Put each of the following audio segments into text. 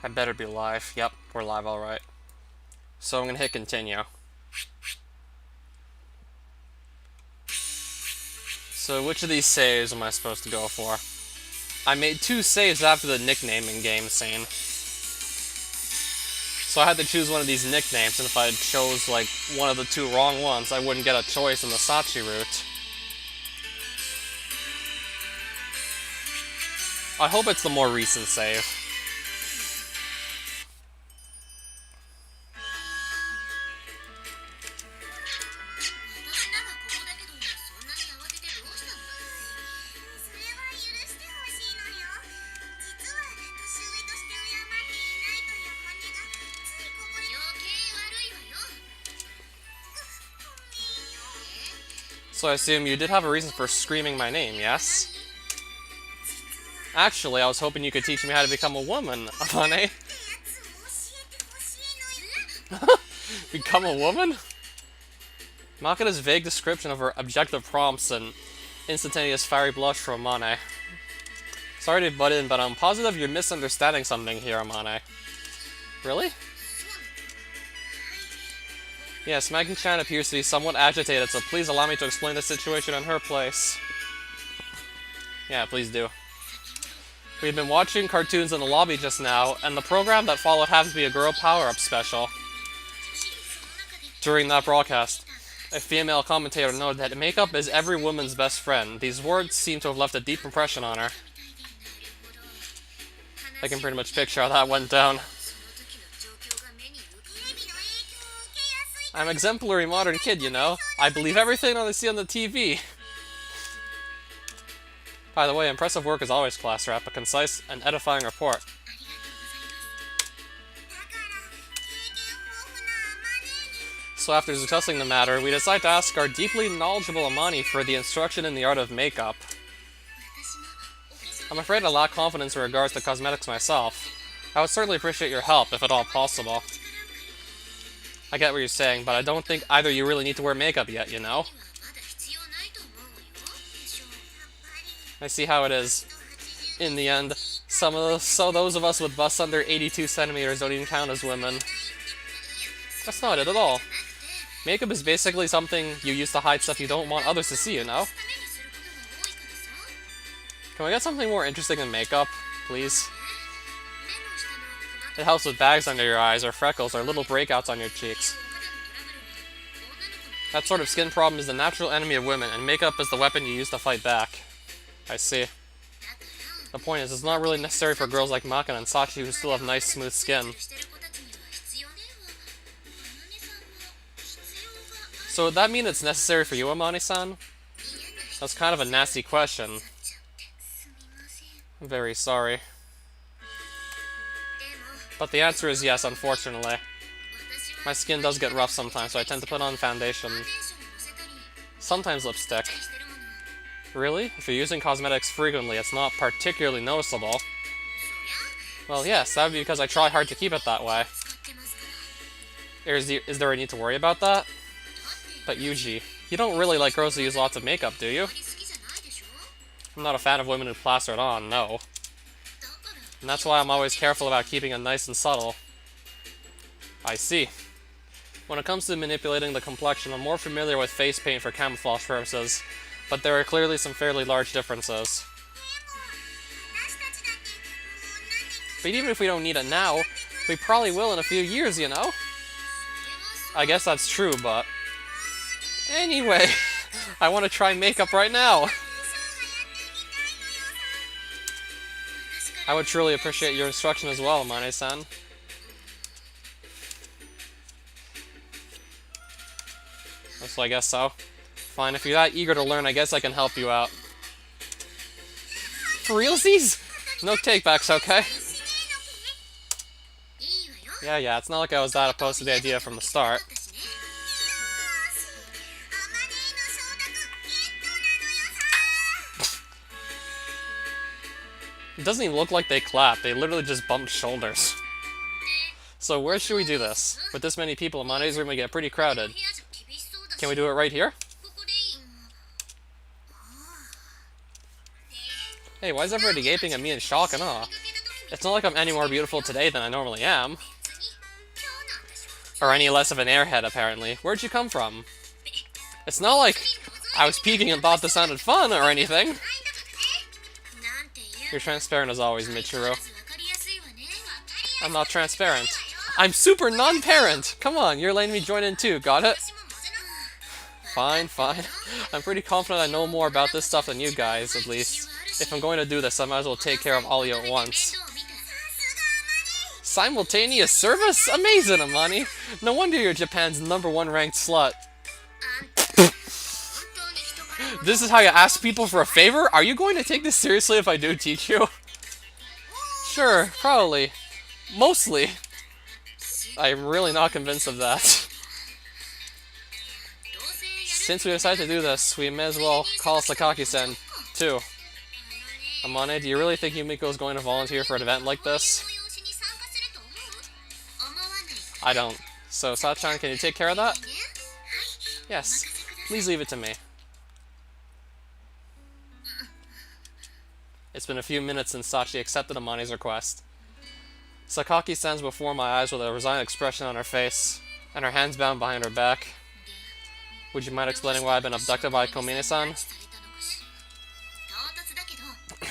I better be live. Yep, we're live, alright. So I'm gonna hit continue. So which of these saves am I supposed to go for? I made 2 saves after the nicknaming game scene. So I had to choose one of these nicknames, and if I chose like one of the 2 wrong ones, I wouldn't get a choice in the Sachi route. I hope it's the more recent save. So I assume you did have a reason for screaming my name, yes? Actually, I was hoping you could teach me how to become a woman, Amane. Become a woman? Makota's vague description of her objective prompts and instantaneous fiery blush for Amane. Sorry to butt in, but I'm positive you're misunderstanding something here, Amane. Really? Yes, Maggie-chan appears to be somewhat agitated, so please allow me to explain the situation in her place. Yeah, please do. We've been watching cartoons in the lobby just now, and the program that followed happens to be a girl power-up special. During that broadcast, a female commentator noted that makeup is every woman's best friend. These words seem to have left a deep impression on her. I can pretty much picture how that went down. I'm an exemplary modern kid, you know. I believe everything I see on the TV. By the way, impressive work as always, class rep. A concise and edifying report. So after discussing the matter, we decide to ask our deeply knowledgeable Amani for the instruction in the art of makeup. I'm afraid I lack confidence in regards to cosmetics myself. I would certainly appreciate your help, if at all possible. I get what you're saying, but I don't think either you really need to wear makeup yet, you know? I see how it is. In the end, those of us with busts under 82 centimeters don't even count as women. That's not it at all. Makeup is basically something you use to hide stuff you don't want others to see, you know? Can we get something more interesting than makeup, please? It helps with bags under your eyes, or freckles, or little breakouts on your cheeks. That sort of skin problem is the natural enemy of women, and makeup is the weapon you use to fight back. I see. The point is, it's not really necessary for girls like Maka and Sachi who still have nice, smooth skin. So would that mean it's necessary for you, Amani-san? That's kind of a nasty question. I'm very sorry. But the answer is yes, unfortunately. My skin does get rough sometimes, so I tend to put on foundation. Sometimes lipstick. Really? If you're using cosmetics frequently, it's not particularly noticeable. Well, yes, that would be because I try hard to keep it that way. Is there a need to worry about that? But Yuji, you don't really like girls who use lots of makeup, do you? I'm not a fan of women who plaster it on, no. And that's why I'm always careful about keeping it nice and subtle. I see. When it comes to manipulating the complexion, I'm more familiar with face paint for camouflage purposes, but there are clearly some fairly large differences. But even if we don't need it now, we probably will in a few years, you know? I guess that's true, but... Anyway, I want to try makeup right now! I would truly appreciate your instruction as well, Amane-san. So I guess so. Fine, if you're that eager to learn, I guess I can help you out. For realsies? No takebacks, okay? Yeah, it's not like I was that opposed to the idea from the start. It doesn't even look like they clapped, they literally just bumped shoulders. So where should we do this? With this many people, Amane's room would get pretty crowded. Can we do it right here? Hey, why is everybody gaping at me in shock and awe? It's not like I'm any more beautiful today than I normally am. Or any less of an airhead, apparently. Where'd you come from? It's not like I was peeking and thought this sounded fun or anything. You're transparent as always, Michiru. I'm not transparent. I'm super non-parent! Come on, you're letting me join in too, got it? Fine, fine. I'm pretty confident I know more about this stuff than you guys, at least. If I'm going to do this, I might as well take care of all of you at once. Simultaneous service? Amazing, Amani! No wonder you're Japan's #1 ranked slut. This is how you ask people for a favor? Are you going to take this seriously if I do teach you? Sure, probably. Mostly. I'm really not convinced of that. Since we decided to do this, we may as well call Sakaki-san, too. Amane, do you really think Yumiko is going to volunteer for an event like this? I don't. So, Sachan, can you take care of that? Yes. Please leave it to me. It's been a few minutes since Sachi accepted Amane's request. Sakaki stands before my eyes with a resigned expression on her face, and her hands bound behind her back. Would you mind explaining why I've been abducted by Komine-san?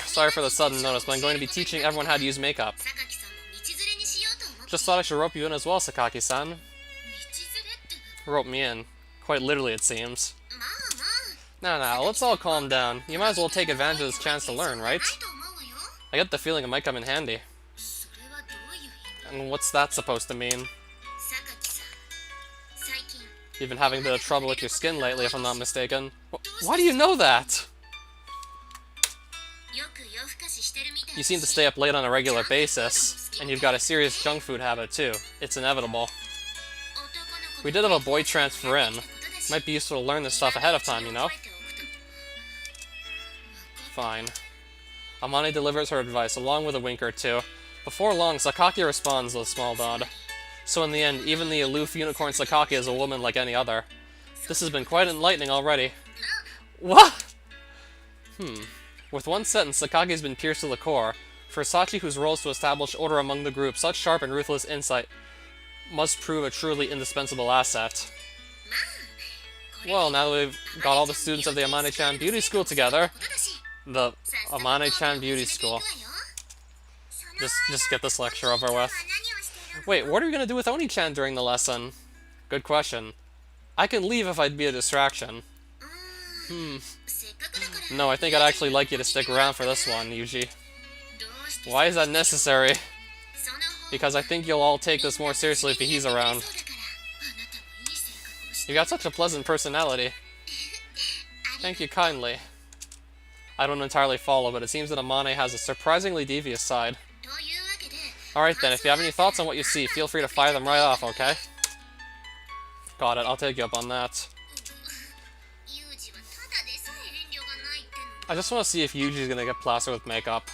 Sorry for the sudden notice, but I'm going to be teaching everyone how to use makeup. Just thought I should rope you in as well, Sakaki-san. Rope me in. Quite literally, it seems. Now, let's all calm down. You might as well take advantage of this chance to learn, right? I get the feeling it might come in handy. And what's that supposed to mean? You've been having a bit of trouble with your skin lately, if I'm not mistaken. Why do you know that? You seem to stay up late on a regular basis, and you've got a serious junk food habit too. It's inevitable. We did have a boy transfer in. Might be useful to learn this stuff ahead of time, you know? Fine. Amane delivers her advice, along with a wink or two. Before long, Sakaki responds with a small nod. So in the end, even the aloof unicorn Sakaki is a woman like any other. This has been quite enlightening already. What? With one sentence, Sakaki has been pierced to the core. For Sachi, whose role is to establish order among the group, such sharp and ruthless insight must prove a truly indispensable asset. Well, now that we've got all the students of the Amane-chan Beauty School together, the Amane-chan Beauty School. Just get this lecture over with. Wait, what are we gonna do with Oni-chan during the lesson? Good question. I can leave if I'd be a distraction. No, I think I'd actually like you to stick around for this one, Yuji. Why is that necessary? Because I think you'll all take this more seriously if he's around. You got such a pleasant personality. Thank you kindly. I don't entirely follow, but it seems that Amane has a surprisingly devious side. Alright then, if you have any thoughts on what you see, feel free to fire them right off, okay? Got it, I'll take you up on that. I just want to see if Yuji's gonna get plastered with makeup.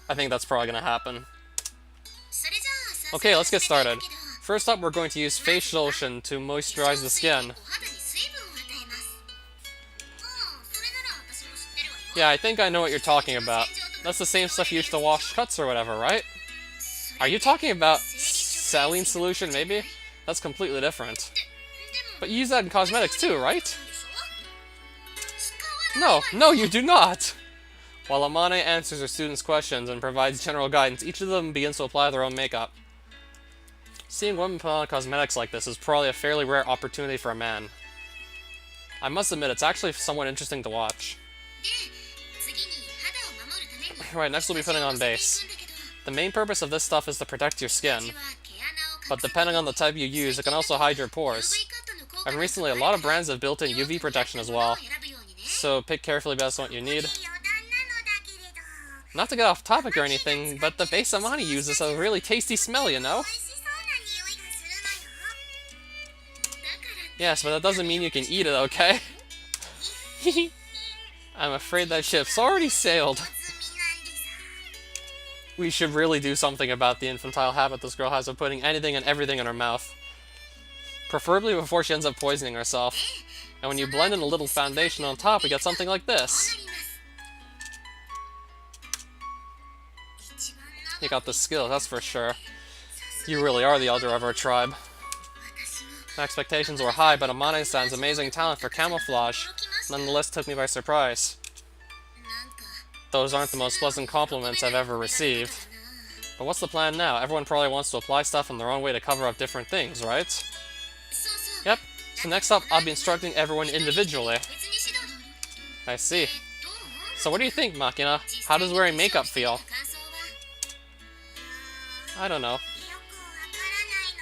I think that's probably gonna happen. Okay, let's get started. First up, we're going to use face lotion to moisturize the skin. Yeah, I think I know what you're talking about. That's the same stuff you use to wash cuts or whatever, right? Are you talking about saline solution, maybe? That's completely different. But you use that in cosmetics too, right? No, you do not! While Amane answers her students' questions and provides general guidance, each of them begins to apply their own makeup. Seeing women put on cosmetics like this is probably a fairly rare opportunity for a man. I must admit, it's actually somewhat interesting to watch. Right, next we'll be putting on base. The main purpose of this stuff is to protect your skin, but depending on the type you use, it can also hide your pores. And recently, a lot of brands have built-in UV protection as well, so pick carefully based on what you need. Not to get off topic or anything, but the base Amani uses a really tasty smell, you know? Yes, but that doesn't mean you can eat it, okay? I'm afraid that ship's already sailed. We should really do something about the infantile habit this girl has of putting anything and everything in her mouth. Preferably before she ends up poisoning herself. And when you blend in a little foundation on top, we get something like this. You got the skill, that's for sure. You really are the elder of our tribe. My expectations were high, but Amane-san's amazing talent for camouflage nonetheless took me by surprise. Those aren't the most pleasant compliments I've ever received. But what's the plan now? Everyone probably wants to apply stuff in their own way to cover up different things, right? Yep. So next up, I'll be instructing everyone individually. I see. So what do you think, Makina? How does wearing makeup feel? I don't know.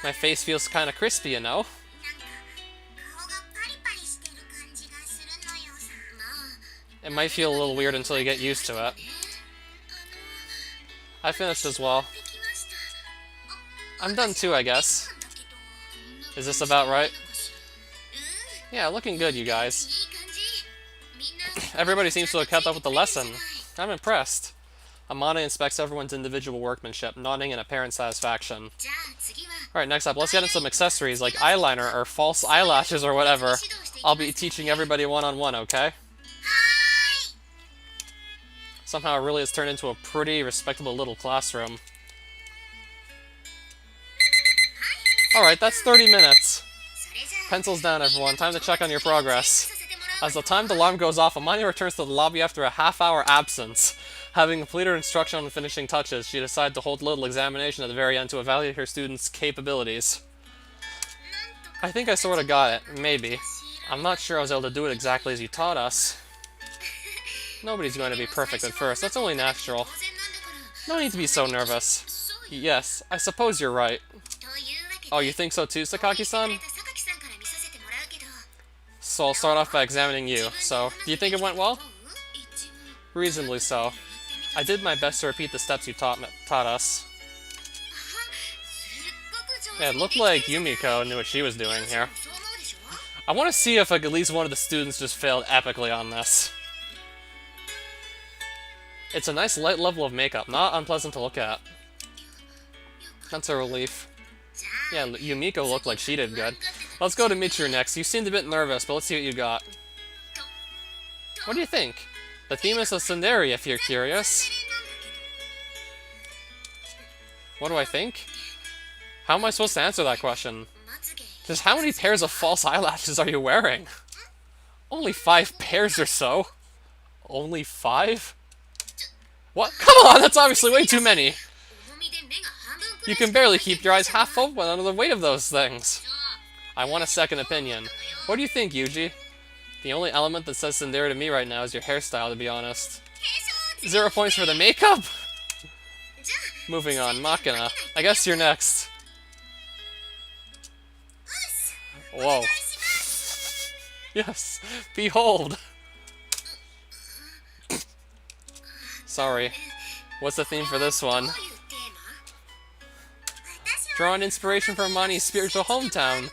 My face feels kinda crispy, you know? It might feel a little weird until you get used to it. I finished as well. I'm done too, I guess. Is this about right? Yeah, looking good, you guys. Everybody seems to have kept up with the lesson. I'm impressed. Amane inspects everyone's individual workmanship, nodding in apparent satisfaction. Alright, next up, let's get into some accessories like eyeliner or false eyelashes or whatever. I'll be teaching everybody one-on-one, okay? Somehow it really has turned into a pretty respectable little classroom. Alright, that's 30 minutes. Pencils down, everyone. Time to check on your progress. As the timed alarm goes off, Amani returns to the lobby after a half-hour absence. Having completed her instruction on the finishing touches, she decided to hold a little examination at the very end to evaluate her students' capabilities. I think I sorta got it. Maybe. I'm not sure I was able to do it exactly as you taught us. Nobody's going to be perfect at first. That's only natural. No need to be so nervous. Yes, I suppose you're right. Oh, you think so too, Sakaki-san? So I'll start off by examining you. So, do you think it went well? Reasonably so. I did my best to repeat the steps you taught us. Yeah, it looked like Yumiko knew what she was doing here. I want to see if like, at least one of the students just failed epically on this. It's a nice light level of makeup, not unpleasant to look at. That's a relief. Yeah, Yumiko looked like she did good. Let's go to Michiru next. You seemed a bit nervous, but let's see what you got. What do you think? The theme is a tsundere, if you're curious. What do I think? How am I supposed to answer that question? Just how many pairs of false eyelashes are you wearing? Only 5 pairs or so. Only 5? What? Come on, that's obviously way too many. You can barely keep your eyes half open under the weight of those things. I want a second opinion. What do you think, Yuji? The only element that says tsundere to me right now is your hairstyle, to be honest. 0 points for the makeup? Moving on, Makina. I guess you're next. Whoa. Yes, behold. Sorry. What's the theme for this one? Drawing inspiration from Mani's spiritual hometown.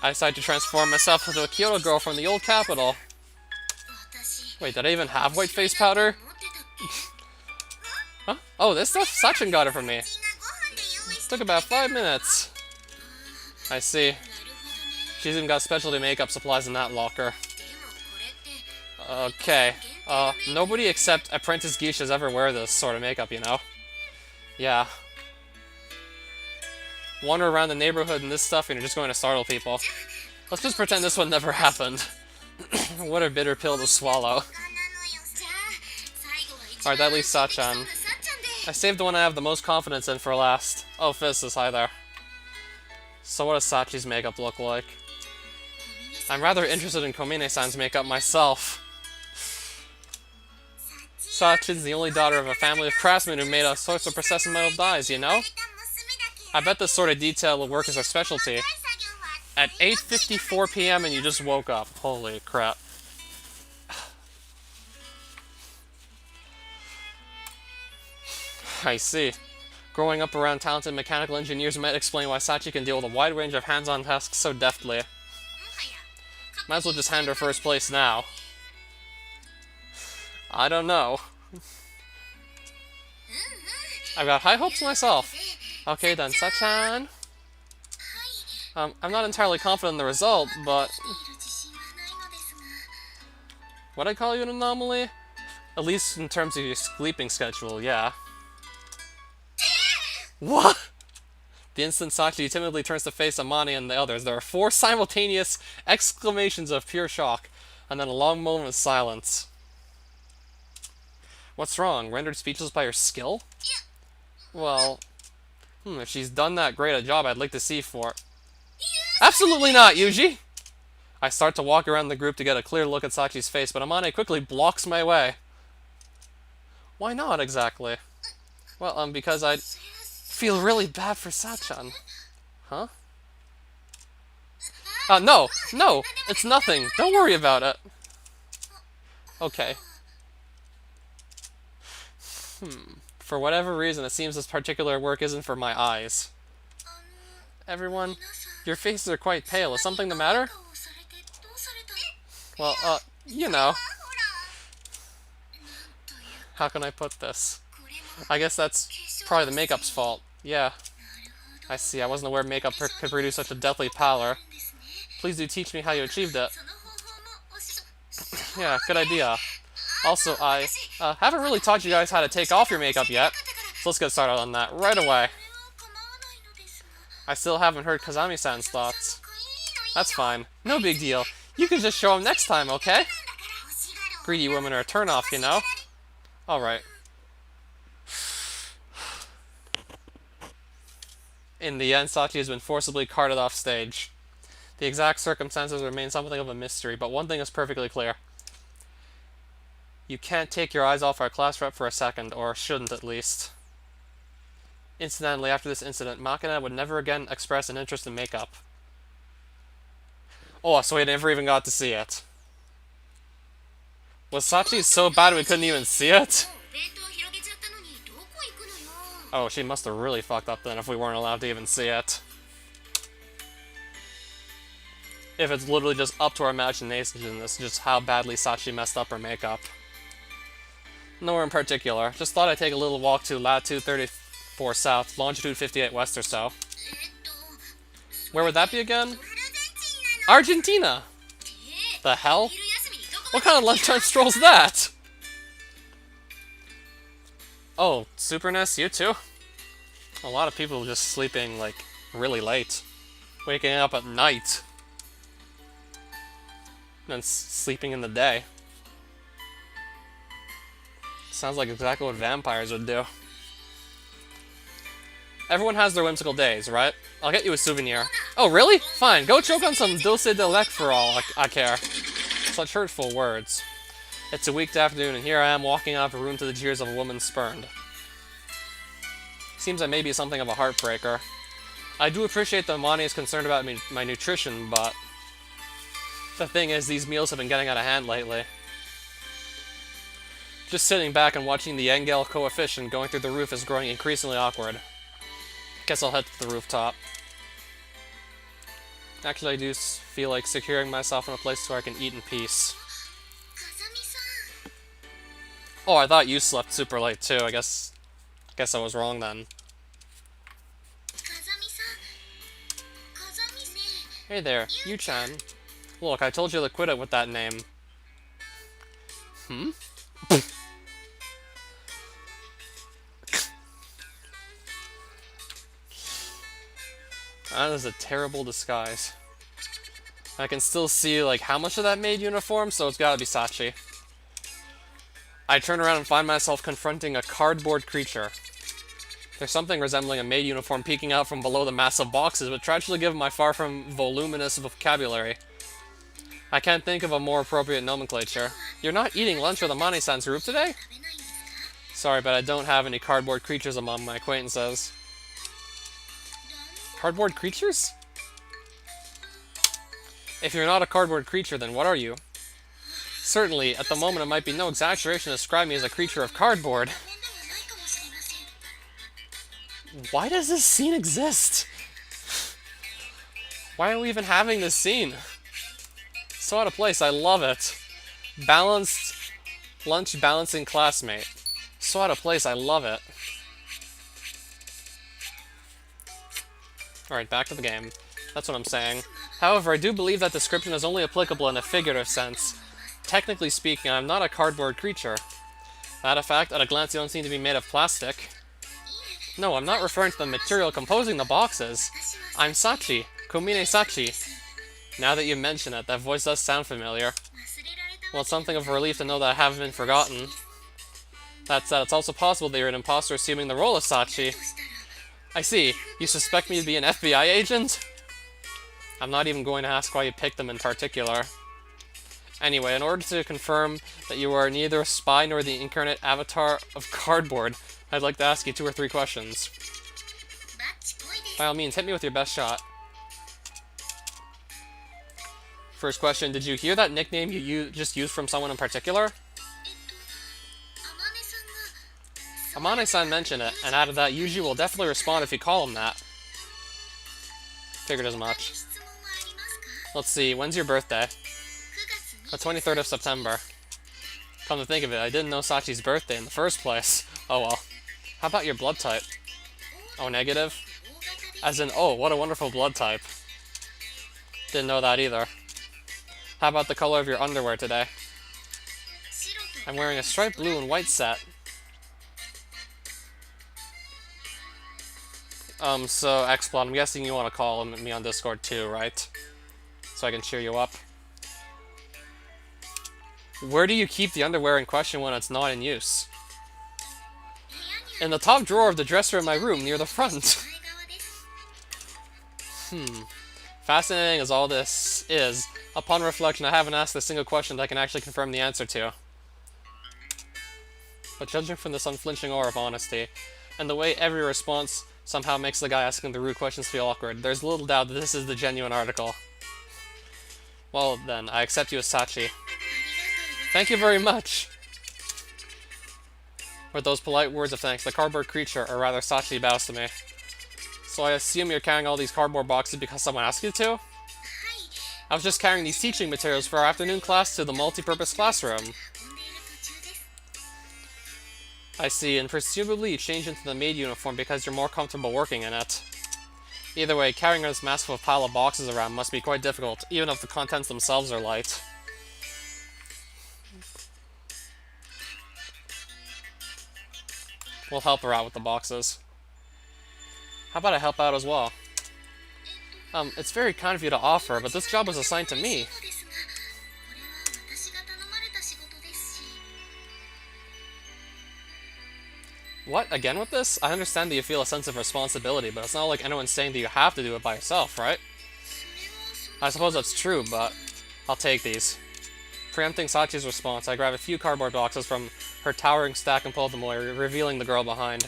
I decided to transform myself into a Kyoto girl from the old capital. Wait, did I even have white face powder? Huh? Oh, this stuff? Sachin got it from me. It took about 5 minutes. I see. She's even got specialty makeup supplies in that locker. Okay. Nobody except Apprentice Geishas ever wear this sort of makeup, you know? Yeah. Wander around the neighborhood in this stuff and you're just going to startle people. Let's just pretend this one never happened. What a bitter pill to swallow. Alright, that leaves Sachan. I saved the one I have the most confidence in for last. Oh, Fizz is hi there. So what does Sachi's makeup look like? I'm rather interested in Komine-san's makeup myself. Sachin's the only daughter of a family of craftsmen who made all sorts of precious metal dyes, you know? I bet this sort of detail will work as a specialty. At 8:54 p.m. and you just woke up. Holy crap. I see. Growing up around talented mechanical engineers might explain why Sachi can deal with a wide range of hands-on tasks so deftly. Might as well just hand her first place now. I don't know. I've got high hopes myself. Okay then, Sachan. I'm not entirely confident in the result, but... Would I call you an anomaly? At least in terms of your sleeping schedule, yeah. What? The instant Sachi timidly turns to face Amani and the others, there are 4 simultaneous exclamations of pure shock, and then a long moment of silence. What's wrong? Rendered speechless by her skill? Well, if she's done that great a job, I'd like to see for... Absolutely not, Yuji! I start to walk around the group to get a clear look at Sachi's face, but Amane quickly blocks my way. Why not, exactly? Well, because I feel really bad for Sachan. Huh? No! No! It's nothing! Don't worry about it! Okay. For whatever reason, it seems this particular work isn't for my eyes. Everyone, your faces are quite pale. Is something the matter? Well, you know. How can I put this? I guess that's probably the makeup's fault. Yeah. I see. I wasn't aware makeup could produce such a deathly pallor. Please do teach me how you achieved it. Yeah, good idea. Also, I haven't really taught you guys how to take off your makeup yet, so let's get started on that right away. I still haven't heard Kazami-san's thoughts. That's fine. No big deal. You can just show him next time, okay? Greedy women are a turn-off, you know? Alright. In the end, Sachi has been forcibly carted off stage. The exact circumstances remain something of a mystery, but one thing is perfectly clear. You can't take your eyes off our class rep for a second, or shouldn't at least. Incidentally, after this incident, Makina would never again express an interest in makeup. Oh, so we never even got to see it. Was Sachi so bad we couldn't even see it? Oh, she must have really fucked up then if we weren't allowed to even see it. If it's literally just up to our imagination, this is just how badly Sachi messed up her makeup. Nowhere in particular. Just thought I'd take a little walk to latitude 34 south, longitude 58 west or so. Where would that be again? Argentina! The hell? What kind of lunchtime stroll's that? Oh, Superness, you too? A lot of people just sleeping, like, really late. Waking up at night. And then sleeping in the day. Sounds like exactly what vampires would do. Everyone has their whimsical days, right? I'll get you a souvenir. Oh, really? Fine, go choke on some dulce de leche for all I care. Such hurtful words. It's a weekday afternoon, and here I am walking out of a room to the jeers of a woman spurned. Seems I may be something of a heartbreaker. I do appreciate that Mani is concerned about my nutrition, but... the thing is, these meals have been getting out of hand lately. Just sitting back and watching the Engel coefficient going through the roof is growing increasingly awkward. Guess I'll head to the rooftop. Actually, I do feel like securing myself in a place where I can eat in peace. Oh, I thought you slept super late too. I guess I was wrong then. Hey there, Yu-chan. Look, I told you to quit it with that name. That is a terrible disguise. I can still see, like, how much of that maid uniform, so it's gotta be Sachi. I turn around and find myself confronting a cardboard creature. There's something resembling a maid uniform peeking out from below the massive boxes, but tragically given my far from voluminous vocabulary, I can't think of a more appropriate nomenclature. You're not eating lunch with Amane-san's group today? Sorry, but I don't have any cardboard creatures among my acquaintances. Cardboard creatures? If you're not a cardboard creature, then what are you? Certainly, at the moment it might be no exaggeration to describe me as a creature of cardboard. Why does this scene exist? Why are we even having this scene? So out of place, I love it. Balanced, lunch balancing classmate. So out of place, I love it. Alright, back to the game. That's what I'm saying. However, I do believe that description is only applicable in a figurative sense. Technically speaking, I'm not a cardboard creature. That a fact, at a glance you don't seem to be made of plastic. No, I'm not referring to the material composing the boxes. I'm Sachi. Komine Sachi. Now that you mention it, that voice does sound familiar. Well, it's something of a relief to know that I haven't been forgotten. That said, it's also possible that you're an imposter assuming the role of Sachi. I see. You suspect me to be an FBI agent? I'm not even going to ask why you picked them in particular. Anyway, in order to confirm that you are neither a spy nor the incarnate avatar of cardboard, I'd like to ask you 2 or 3 questions. By all means, hit me with your best shot. First question, did you hear that nickname you just used from someone in particular? Amane-san mentioned it, and added that Yuji will definitely respond if you call him that. Figured as much. Let's see, when's your birthday? The 23rd of September. Come to think of it, I didn't know Sachi's birthday in the first place. Oh well. How about your blood type? O negative? As in, oh, what a wonderful blood type. Didn't know that either. How about the color of your underwear today? I'm wearing a striped blue and white set. So, Xplot, I'm guessing you want to call me on Discord too, right? So I can cheer you up. Where do you keep the underwear in question when it's not in use? In the top drawer of the dresser in my room, near the front. Fascinating as all this is, upon reflection I haven't asked a single question that I can actually confirm the answer to. But judging from this unflinching aura of honesty, and the way every response somehow makes the guy asking the rude questions feel awkward, there's little doubt that this is the genuine article. Well then, I accept you as Sachi. Thank you very much! With those polite words of thanks, the cardboard creature, or rather Sachi, bows to me. So I assume you're carrying all these cardboard boxes because someone asked you to? I was just carrying these teaching materials for our afternoon class to the multi-purpose classroom. I see, and presumably you changed into the maid uniform because you're more comfortable working in it. Either way, carrying this massive pile of boxes around must be quite difficult, even if the contents themselves are light. We'll help her out with the boxes. How about I help out as well? It's very kind of you to offer, but this job was assigned to me. What? Again with this? I understand that you feel a sense of responsibility, but it's not like anyone's saying that you have to do it by yourself, right? I suppose that's true, but I'll take these. Preempting Sachi's response, I grab a few cardboard boxes from her towering stack and pull them away, revealing the girl behind.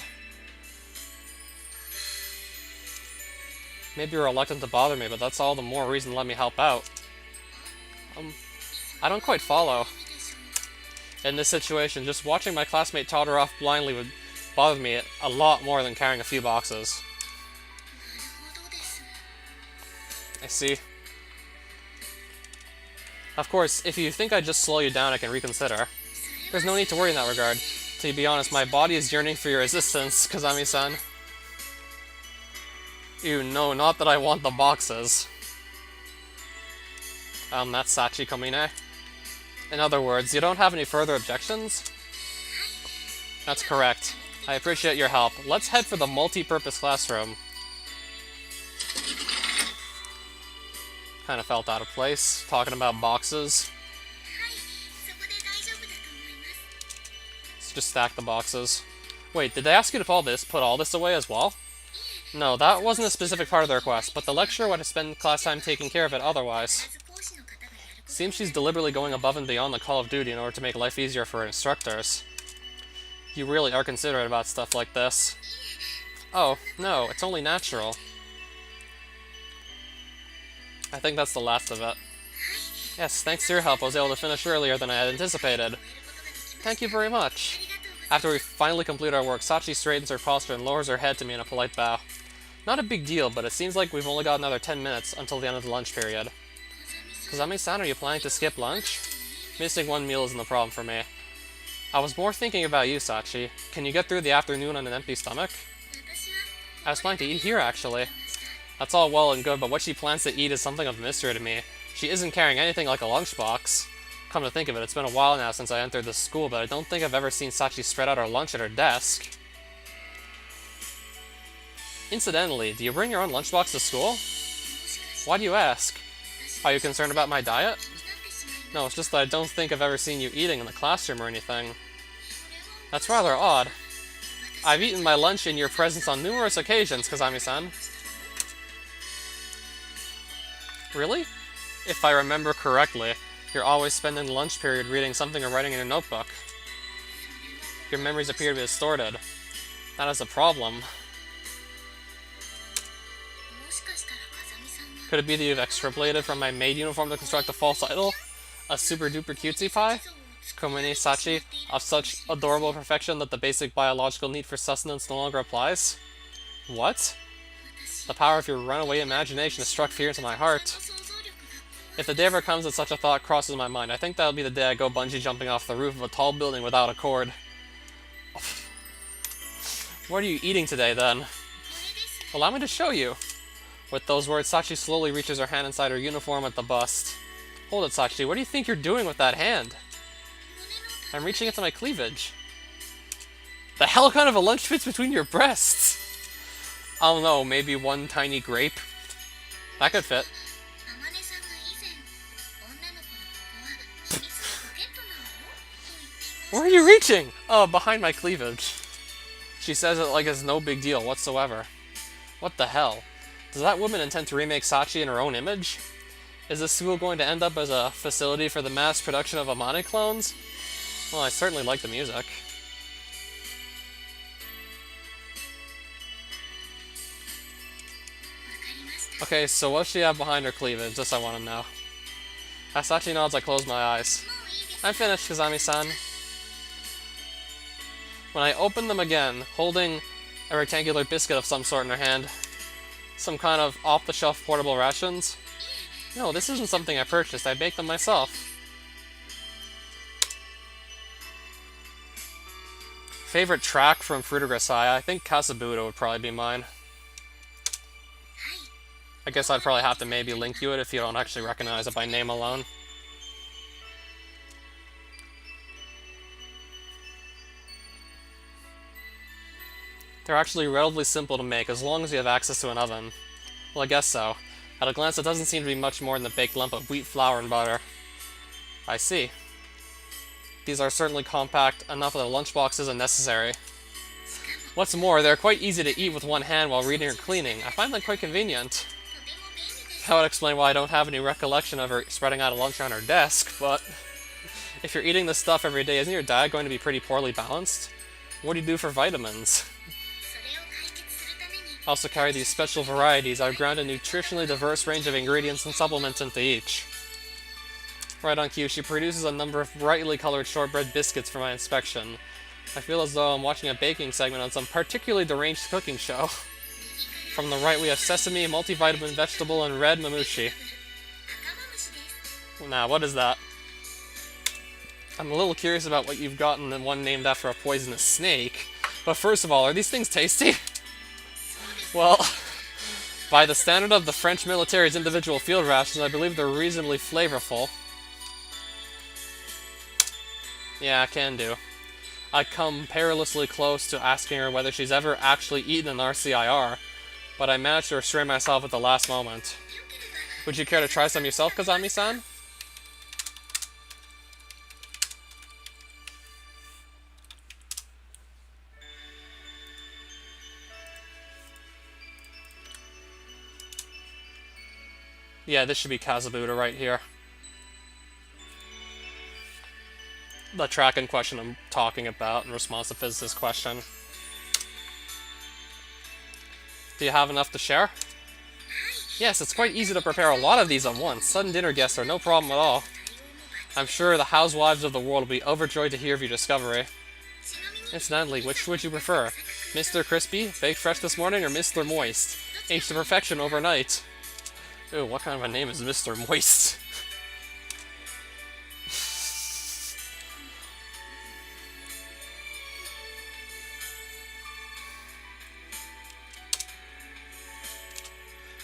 Maybe you're reluctant to bother me, but that's all the more reason to let me help out. I don't quite follow. In this situation, just watching my classmate totter off blindly would bother me a lot more than carrying a few boxes. I see. Of course, if you think I'd just slow you down, I can reconsider. There's no need to worry in that regard. To be honest, my body is yearning for your assistance, Kazami-san. You know, not that I want the boxes. That's Sachi Komine. In other words, you don't have any further objections? That's correct. I appreciate your help. Let's head for the multi-purpose classroom. Kind of felt out of place, talking about boxes. Let's just stack the boxes. Wait, did they ask you to put all this away as well? No, that wasn't a specific part of the request, but the lecturer would have spent class time taking care of it otherwise. Seems she's deliberately going above and beyond the call of duty in order to make life easier for her instructors. You really are considerate about stuff like this. Oh, no, it's only natural. I think that's the last of it. Yes, thanks to your help, I was able to finish earlier than I had anticipated. Thank you very much. After we finally complete our work, Sachi straightens her posture and lowers her head to me in a polite bow. Not a big deal, but it seems like we've only got another 10 minutes until the end of the lunch period. Kazami-san, are you planning to skip lunch? Missing one meal isn't the problem for me. I was more thinking about you, Sachi. Can you get through the afternoon on an empty stomach? I was planning to eat here, actually. That's all well and good, but what she plans to eat is something of a mystery to me. She isn't carrying anything like a lunchbox. Come to think of it, it's been a while now since I entered this school, but I don't think I've ever seen Sachi spread out her lunch at her desk. Incidentally, do you bring your own lunchbox to school? Why do you ask? Are you concerned about my diet? No, it's just that I don't think I've ever seen you eating in the classroom or anything. That's rather odd. I've eaten my lunch in your presence on numerous occasions, Kazami-san. Really? If I remember correctly, you're always spending the lunch period reading something or writing in your notebook. Your memories appear to be distorted. That is a problem. Could it be that you've extrapolated from my maid uniform to construct a false idol? A super duper cutesy pie? Komini Sachi, of such adorable perfection that the basic biological need for sustenance no longer applies? What? The power of your runaway imagination has struck fear into my heart. If the day ever comes that such a thought crosses my mind, I think that'll be the day I go bungee jumping off the roof of a tall building without a cord. What are you eating today, then? Allow me to show you. With those words, Sachi slowly reaches her hand inside her uniform at the bust. Hold it, Sachi. What do you think you're doing with that hand? I'm reaching into my cleavage. The hell kind of a lunch fits between your breasts? I don't know, maybe one tiny grape? That could fit. Where are you reaching? Oh, behind my cleavage. She says it like it's no big deal whatsoever. What the hell? Does that woman intend to remake Sachi in her own image? Is this school going to end up as a facility for the mass production of Amane clones? Well, I certainly like the music. Okay, so what's she have behind her cleavage? This I want to know. As Sachi nods, I close my eyes. I'm finished, Kazami-san. When I open them again, holding a rectangular biscuit of some sort in her hand, some kind of off-the-shelf portable rations. No, this isn't something I purchased. I baked them myself. Favorite track from Fruit Grisaia? I think Kasabuto would probably be mine. I guess I'd probably have to maybe link you it if you don't actually recognize it by name alone. They're actually relatively simple to make, as long as you have access to an oven. Well, I guess so. At a glance, it doesn't seem to be much more than a baked lump of wheat flour and butter. I see. These are certainly compact enough that a lunchbox isn't necessary. What's more, they're quite easy to eat with one hand while reading or cleaning. I find them quite convenient. That would explain why I don't have any recollection of her spreading out a lunch on her desk, but if you're eating this stuff every day, isn't your diet going to be pretty poorly balanced? What do you do for vitamins? I also carry these special varieties. I've ground a nutritionally diverse range of ingredients and supplements into each. Right on cue, she produces a number of brightly colored shortbread biscuits for my inspection. I feel as though I'm watching a baking segment on some particularly deranged cooking show. From the right we have sesame, multivitamin vegetable, and red mamushi. Now, what is that? I'm a little curious about what you've gotten in one named after a poisonous snake. But first of all, are these things tasty? Well, by the standard of the French military's individual field rations, I believe they're reasonably flavorful. Yeah, can do. I come perilously close to asking her whether she's ever actually eaten an RCIR, but I managed to restrain myself at the last moment. Would you care to try some yourself, Kazami-san? Yeah, this should be Kasabuto right here. The track in question I'm talking about in response to Physicist's question. Do you have enough to share? Yes, it's quite easy to prepare a lot of these at once. Sudden dinner guests are no problem at all. I'm sure the housewives of the world will be overjoyed to hear of your discovery. Incidentally, which would you prefer? Mr. Crispy, baked fresh this morning, or Mr. Moist, aged to perfection overnight? Ooh, what kind of a name is Mr. Moist?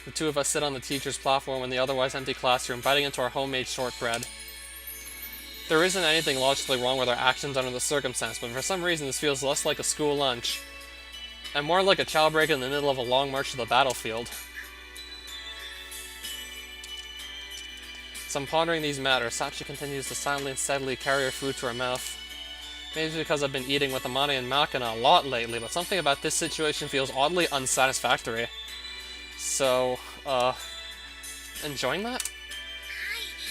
The two of us sit on the teacher's platform in the otherwise empty classroom, biting into our homemade shortbread. There isn't anything logically wrong with our actions under the circumstance, but for some reason this feels less like a school lunch I'm more like a child break in the middle of a long march to the battlefield. As I'm pondering these matters, Sachi continues to silently and steadily carry her food to her mouth. Maybe it's because I've been eating with Amane and Makina a lot lately, but something about this situation feels oddly unsatisfactory. So, enjoying that?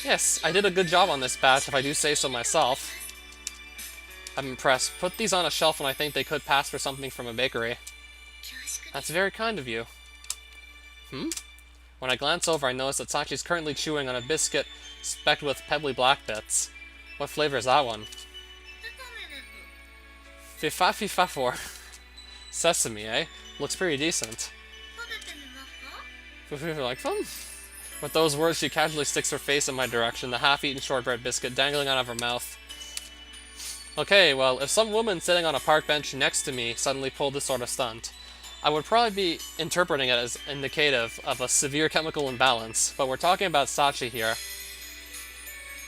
Yes, I did a good job on this batch, if I do say so myself. I'm impressed. Put these on a shelf when I think they could pass for something from a bakery. That's very kind of you. When I glance over, I notice that Sachi's currently chewing on a biscuit specked with pebbly black bits. What flavor is that one? Fifa. Sesame, eh? Looks pretty decent. Like fun? With those words, she casually sticks her face in my direction, the half-eaten shortbread biscuit dangling out of her mouth. Okay, well, if some woman sitting on a park bench next to me suddenly pulled this sort of stunt, I would probably be interpreting it as indicative of a severe chemical imbalance, but we're talking about Sachi here.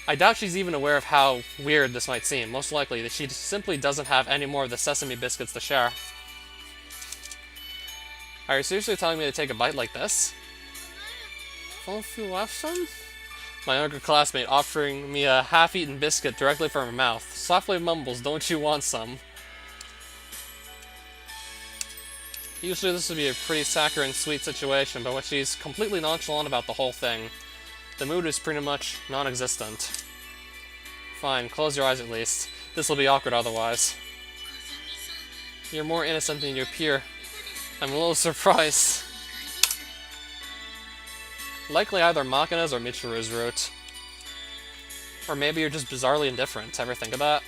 I doubt she's even aware of how weird this might seem. Most likely that she simply doesn't have any more of the sesame biscuits to share. Are you seriously telling me to take a bite like this? Don't you want some? My younger classmate offering me a half-eaten biscuit directly from her mouth. Softly mumbles, "Don't you want some?" Usually this would be a pretty saccharine sweet situation, but when she's completely nonchalant about the whole thing, the mood is pretty much non-existent. Fine, close your eyes at least. This will be awkward otherwise. You're more innocent than you appear. I'm a little surprised. Likely either Makina's or Michiru's route. Or maybe you're just bizarrely indifferent. Ever think of that?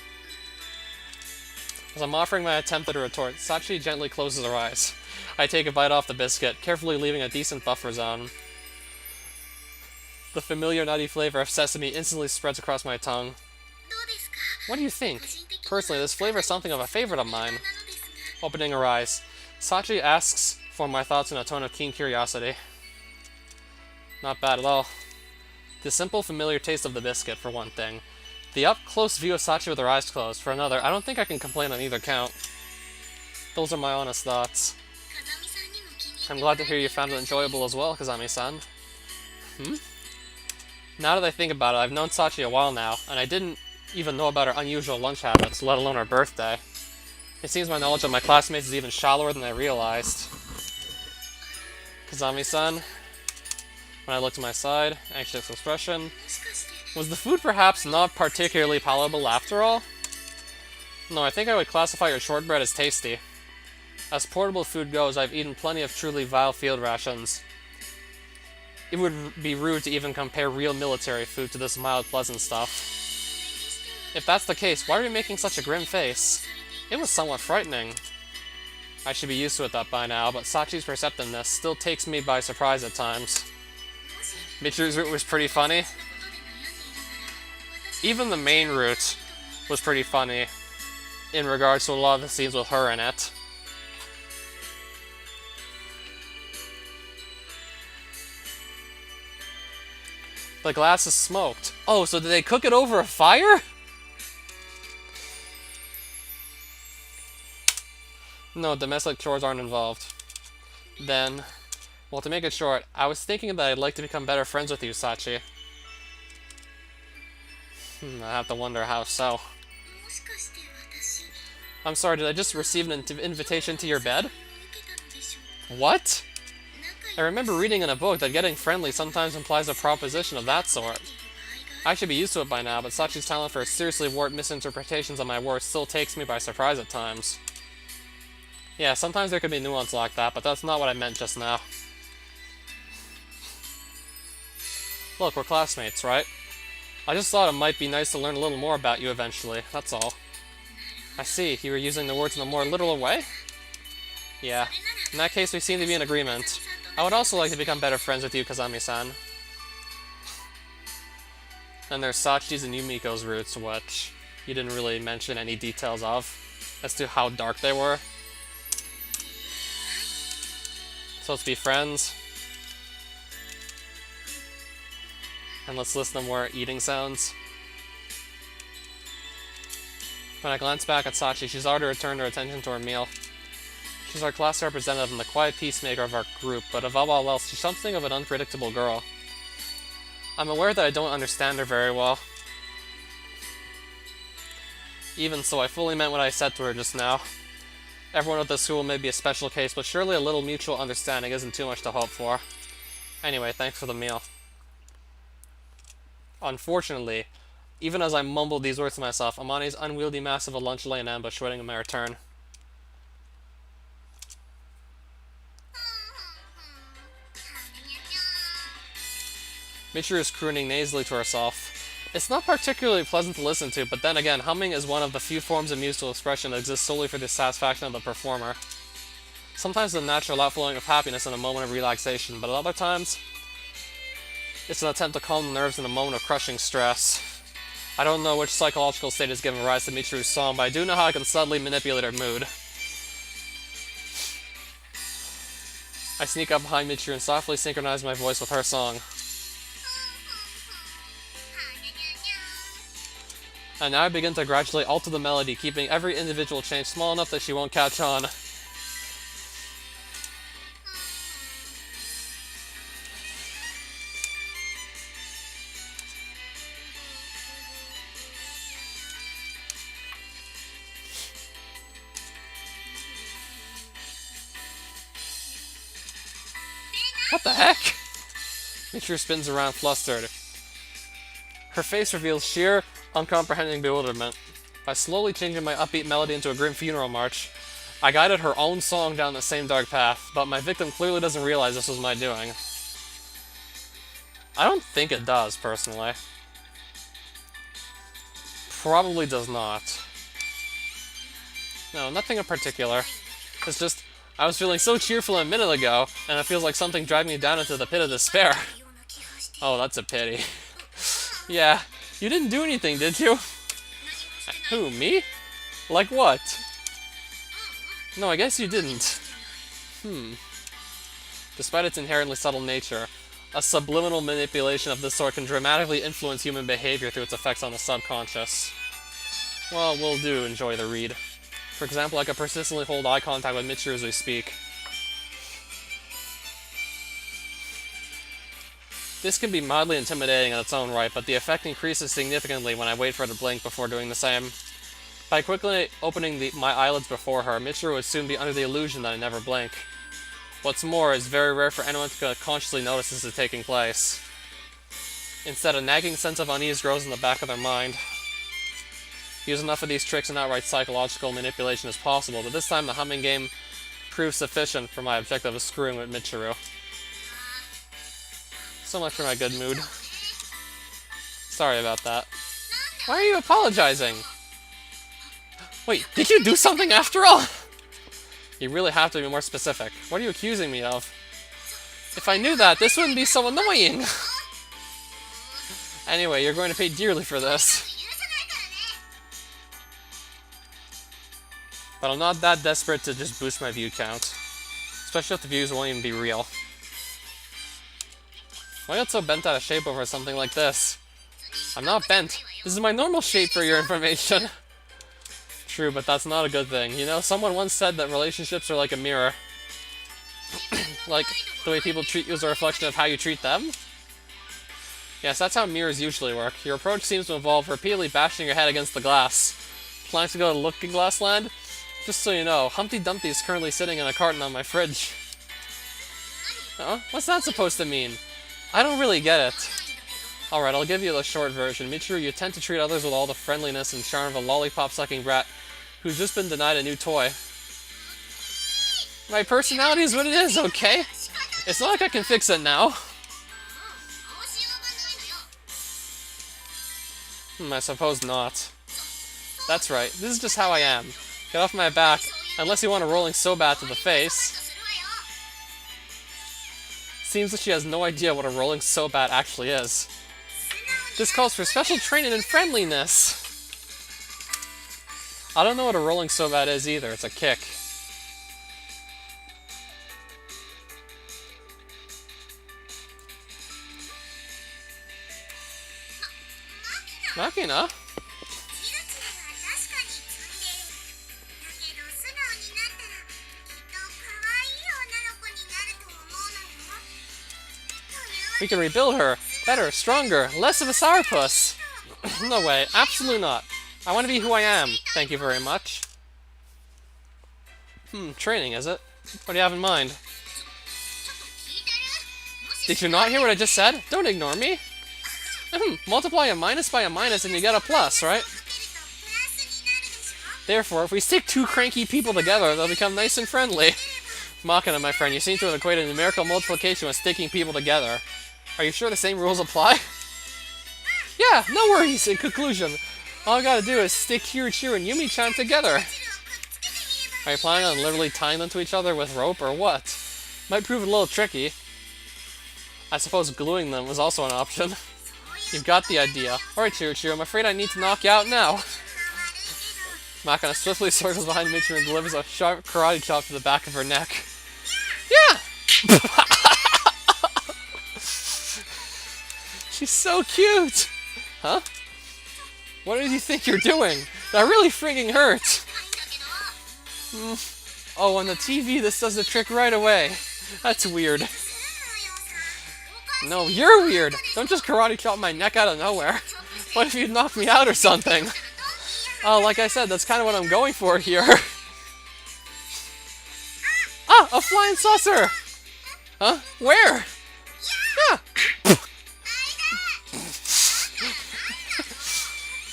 As I'm offering my attempt at a retort, Sachi gently closes her eyes. I take a bite off the biscuit, carefully leaving a decent buffer zone. The familiar nutty flavor of sesame instantly spreads across my tongue. What do you think? Personally, this flavor is something of a favorite of mine. Opening her eyes, Sachi asks for my thoughts in a tone of keen curiosity. Not bad at all. The simple, familiar taste of the biscuit, for one thing. The up-close view of Sachi with her eyes closed, for another. I don't think I can complain on either count. Those are my honest thoughts. I'm glad to hear you found it enjoyable as well, Kazami-san. Now that I think about it, I've known Sachi a while now, and I didn't even know about her unusual lunch habits, let alone her birthday. It seems my knowledge of my classmates is even shallower than I realized. Kazami-san, when I looked to my side, anxious expression. Was the food perhaps not particularly palatable after all? No, I think I would classify your shortbread as tasty. As portable food goes, I've eaten plenty of truly vile field rations. It would be rude to even compare real military food to this mild, pleasant stuff. If that's the case, why are you making such a grim face? It was somewhat frightening. I should be used to it by now, but Sachi's perceptiveness still takes me by surprise at times. Michiru's route was pretty funny. Even the main route was pretty funny in regards to a lot of the scenes with her in it. The glass is smoked. Oh, so did they cook it over a fire? No, domestic chores aren't involved. Then, well, to make it short, I was thinking that I'd like to become better friends with you, Sachi. I have to wonder how so. I'm sorry, did I just receive an invitation to your bed? What? I remember reading in a book that getting friendly sometimes implies a proposition of that sort. I should be used to it by now, but Sachi's talent for seriously warped misinterpretations of my words still takes me by surprise at times. Yeah, sometimes there could be nuance like that, but that's not what I meant just now. Look, we're classmates, right? I just thought it might be nice to learn a little more about you eventually, that's all. I see, you were using the words in a more literal way? Yeah. In that case, we seem to be in agreement. I would also like to become better friends with you, Kazami-san. And there's Sachi's and Yumiko's routes, which you didn't really mention any details of, as to how dark they were. So let's be friends. And let's listen to more eating sounds. When I glance back at Sachi, she's already returned her attention to her meal. She's our class representative and the quiet peacemaker of our group, but above all else, she's something of an unpredictable girl. I'm aware that I don't understand her very well. Even so, I fully meant what I said to her just now. Everyone at the school may be a special case, but surely a little mutual understanding isn't too much to hope for. Anyway, thanks for the meal. Unfortunately, even as I mumbled these words to myself, Amani's unwieldy mass of a lunch lay in ambush, waiting my return. Michiru is crooning nasally to herself. It's not particularly pleasant to listen to, but then again, humming is one of the few forms of musical expression that exists solely for the satisfaction of the performer. Sometimes it's a natural outflowing of happiness in a moment of relaxation, but at other times, it's an attempt to calm the nerves in a moment of crushing stress. I don't know which psychological state has given rise to Michiru's song, but I do know how I can subtly manipulate her mood. I sneak up behind Michiru and softly synchronize my voice with her song. And now I begin to gradually alter the melody, keeping every individual change small enough that she won't catch on. What the heck? Michiru spins around flustered. Her face reveals sheer, uncomprehending bewilderment. By slowly changing my upbeat melody into a grim funeral march, I guided her own song down the same dark path, but my victim clearly doesn't realize this was my doing. I don't think it does, personally. Probably does not. No, nothing in particular. It's just, I was feeling so cheerful a minute ago, and it feels like something dragged me down into the pit of despair. Oh, that's a pity. Yeah, you didn't do anything, did you? Who, me? Like what? No, I guess you didn't. Despite its inherently subtle nature, a subliminal manipulation of this sort can dramatically influence human behavior through its effects on the subconscious. Well, we'll do enjoy the read. For example, I could persistently hold eye contact with Michiru as we speak. This can be mildly intimidating in its own right, but the effect increases significantly when I wait for her to blink before doing the same. By quickly opening my eyelids before her, Michiru would soon be under the illusion that I never blink. What's more, it's very rare for anyone to consciously notice this is taking place. Instead, a nagging sense of unease grows in the back of their mind. Use enough of these tricks and outright psychological manipulation as possible, but this time the humming game proves sufficient for my objective of screwing with Michiru. So much for my good mood. Sorry about that. Why are you apologizing? Wait, did you do something after all? You really have to be more specific. What are you accusing me of? If I knew that, this wouldn't be so annoying! Anyway, you're going to pay dearly for this. But I'm not that desperate to just boost my view count. Especially if the views won't even be real. Why get so bent out of shape over something like this? I'm not bent. This is my normal shape for your information. True, but that's not a good thing. You know, someone once said that relationships are like a mirror. Like, the way people treat you is a reflection of how you treat them? Yes, that's how mirrors usually work. Your approach seems to involve repeatedly bashing your head against the glass. Planning to go to Looking Glass Land? Just so you know, Humpty Dumpty is currently sitting in a carton on my fridge. Huh? What's that supposed to mean? I don't really get it. Alright, I'll give you the short version. Michiru, you tend to treat others with all the friendliness and charm of a lollipop-sucking brat who's just been denied a new toy. My personality is what it is, okay? It's not like I can fix it now. I suppose not. That's right, this is just how I am. Get off my back, unless you want a rolling so bad to the face. Seems that she has no idea what a rolling so bad actually is. This calls for special training and friendliness. I don't know what a rolling so bad is either, it's a kick. Makina? We can rebuild her. Better, stronger, less of a sourpuss. No way, absolutely not. I want to be who I am. Thank you very much. Training, is it? What do you have in mind? Did you not hear what I just said? Don't ignore me. Multiply a minus by a minus and you get a plus, right? Therefore, if we stick two cranky people together, they'll become nice and friendly. Machina, my friend, you seem to have equated numerical multiplication with sticking people together. Are you sure the same rules apply? Yeah, no worries. In conclusion, all I gotta do is stick Kirichiru and Yumi-chan together. Are you planning on literally tying them to each other with rope or what? Might prove a little tricky. I suppose gluing them was also an option. You've got the idea. Alright, Kirichiru, I'm afraid I need to knock you out now. Machina swiftly circles behind Michiru and delivers a sharp karate chop to the back of her neck. Yeah! She's so cute! Huh? What do you think you're doing? That really freaking hurt! Oh, on the TV this does the trick right away. That's weird. No, you're weird! Don't just karate chop my neck out of nowhere. What if you'd knock me out or something? Oh, like I said, that's kind of what I'm going for here. Ah, a flying saucer! Huh? Where? Yeah!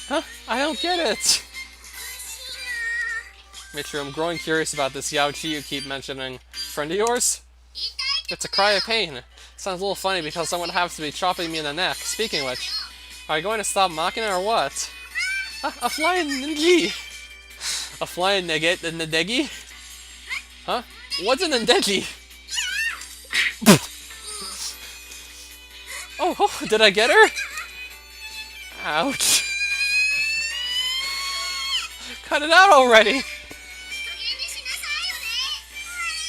Huh? I don't get it. Michiru, I'm growing curious about this Yaochi you keep mentioning. Friend of yours? It's a cry of pain. Sounds a little funny because someone happens to be chopping me in the neck. Speaking of which, are you going to stop Machina or what? A flying ninji! A flying Nadegi? Huh? What's an Nadegi? Oh, did I get her? Ouch. Cut it out already!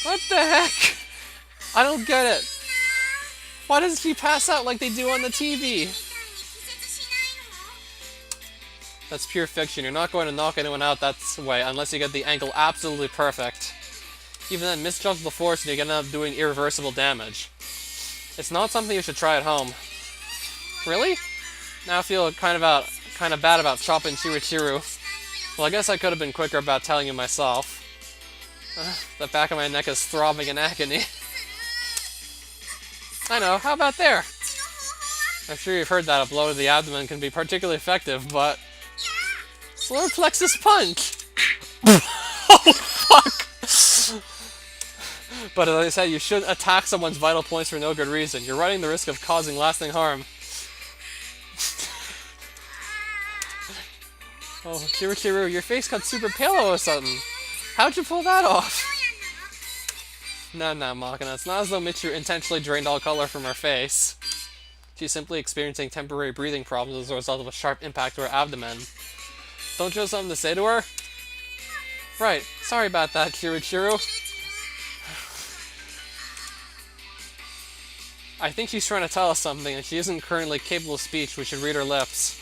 What the heck? I don't get it. Why doesn't she pass out like they do on the TV? That's pure fiction. You're not going to knock anyone out that way unless you get the angle absolutely perfect. Even then, misjudge the force and you're gonna end up doing irreversible damage. It's not something you should try at home. Really? Now I feel kind of bad about chopping Kirichiru. Well, I guess I could have been quicker about telling you myself. The back of my neck is throbbing in agony. I know, how about there? I'm sure you've heard that a blow to the abdomen can be particularly effective, but... Solar plexus punch! Oh, fuck! But as I said, you shouldn't attack someone's vital points for no good reason. You're running the risk of causing lasting harm. Oh, Kirichiru, your face got super pale all of a sudden. How'd you pull that off? Nah, Machina. It's not as though Michiru intentionally drained all color from her face. She's simply experiencing temporary breathing problems as a result of a sharp impact to her abdomen. Don't you have something to say to her? Right. Sorry about that, Kirichiru. I think she's trying to tell us something, and she isn't currently capable of speech. We should read her lips.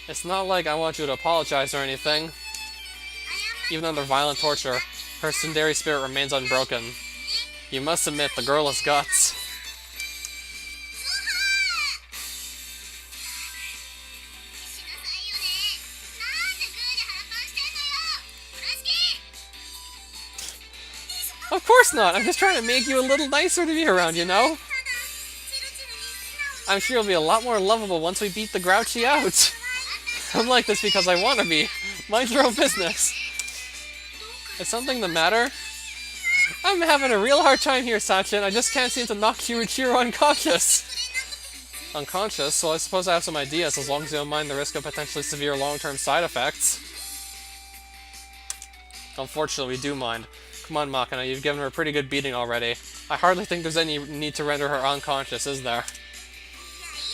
It's not like I want you to apologize or anything. Even under violent torture, her tsundere spirit remains unbroken. You must admit, the girl has guts. Of course not! I'm just trying to make you a little nicer to be around, you know? I'm sure you'll be a lot more lovable once we beat the grouchy out. I'm like this because I want to be. Mind your own business. Is something the matter? I'm having a real hard time here, Sachin. I just can't seem to knock Kirichiru unconscious. Unconscious? So I suppose I have some ideas, as long as you don't mind the risk of potentially severe long-term side effects. Unfortunately, we do mind. Come on, Machina, you've given her a pretty good beating already. I hardly think there's any need to render her unconscious, is there?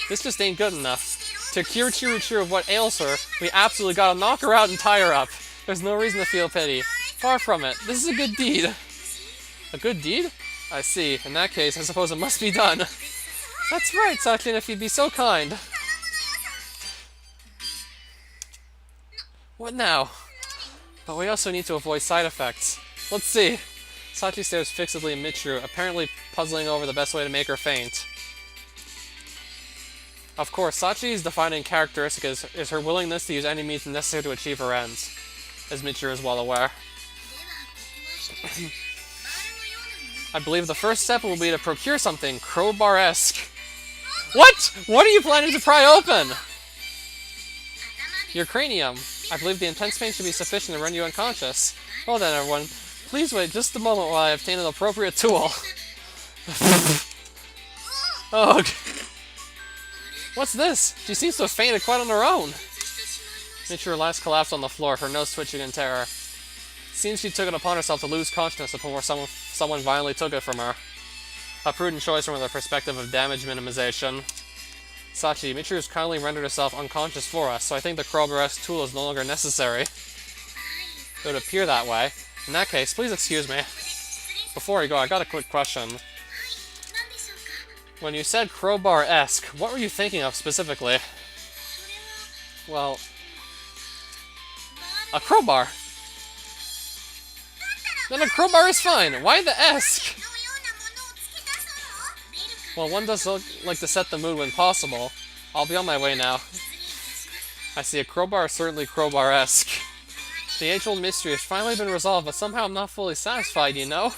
This just ain't good enough. To cure Kirichiru of what ails her, we absolutely gotta knock her out and tie her up. There's no reason to feel pity. Far from it. This is a good deed. A good deed? I see. In that case, I suppose it must be done. That's right, Sachin, if you'd be so kind. What now? But we also need to avoid side effects. Let's see. Sachi stares fixedly at Michiru, apparently puzzling over the best way to make her faint. Of course, Sachi's defining characteristic is her willingness to use any means necessary to achieve her ends, as Michiru is well aware. I believe the first step will be to procure something crowbar-esque. What? What are you planning to pry open? Your cranium. I believe the intense pain should be sufficient to render you unconscious. Well then, everyone. Please wait just a moment while I obtain an appropriate tool. Oh, what's this? She seems to have fainted quite on her own. Michiru last collapsed on the floor, her nose twitching in terror. Seems she took it upon herself to lose consciousness before someone violently took it from her. A prudent choice from the perspective of damage minimization. Sachi, Michiru's kindly rendered herself unconscious for us, so I think the crowbar-esque tool is no longer necessary. It would appear that way. In that case, please excuse me. Before you go, I got a quick question. When you said crowbar-esque, what were you thinking of specifically? Well, a crowbar. Then a crowbar is fine. Why the esque? Well, one does like to set the mood when possible. I'll be on my way now. I see a crowbar is certainly crowbar-esque. The age-old mystery has finally been resolved, but somehow I'm not fully satisfied, you know?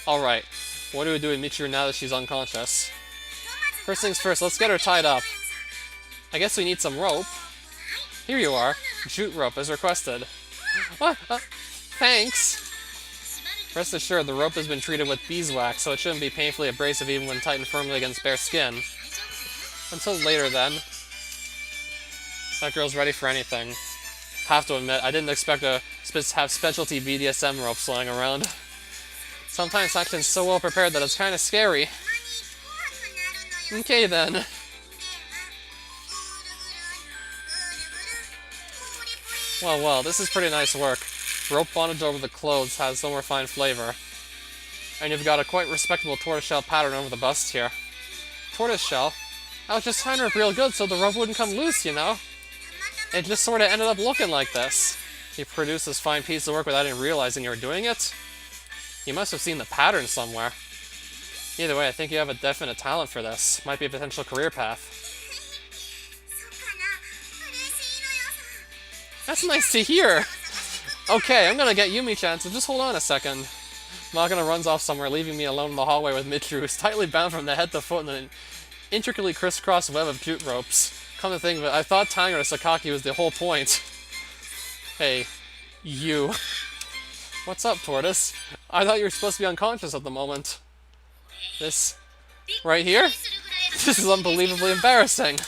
Alright, what do we do with Michiru now that she's unconscious? First things first, let's get her tied up. I guess we need some rope. Here you are. Jute rope, as requested. Thanks! Rest assured, the rope has been treated with beeswax, so it shouldn't be painfully abrasive even when tightened firmly against bare skin. Until later, then. That girl's ready for anything. Have to admit, I didn't expect to have specialty BDSM ropes lying around. Sometimes action's so well prepared that it's kinda scary. Okay then. Well, this is pretty nice work. Rope bondage over the clothes has some refined flavor. And you've got a quite respectable tortoiseshell pattern over the bust here. Tortoiseshell? I was just tying her up real good so the rope wouldn't come loose, you know? It just sorta ended up looking like this. You produced this fine piece of work without even realizing you were doing it? You must have seen the pattern somewhere. Either way, I think you have a definite talent for this. Might be a potential career path. That's nice to hear! Okay, I'm gonna get Yumi-chan, so just hold on a second. Makina runs off somewhere, leaving me alone in the hallway with Michiru, who's tightly bound from the head to foot in an intricately crisscrossed web of jute ropes. Come to think of it, I thought tying her to Sakaki was the whole point. Hey, you. What's up, Tortoise? I thought you were supposed to be unconscious at the moment. This... right here? This is unbelievably embarrassing.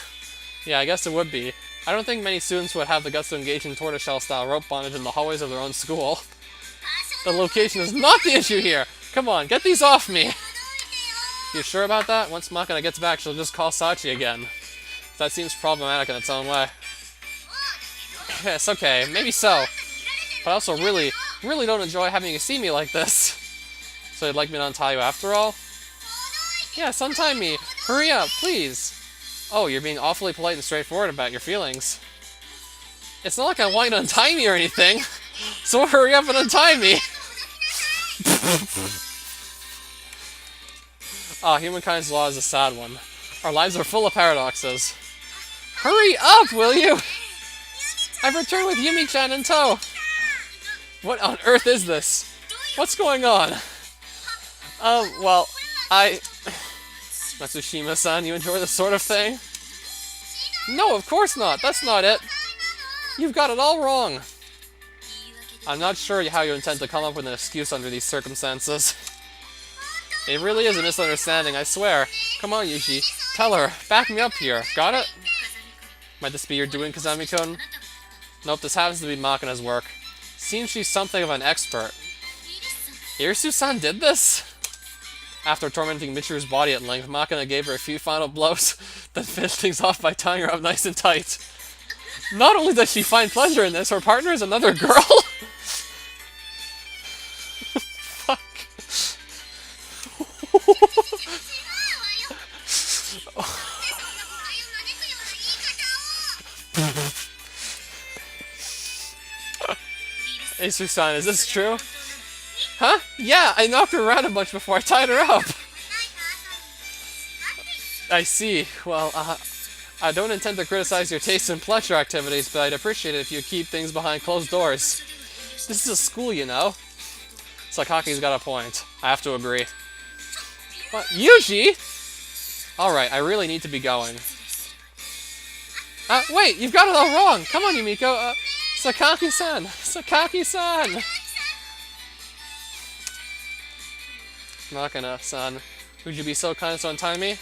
Yeah, I guess it would be. I don't think many students would have the guts to engage in tortoiseshell-style rope bondage in the hallways of their own school. The location is not the issue here! Come on, get these off me! You sure about that? Once Makina gets back, she'll just call Sachi again. That seems problematic in its own way. Yes, okay, maybe so. But I also really don't enjoy having you see me like this. So you'd like me to untie you after all? Yes, untie me! Hurry up, please! Oh, you're being awfully polite and straightforward about your feelings. It's not like I want you to untie me or anything, so hurry up and untie me! Humankind's law is a sad one. Our lives are full of paradoxes. Hurry up, will you? I've returned with Yumi-chan in tow! What on earth is this? What's going on? Matsushima-san, you enjoy this sort of thing? No, of course not! That's not it! You've got it all wrong! I'm not sure how you intend to come up with an excuse under these circumstances. It really is a misunderstanding, I swear. Come on, Yuji. Tell her. Back me up here. Got it? Might this be your doing, Kazami-kun? Nope, this happens to be Makina's work. Seems she's something of an expert. Irisu-san did this? After tormenting Michiru's body at length, Makina gave her a few final blows, then finished things off by tying her up nice and tight. Not only does she find pleasure in this, her partner is another girl? Fuck. Irisu-san, is this true? Huh? Yeah, I knocked her around a bunch before I tied her up. I see. Well, I don't intend to criticize your taste in pleasure activities, but I'd appreciate it if you keep things behind closed doors. This is a school, you know. Sakaki's got a point. I have to agree. What? Yuji? Alright, I really need to be going. Wait, you've got it all wrong! Come on, Yumiko, Sakaki-san! Sakaki-san! Makina-san, would you be so kind as to untie me?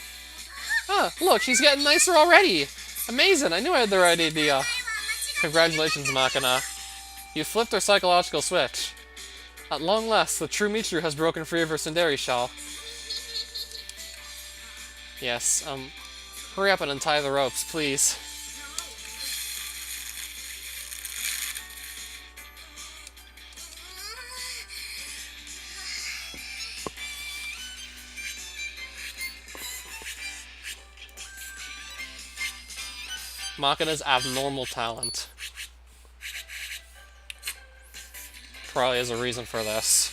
Look, she's getting nicer already! Amazing, I knew I had the right idea. Congratulations, Makina. You flipped her psychological switch. At long last, the true Michiru has broken free of her tsundere shell. Yes, hurry up and untie the ropes, please. Makina's abnormal talent. Probably has a reason for this.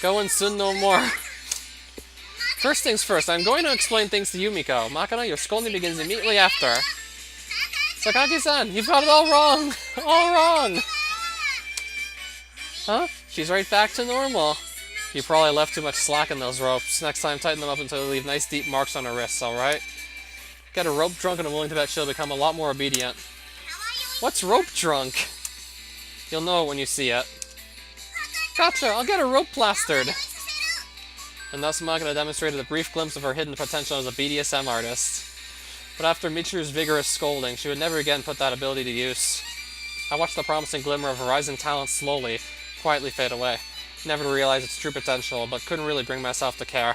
Go and sin no more. First things first, I'm going to explain things to Yumiko. Makina, your scolding begins immediately after. Sakaki-san, you've got it all wrong! All wrong! Huh? She's right back to normal. You probably left too much slack in those ropes. Next time, tighten them up until they leave nice deep marks on her wrists, alright? Get a rope drunk and I'm willing to bet she'll become a lot more obedient. What's rope drunk? You'll know it when you see it. Gotcha! I'll get her rope plastered! And thus Makina demonstrated a brief glimpse of her hidden potential as a BDSM artist. But after Michiru's vigorous scolding, she would never again put that ability to use. I watched the promising glimmer of Horizon talent slowly, quietly fade away. Never to realize its true potential, but couldn't really bring myself to care.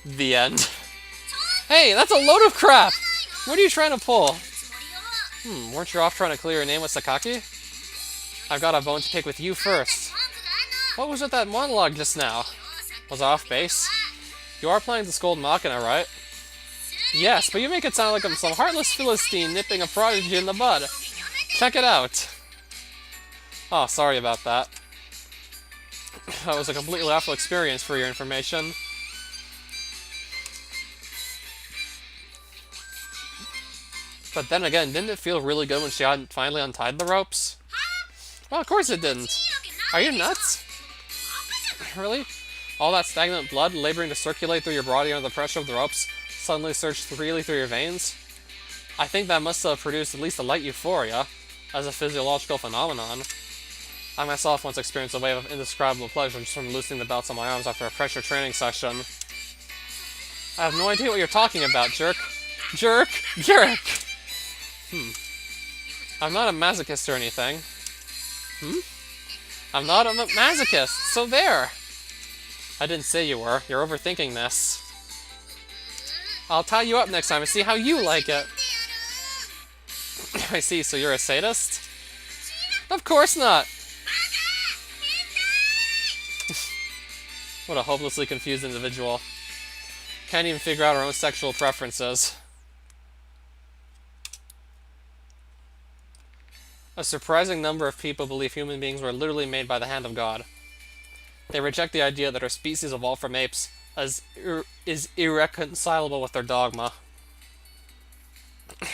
The end. Hey, that's a load of crap! What are you trying to pull? Weren't you off trying to clear your name with Sakaki? I've got a bone to pick with you first. What was with that monologue just now? Was I off base? You are planning to scold Makina, right? Yes, but you make it sound like I'm some heartless Philistine nipping a prodigy in the bud. Check it out. Oh, sorry about that. That was a completely awful experience for your information. But then again, didn't it feel really good when she finally untied the ropes? Well, of course it didn't. Are you nuts? Really? All that stagnant blood laboring to circulate through your body under the pressure of the ropes suddenly surged freely through your veins? I think that must have produced at least a light euphoria, as a physiological phenomenon. I myself once experienced a wave of indescribable pleasure just from loosening the belts on my arms after a pressure training session. I have no idea what you're talking about, jerk. Jerk! Jerk! I'm not a masochist or anything. I'm not a masochist, so there! I didn't say you were. You're overthinking this. I'll tie you up next time and see how you like it. I see, so you're a sadist? Of course not! What a hopelessly confused individual. Can't even figure out her own sexual preferences. A surprising number of people believe human beings were literally made by the hand of God. They reject the idea that our species evolved from apes as is irreconcilable with their dogma.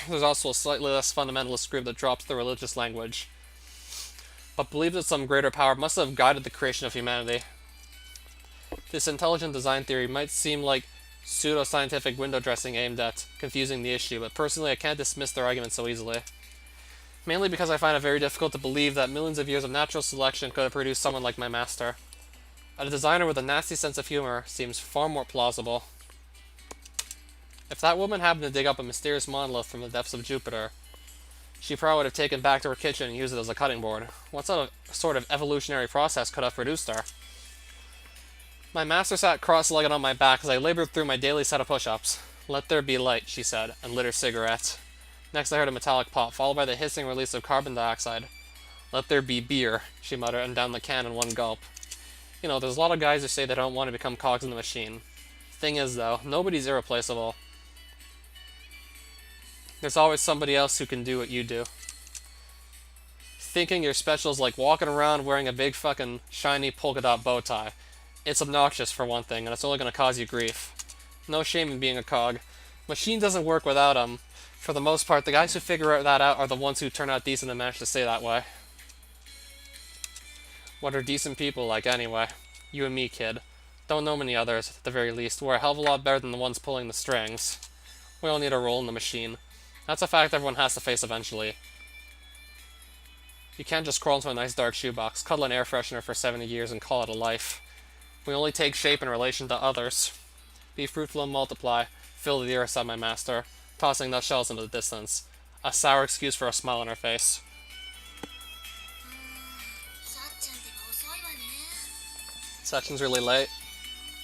There's also a slightly less fundamentalist group that drops the religious language, but believes that some greater power must have guided the creation of humanity. This intelligent design theory might seem like pseudo-scientific window dressing aimed at confusing the issue, but personally I can't dismiss their argument so easily. Mainly because I find it very difficult to believe that millions of years of natural selection could have produced someone like my master. A designer with a nasty sense of humor seems far more plausible. If that woman happened to dig up a mysterious monolith from the depths of Jupiter, she probably would have taken it back to her kitchen and used it as a cutting board. What sort of evolutionary process could have produced her? My master sat cross-legged on my back as I labored through my daily set of push-ups. "Let there be light," she said, and lit her cigarette. Next I heard a metallic pop, followed by the hissing release of carbon dioxide. "Let there be beer," she muttered, and downed the can in one gulp. You know, there's a lot of guys who say they don't want to become cogs in the machine. Thing is, though, nobody's irreplaceable. There's always somebody else who can do what you do. Thinking you're special is like walking around wearing a big fucking shiny polka dot bow tie. It's obnoxious, for one thing, and it's only going to cause you grief. No shame in being a cog. Machine doesn't work without them. For the most part, the guys who figure that out are the ones who turn out decent and manage to stay that way. What are decent people like, anyway? You and me, kid. Don't know many others, at the very least. We're a hell of a lot better than the ones pulling the strings. We all need a role in the machine. That's a fact everyone has to face eventually. You can't just crawl into a nice dark shoebox, cuddle an air freshener for 70 years, and call it a life. We only take shape in relation to others. Be fruitful and multiply. Fill the earth, said my master, tossing nutshells into the distance. A sour excuse for a smile on her face. Sachin's really late.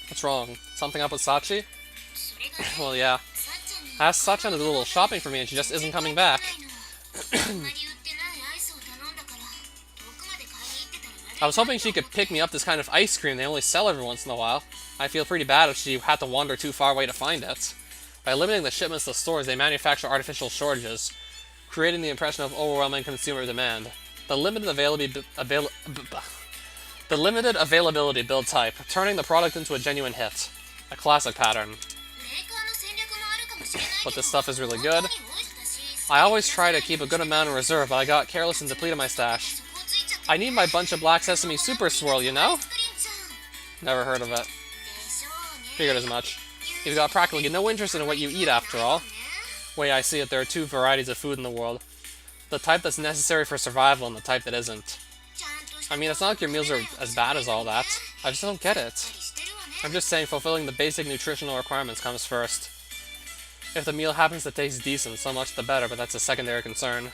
What's wrong? Something up with Sachi? Well, yeah. I asked Sachin to do a little shopping for me and she just isn't coming back. I was hoping she could pick me up this kind of ice cream they only sell every once in a while. I feel pretty bad if she had to wander too far away to find it. By limiting the shipments to stores, they manufacture artificial shortages, creating the impression of overwhelming consumer demand. The limited availability builds hype, turning the product into a genuine hit. A classic pattern. But this stuff is really good. I always try to keep a good amount in reserve, but I got careless and depleted my stash. I need my bunch of Black Sesame Super Swirl, you know? Never heard of it. Figured as much. You've got practically no interest in what you eat, after all. Way I see it, there are two varieties of food in the world. The type that's necessary for survival and the type that isn't. I mean, it's not like your meals are as bad as all that. I just don't get it. I'm just saying fulfilling the basic nutritional requirements comes first. If the meal happens to taste decent, so much the better, but that's a secondary concern.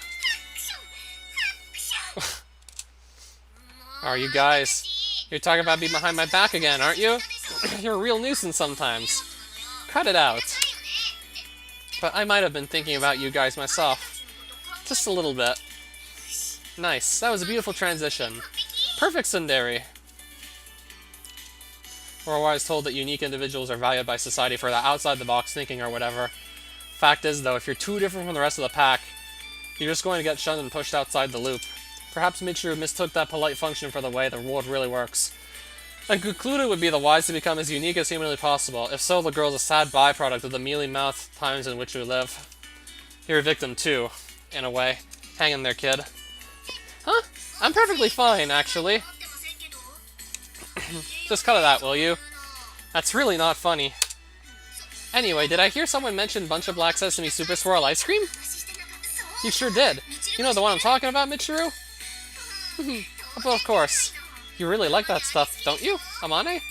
Are you guys? You're talking about being behind my back again, aren't you? You're a real nuisance sometimes. Cut it out. But I might have been thinking about you guys myself. Just a little bit. Nice. That was a beautiful transition. Perfect, tsundere. We're always told that unique individuals are valued by society for that outside-the-box thinking or whatever. Fact is, though, if you're too different from the rest of the pack, you're just going to get shunned and pushed outside the loop. Perhaps Michiru mistook that polite function for the way the world really works. And concluded it would be the wise to become as unique as humanly possible. If so, the girl's a sad byproduct of the mealy-mouthed times in which we live. You're a victim, too, in a way. Hang in there, kid. Huh? I'm perfectly fine, actually. Just cut it out, will you? That's really not funny. Anyway, did I hear someone mention Bunch of Black Sesame Super Swirl ice cream? You sure did. You know the one I'm talking about, Michiru? Well, of course. You really like that stuff, don't you, Amane?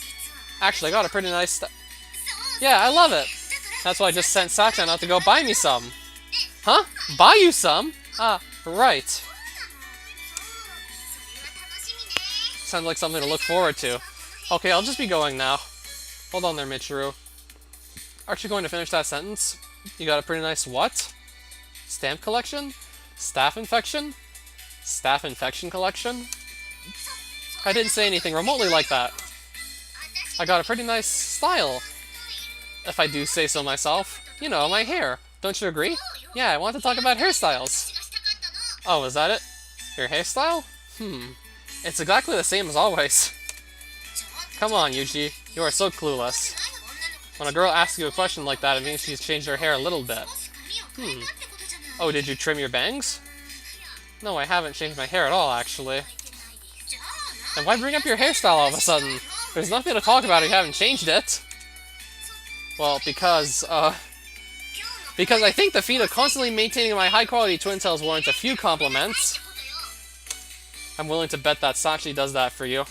Actually, I got a pretty nice Yeah, I love it. That's why I just sent Sachan out to go buy me some. Huh? Buy you some? Ah, right. Sounds like something to look forward to. Okay, I'll just be going now. Hold on there, Michiru. Aren't you going to finish that sentence? You got a pretty nice what? Stamp collection? Staph infection? Staph infection collection? I didn't say anything remotely like that. I got a pretty nice style, if I do say so myself. You know, my hair. Don't you agree? Yeah, I want to talk about hairstyles. Oh, is that it? Your hairstyle? It's exactly the same as always. Come on, Yuji. You are so clueless. When a girl asks you a question like that, it means she's changed her hair a little bit. Oh, did you trim your bangs? No, I haven't changed my hair at all, actually. Then why bring up your hairstyle all of a sudden? There's nothing to talk about if you haven't changed it. Well, because I think the feat of constantly maintaining my high-quality twin tails warrants a few compliments. I'm willing to bet that Sachi does that for you.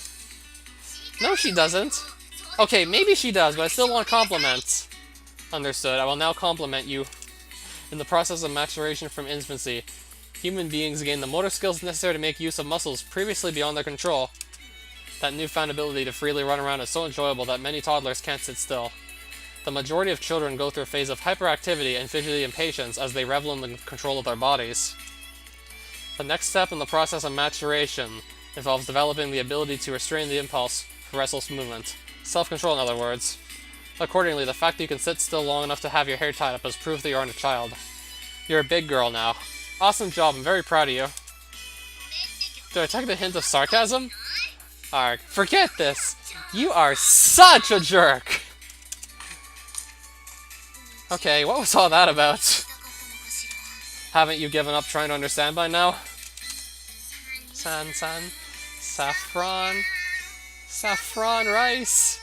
No, she doesn't. Okay, maybe she does, but I still want compliments. Understood. I will now compliment you. In the process of maturation from infancy, human beings gain the motor skills necessary to make use of muscles previously beyond their control. That newfound ability to freely run around is so enjoyable that many toddlers can't sit still. The majority of children go through a phase of hyperactivity and fidgety impatience as they revel in the control of their bodies. The next step in the process of maturation involves developing the ability to restrain the impulse for restless movement. Self-control, in other words. Accordingly, the fact that you can sit still long enough to have your hair tied up is proof that you aren't a child. You're a big girl now. Awesome job, I'm very proud of you. Did I take the hint of sarcasm? Arg, forget this. You are such a jerk. Okay, what was all that about? Haven't you given up trying to understand by now? San, saffron, saffron rice.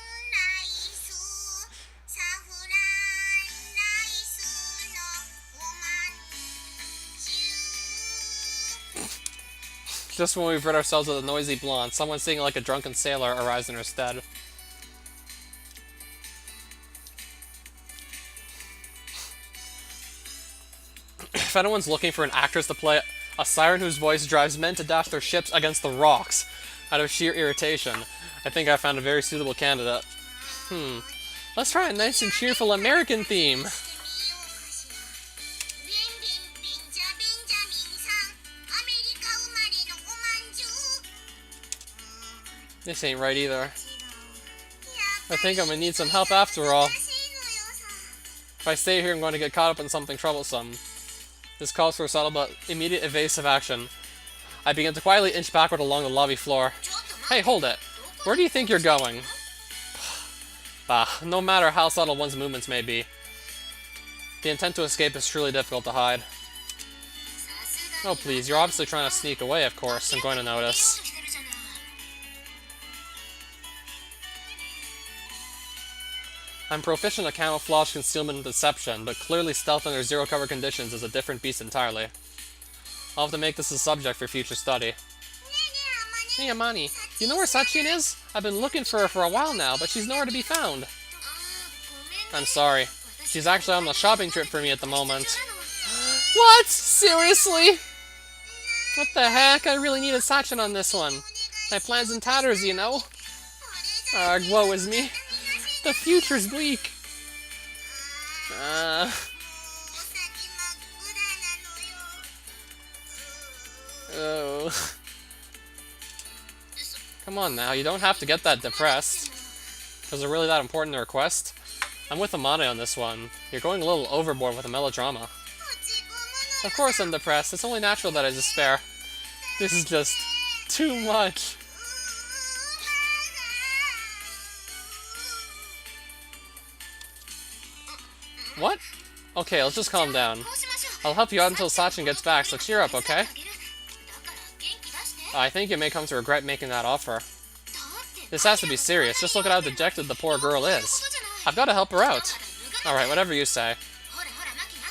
Just when we've rid ourselves of the noisy blonde, someone singing like a drunken sailor arrives in her stead. If anyone's looking for an actress to play a siren whose voice drives men to dash their ships against the rocks out of sheer irritation, I think I found a very suitable candidate. Let's try a nice and cheerful American theme. This ain't right either. I think I'm gonna need some help after all. If I stay here, I'm going to get caught up in something troublesome. This calls for a subtle but immediate evasive action. I begin to quietly inch backward along the lobby floor. Hey, hold it. Where do you think you're going? Bah, no matter how subtle one's movements may be, the intent to escape is truly difficult to hide. Oh please, you're obviously trying to sneak away, of course. I'm going to notice. I'm proficient at camouflage, concealment, and deception, but clearly stealth under zero-cover conditions is a different beast entirely. I'll have to make this a subject for future study. Hey, Amani, you know where Sachin is? I've been looking for her for a while now, but she's nowhere to be found. I'm sorry. She's actually on a shopping trip for me at the moment. What? Seriously? What the heck? I really needed Sachin on this one. My plan's in tatters, you know? Arg, woe is me. The future's bleak. Oh. Come on now, you don't have to get that depressed. Was it really that important to request? I'm with Amane on this one. You're going a little overboard with the melodrama. Of course I'm depressed. It's only natural that I despair. This is just too much. What? Okay, let's just calm down. I'll help you out until Sachin gets back, so cheer up, okay? I think you may come to regret making that offer. This has to be serious. Just look at how dejected the poor girl is. I've got to help her out. Alright, whatever you say.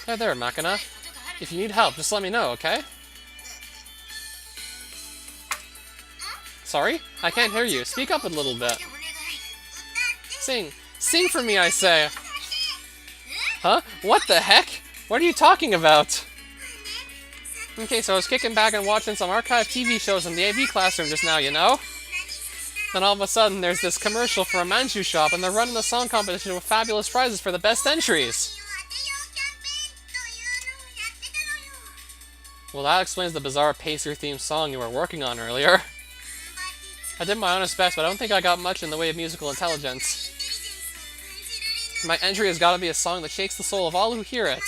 There, Makina. If you need help, just let me know, okay? Sorry? I can't hear you. Speak up a little bit. Sing. Sing for me, I say! Huh? What the heck? What are you talking about? Okay, so I was kicking back and watching some archived TV shows in the AV classroom just now, you know? Then all of a sudden, there's this commercial for a Manchu shop, and they're running a song competition with fabulous prizes for the best entries! Well, that explains the bizarre Pacer-themed song you were working on earlier. I did my honest best, but I don't think I got much in the way of musical intelligence. My entry has got to be a song that shakes the soul of all who hear it.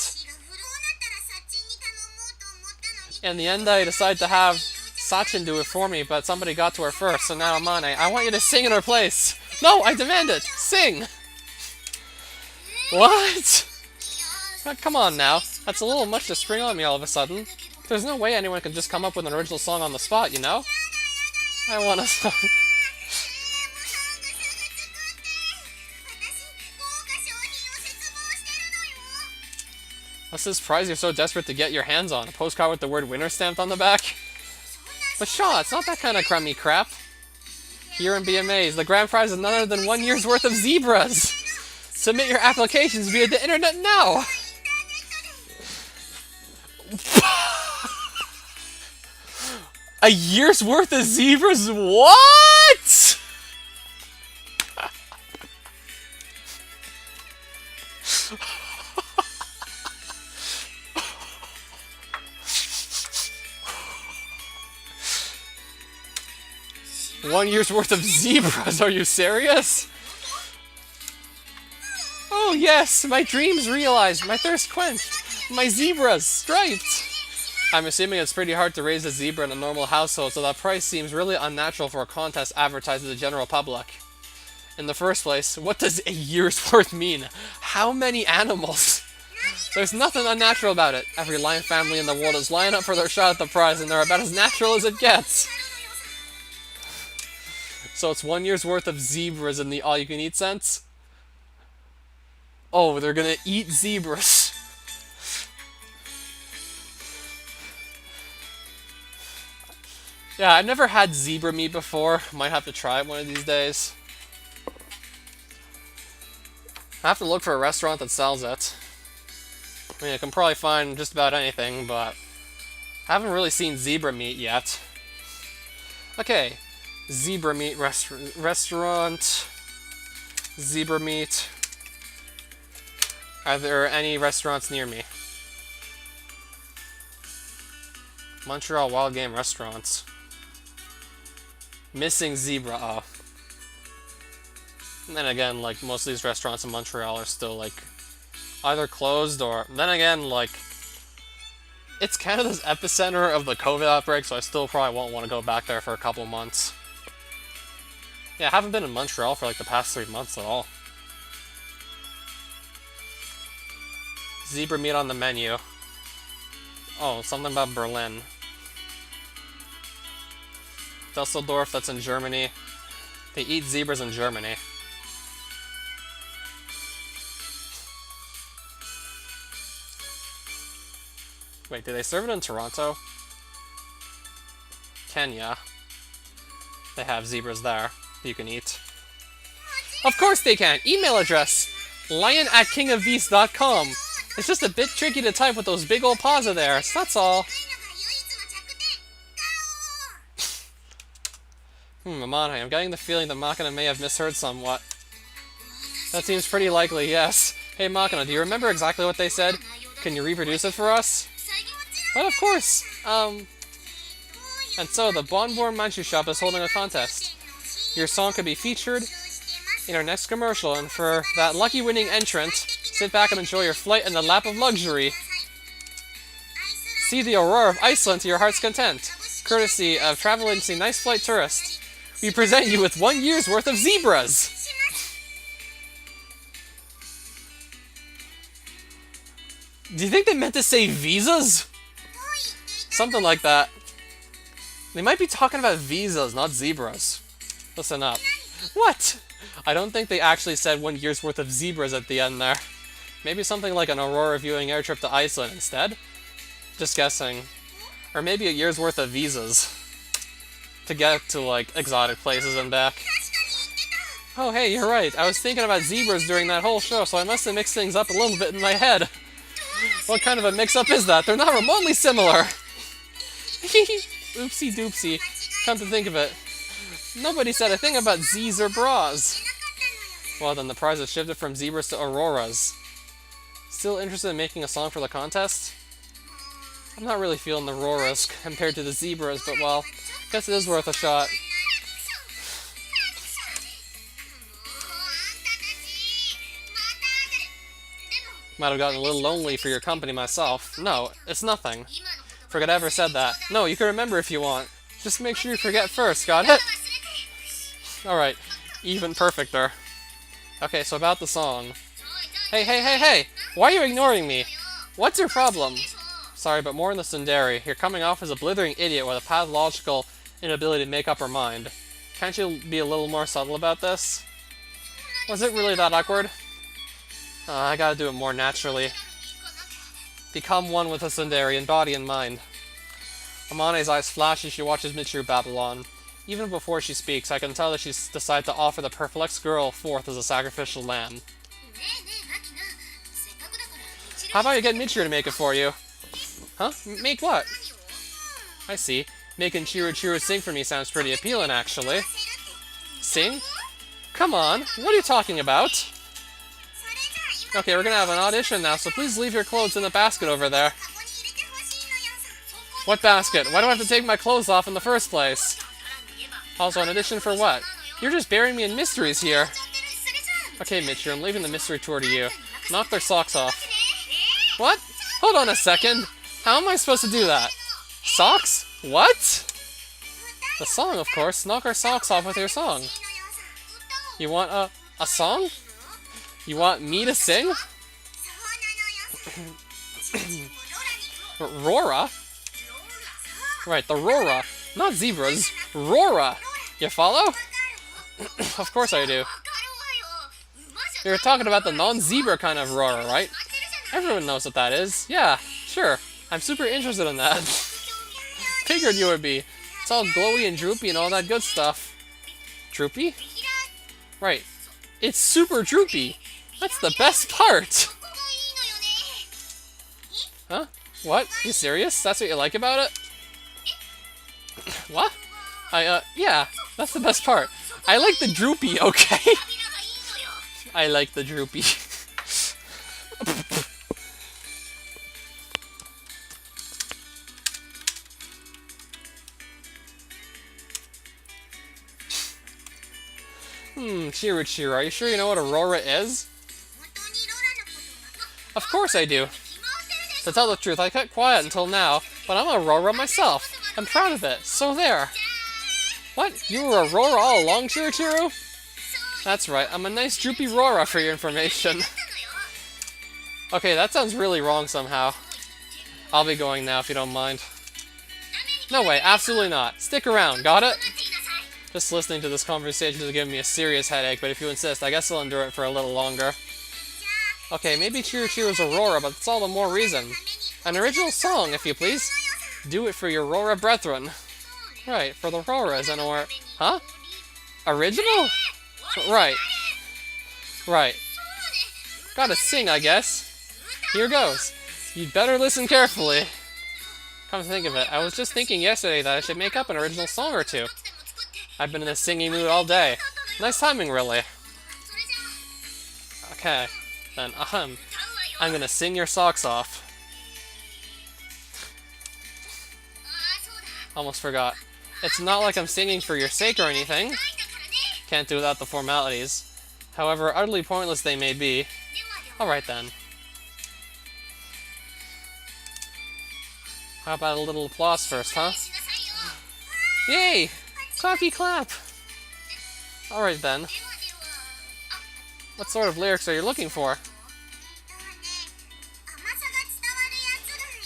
In the end, I decided to have Sachin do it for me, but somebody got to her first, so now Amane. I want you to sing in her place. No, I demand it. Sing. What? Come on now. That's a little much to spring on me all of a sudden. There's no way anyone can just come up with an original song on the spot, you know? I want a song. What's this prize you're so desperate to get your hands on? A postcard with the word winner stamped on the back? But Shaw, it's not that kind of crummy crap. Hear and be amazed. The grand prize is none other than 1 year's worth of zebras. Submit your applications via the internet now. A year's worth of zebras? What? 1 year's worth of zebras, are you serious? Oh yes, my dreams realized, my thirst quenched, my zebras striped. I'm assuming it's pretty hard to raise a zebra in a normal household, so that price seems really unnatural for a contest advertised to the general public. In the first place, what does a year's worth mean? How many animals? There's nothing unnatural about it. Every lion family in the world is lining up for their shot at the prize, and they're about as natural as it gets. So it's 1 year's worth of zebras in the all-you-can-eat sense? Oh, they're gonna eat zebras. Yeah, I've never had zebra meat before. Might have to try it one of these days. I have to look for a restaurant that sells it. I mean, I can probably find just about anything, but I haven't really seen zebra meat yet. Okay, zebra meat restaurant. Zebra meat. Are there any restaurants near me? Montreal Wild Game Restaurants. Missing zebra. Oh. And then again, like, most of these restaurants in Montreal are still, like, either closed or... Then again, like, it's Canada's epicenter of the COVID outbreak, so I still probably won't want to go back there for a couple months. Yeah, I haven't been in Montreal for, like, the past 3 months at all. Zebra meat on the menu. Oh, something about Berlin. Dusseldorf, that's in Germany. They eat zebras in Germany. Wait, do they serve it in Toronto? Kenya. They have zebras there you can eat. Of course they can! Email address! lion@kingofbeasts.com. It's just a bit tricky to type with those big old paws of theirs, that's all. Amane, I'm getting the feeling that Makina may have misheard somewhat. That seems pretty likely, yes. Hey Makina, do you remember exactly what they said? Can you reproduce it for us? But of course! And so, the Bonbon Manchu shop is holding a contest. Your song could be featured in our next commercial, and for that lucky winning entrant, sit back and enjoy your flight in the lap of luxury. See the aurora of Iceland to your heart's content. Courtesy of travel agency Nice Flight Tourist. We present you with 1 year's worth of zebras! Do you think they meant to say visas? Something like that. They might be talking about visas, not zebras. Listen up. What? I don't think they actually said 1 year's worth of zebras at the end there. Maybe something like an aurora viewing air trip to Iceland instead? Just guessing. Or maybe a year's worth of visas. To get to, like, exotic places and back. Oh, hey, you're right. I was thinking about zebras during that whole show, so I must have mixed things up a little bit in my head. What kind of a mix-up is that? They're not remotely similar! Oopsie doopsie. Come to think of it. Nobody said a thing about Z's or bras. Well, then the prize has shifted from zebras to auroras. Still interested in making a song for the contest? I'm not really feeling the auroras compared to the zebras, but well, guess it is worth a shot. Might have gotten a little lonely for your company myself. No, it's nothing. Forget I ever said that. No, you can remember if you want. Just make sure you forget first, got it? Alright, even perfecter. Okay, so about the song. Hey! Why are you ignoring me? What's your problem? Sorry, but more in the tsundere. You're coming off as a blithering idiot with a pathological inability to make up her mind. Can't you be a little more subtle about this? Was it really that awkward? I gotta do it more naturally. Become one with a tsundere in body and mind. Amane's eyes flash as she watches Michiru Babylon. Even before she speaks, I can tell that she's decided to offer the perplexed girl forth as a sacrificial lamb. How about you get Michiru to make it for you? Huh? Make what? I see. Making Chiro sing for me sounds pretty appealing, actually. Sing? Come on, what are you talking about? Okay, we're gonna have an audition now, so please leave your clothes in the basket over there. What basket? Why do I have to take my clothes off in the first place? Also, an audition for what? You're just burying me in mysteries here. Okay, Michiru, I'm leaving the mystery tour to you. Knock their socks off. What? Hold on a second. How am I supposed to do that? Socks? What? The song, of course. Knock our socks off with your song. You want a song? You want me to sing? Rora? Right, the Rora. Not zebras. Rora! You follow? Of course I do. You're talking about the non-zebra kind of Rora, right? Everyone knows what that is. Yeah, sure. I'm super interested in that. Figured you would be. It's all glowy and droopy and all that good stuff. Droopy? Right. It's super droopy. That's the best part. Huh? What? You serious? That's what you like about it? What? Yeah. That's the best part. I like the droopy, okay? I like the droopy. Chiru, are you sure you know what Aurora is? Of course I do. To tell the truth, I kept quiet until now, but I'm Aurora myself. I'm proud of it, so there. What? You were Aurora all along, Chiru? That's right, I'm a nice droopy Rora for your information. Okay, that sounds really wrong somehow. I'll be going now if you don't mind. No way, absolutely not. Stick around, got it? Just listening to this conversation is giving me a serious headache, but if you insist, I guess I'll endure it for a little longer. Okay, maybe Chiru's Aurora, but that's all the more reason. An original song, if you please. Do it for your Rora brethren. Right, for the Roras and or... Huh? Original? Right. Right. Gotta sing, I guess. Here goes. You'd better listen carefully. Come to think of it, I was just thinking yesterday that I should make up an original song or two. I've been in a singing mood all day. Nice timing, really. Okay, then, I'm gonna sing your socks off. Almost forgot. It's not like I'm singing for your sake or anything. Can't do without the formalities. However utterly pointless they may be. Alright then. How about a little applause first, huh? Yay! Clappy clap! Alright then. What sort of lyrics are you looking for?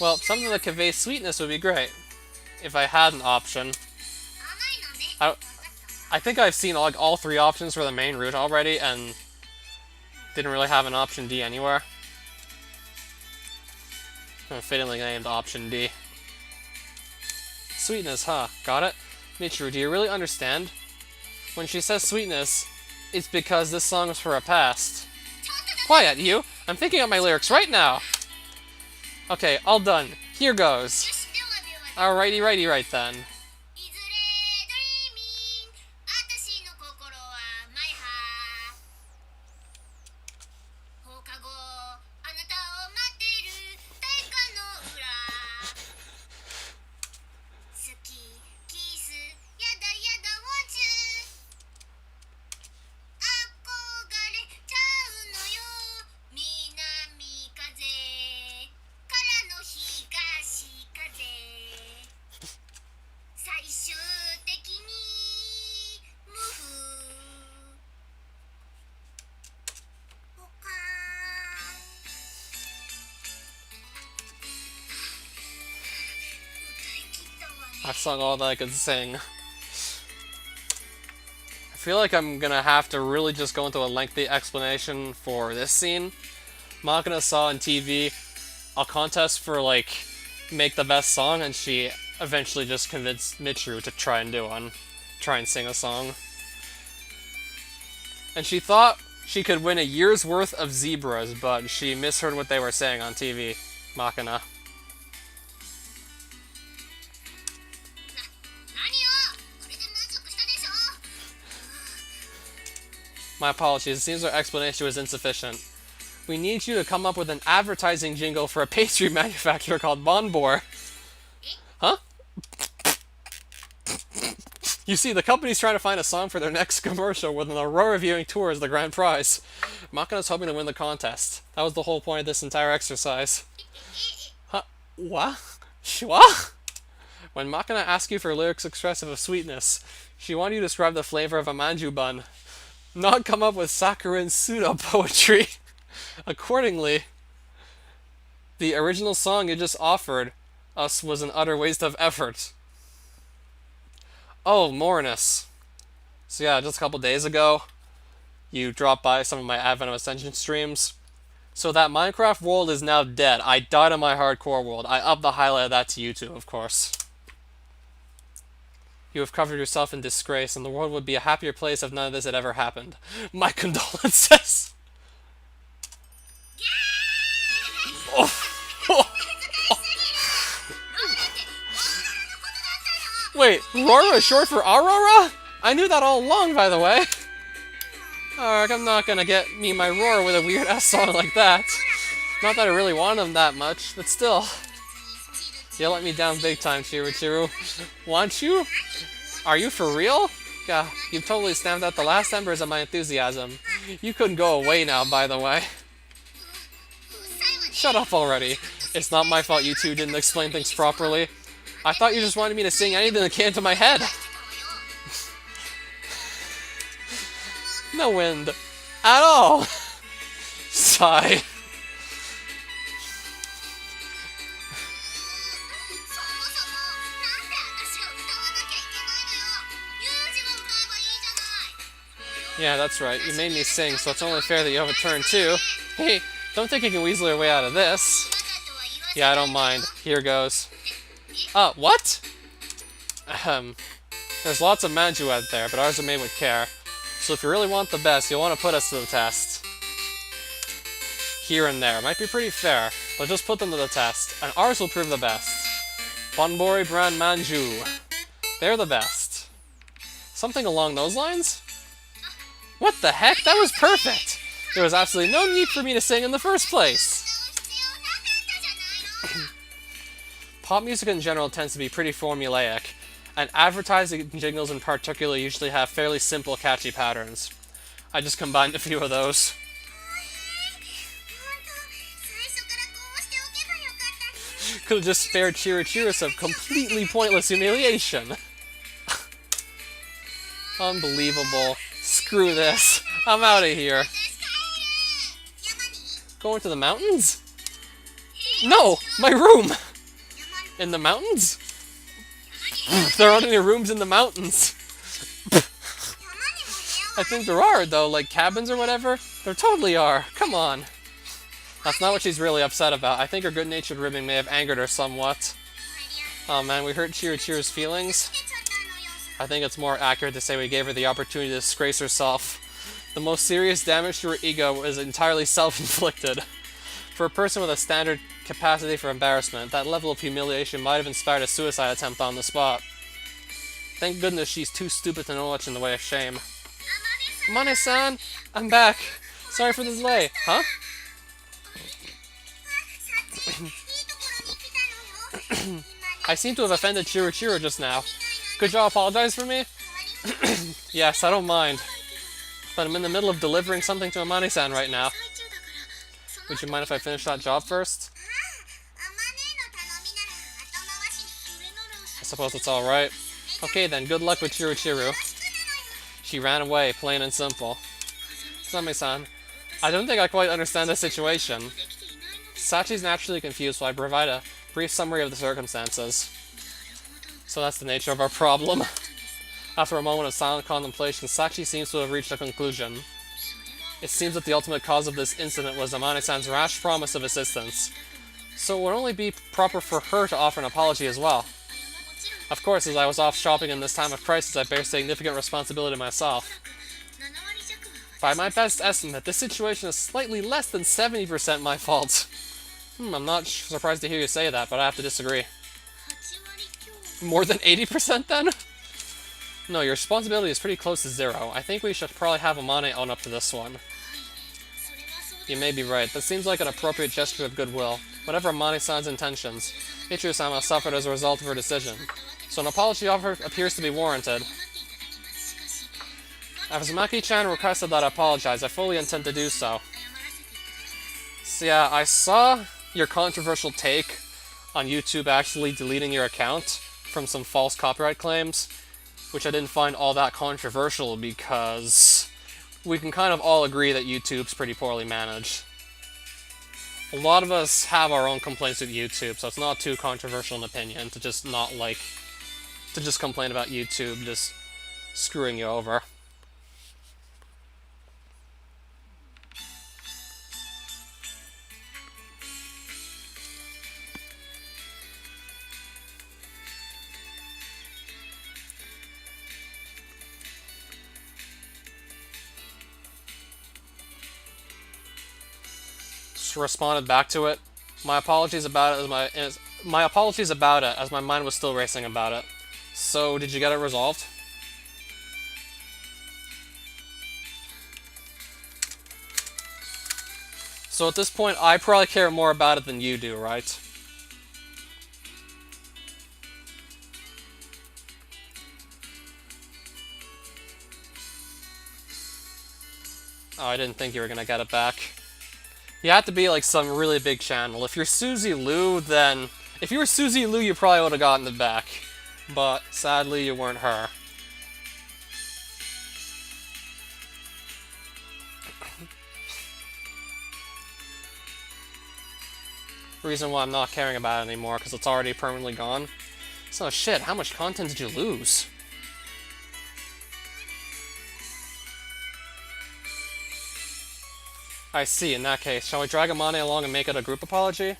Well, something that conveys sweetness would be great. If I had an option. I think I've seen like all three options for the main route already, and didn't really have an option D anywhere. Fittingly named option D. Sweetness, huh? Got it? Michiru, do you really understand? When she says sweetness, it's because this song is for a past. Quiet, you! I'm thinking of my lyrics right now! Okay, all done. Here goes. Alrighty, right then. I've sung all that I could sing. I feel like I'm gonna have to really just go into a lengthy explanation for this scene. Makina saw on TV a contest for, like, make the best song, and she eventually just convinced Michiru to try and do one. Try and sing a song. And she thought she could win a year's worth of zebras, but she misheard what they were saying on TV. Makina. My apologies, it seems our explanation was insufficient. We need you to come up with an advertising jingle for a pastry manufacturer called Bonbor. Huh? You see, the company's trying to find a song for their next commercial with an Aurora viewing tour as the grand prize. Makina's hoping to win the contest. That was the whole point of this entire exercise. Huh? What? What? When Makina asked you for lyrics expressive of sweetness, she wanted you to describe the flavor of a manju bun, not come up with saccharine pseudo-poetry. Accordingly, the original song you just offered us was an utter waste of effort. Oh, Morinus. So yeah, just a couple days ago, you dropped by some of my Advent of Ascension streams. So that Minecraft world is now dead. I died on my hardcore world. I upped the highlight of that to YouTube, of course. You have covered yourself in disgrace, and the world would be a happier place if none of this had ever happened. My condolences. Wait, Rora is short for Aurora? I knew that all along, by the way. Alright, I'm not gonna get me my Rora with a weird-ass song like that. Not that I really wanted him that much, but still. You let me down big time, Chiru. Want you? Are you for real? Yeah, you've totally stamped out the last embers of my enthusiasm. You couldn't go away now, by the way. Shut up already. It's not my fault you two didn't explain things properly. I thought you just wanted me to sing anything that came to my head. No wind. At all. Sigh. Yeah, that's right. You made me sing, so it's only fair that you have a turn too. Hey, don't think you can weasel your way out of this. Yeah, I don't mind. Here goes. What? There's lots of manju out there, but ours are made with care. So if you really want the best, you'll want to put us to the test. Here and there. Might be pretty fair, but just put them to the test, and ours will prove the best. Bonbori brand manju. They're the best. Something along those lines? What the heck? That was perfect! There was absolutely no need for me to sing in the first place! Pop music in general tends to be pretty formulaic, and advertising jingles in particular usually have fairly simple, catchy patterns. I just combined a few of those. Could've just spared Chiru some completely pointless humiliation. Unbelievable. Screw this. I'm out of here. Going to the mountains? No! My room! In the mountains? There aren't any rooms in the mountains. I think there are, though, like cabins or whatever. There totally are. Come on. That's not what she's really upset about. I think her good-natured ribbing may have angered her somewhat. Oh man, we hurt Chiru's feelings. I think it's more accurate to say we gave her the opportunity to disgrace herself. The most serious damage to her ego was entirely self-inflicted. For a person with a standard capacity for embarrassment, that level of humiliation might have inspired a suicide attempt on the spot. Thank goodness she's too stupid to know what's in the way of shame. Amane-san! I'm back! Sorry for the delay. Huh? I seem to have offended Chiru just now. Could y'all apologize for me? Yes, I don't mind. But I'm in the middle of delivering something to Amane-san right now. Would you mind if I finish that job first? I suppose it's alright. Okay then, good luck with Chiru. She ran away, plain and simple. Same-san, I don't think I quite understand the situation. Sachi's naturally confused, so I provide a brief summary of the circumstances. So that's the nature of our problem. After a moment of silent contemplation, Sachi seems to have reached a conclusion. It seems that the ultimate cause of this incident was Amane-san's rash promise of assistance. So it would only be proper for her to offer an apology as well. Of course, as I was off shopping in this time of crisis, I bear significant responsibility myself. By my best estimate, this situation is slightly less than 70% my fault. I'm not surprised to hear you say that, but I have to disagree. More than 80% then? No, your responsibility is pretty close to zero. I think we should probably have Amane own up to this one. You may be right. That seems like an appropriate gesture of goodwill. Whatever Amane-san's intentions, Ichiru-sama suffered as a result of her decision. So an apology offer appears to be warranted. As Maki-chan requested that I apologize, I fully intend to do so. So yeah, I saw your controversial take on YouTube actually deleting your account from some false copyright claims, which I didn't find all that controversial because we can kind of all agree that YouTube's pretty poorly managed. A lot of us have our own complaints with YouTube, so it's not too controversial an opinion to just complain about YouTube just screwing you over. Responded back to it. My apologies about it as my mind was still racing about it. So, did you get it resolved? So at this point, I probably care more about it than you do, right? Oh, I didn't think you were gonna get it back. You have to be like some really big channel. If you're Suzy Lou, then... If you were Suzy Lou, you probably would have gotten it back. But, sadly, you weren't her. Reason why I'm not caring about it anymore, because it's already permanently gone. So, shit, how much content did you lose? I see, in that case. Shall we drag Amane along and make it a group apology?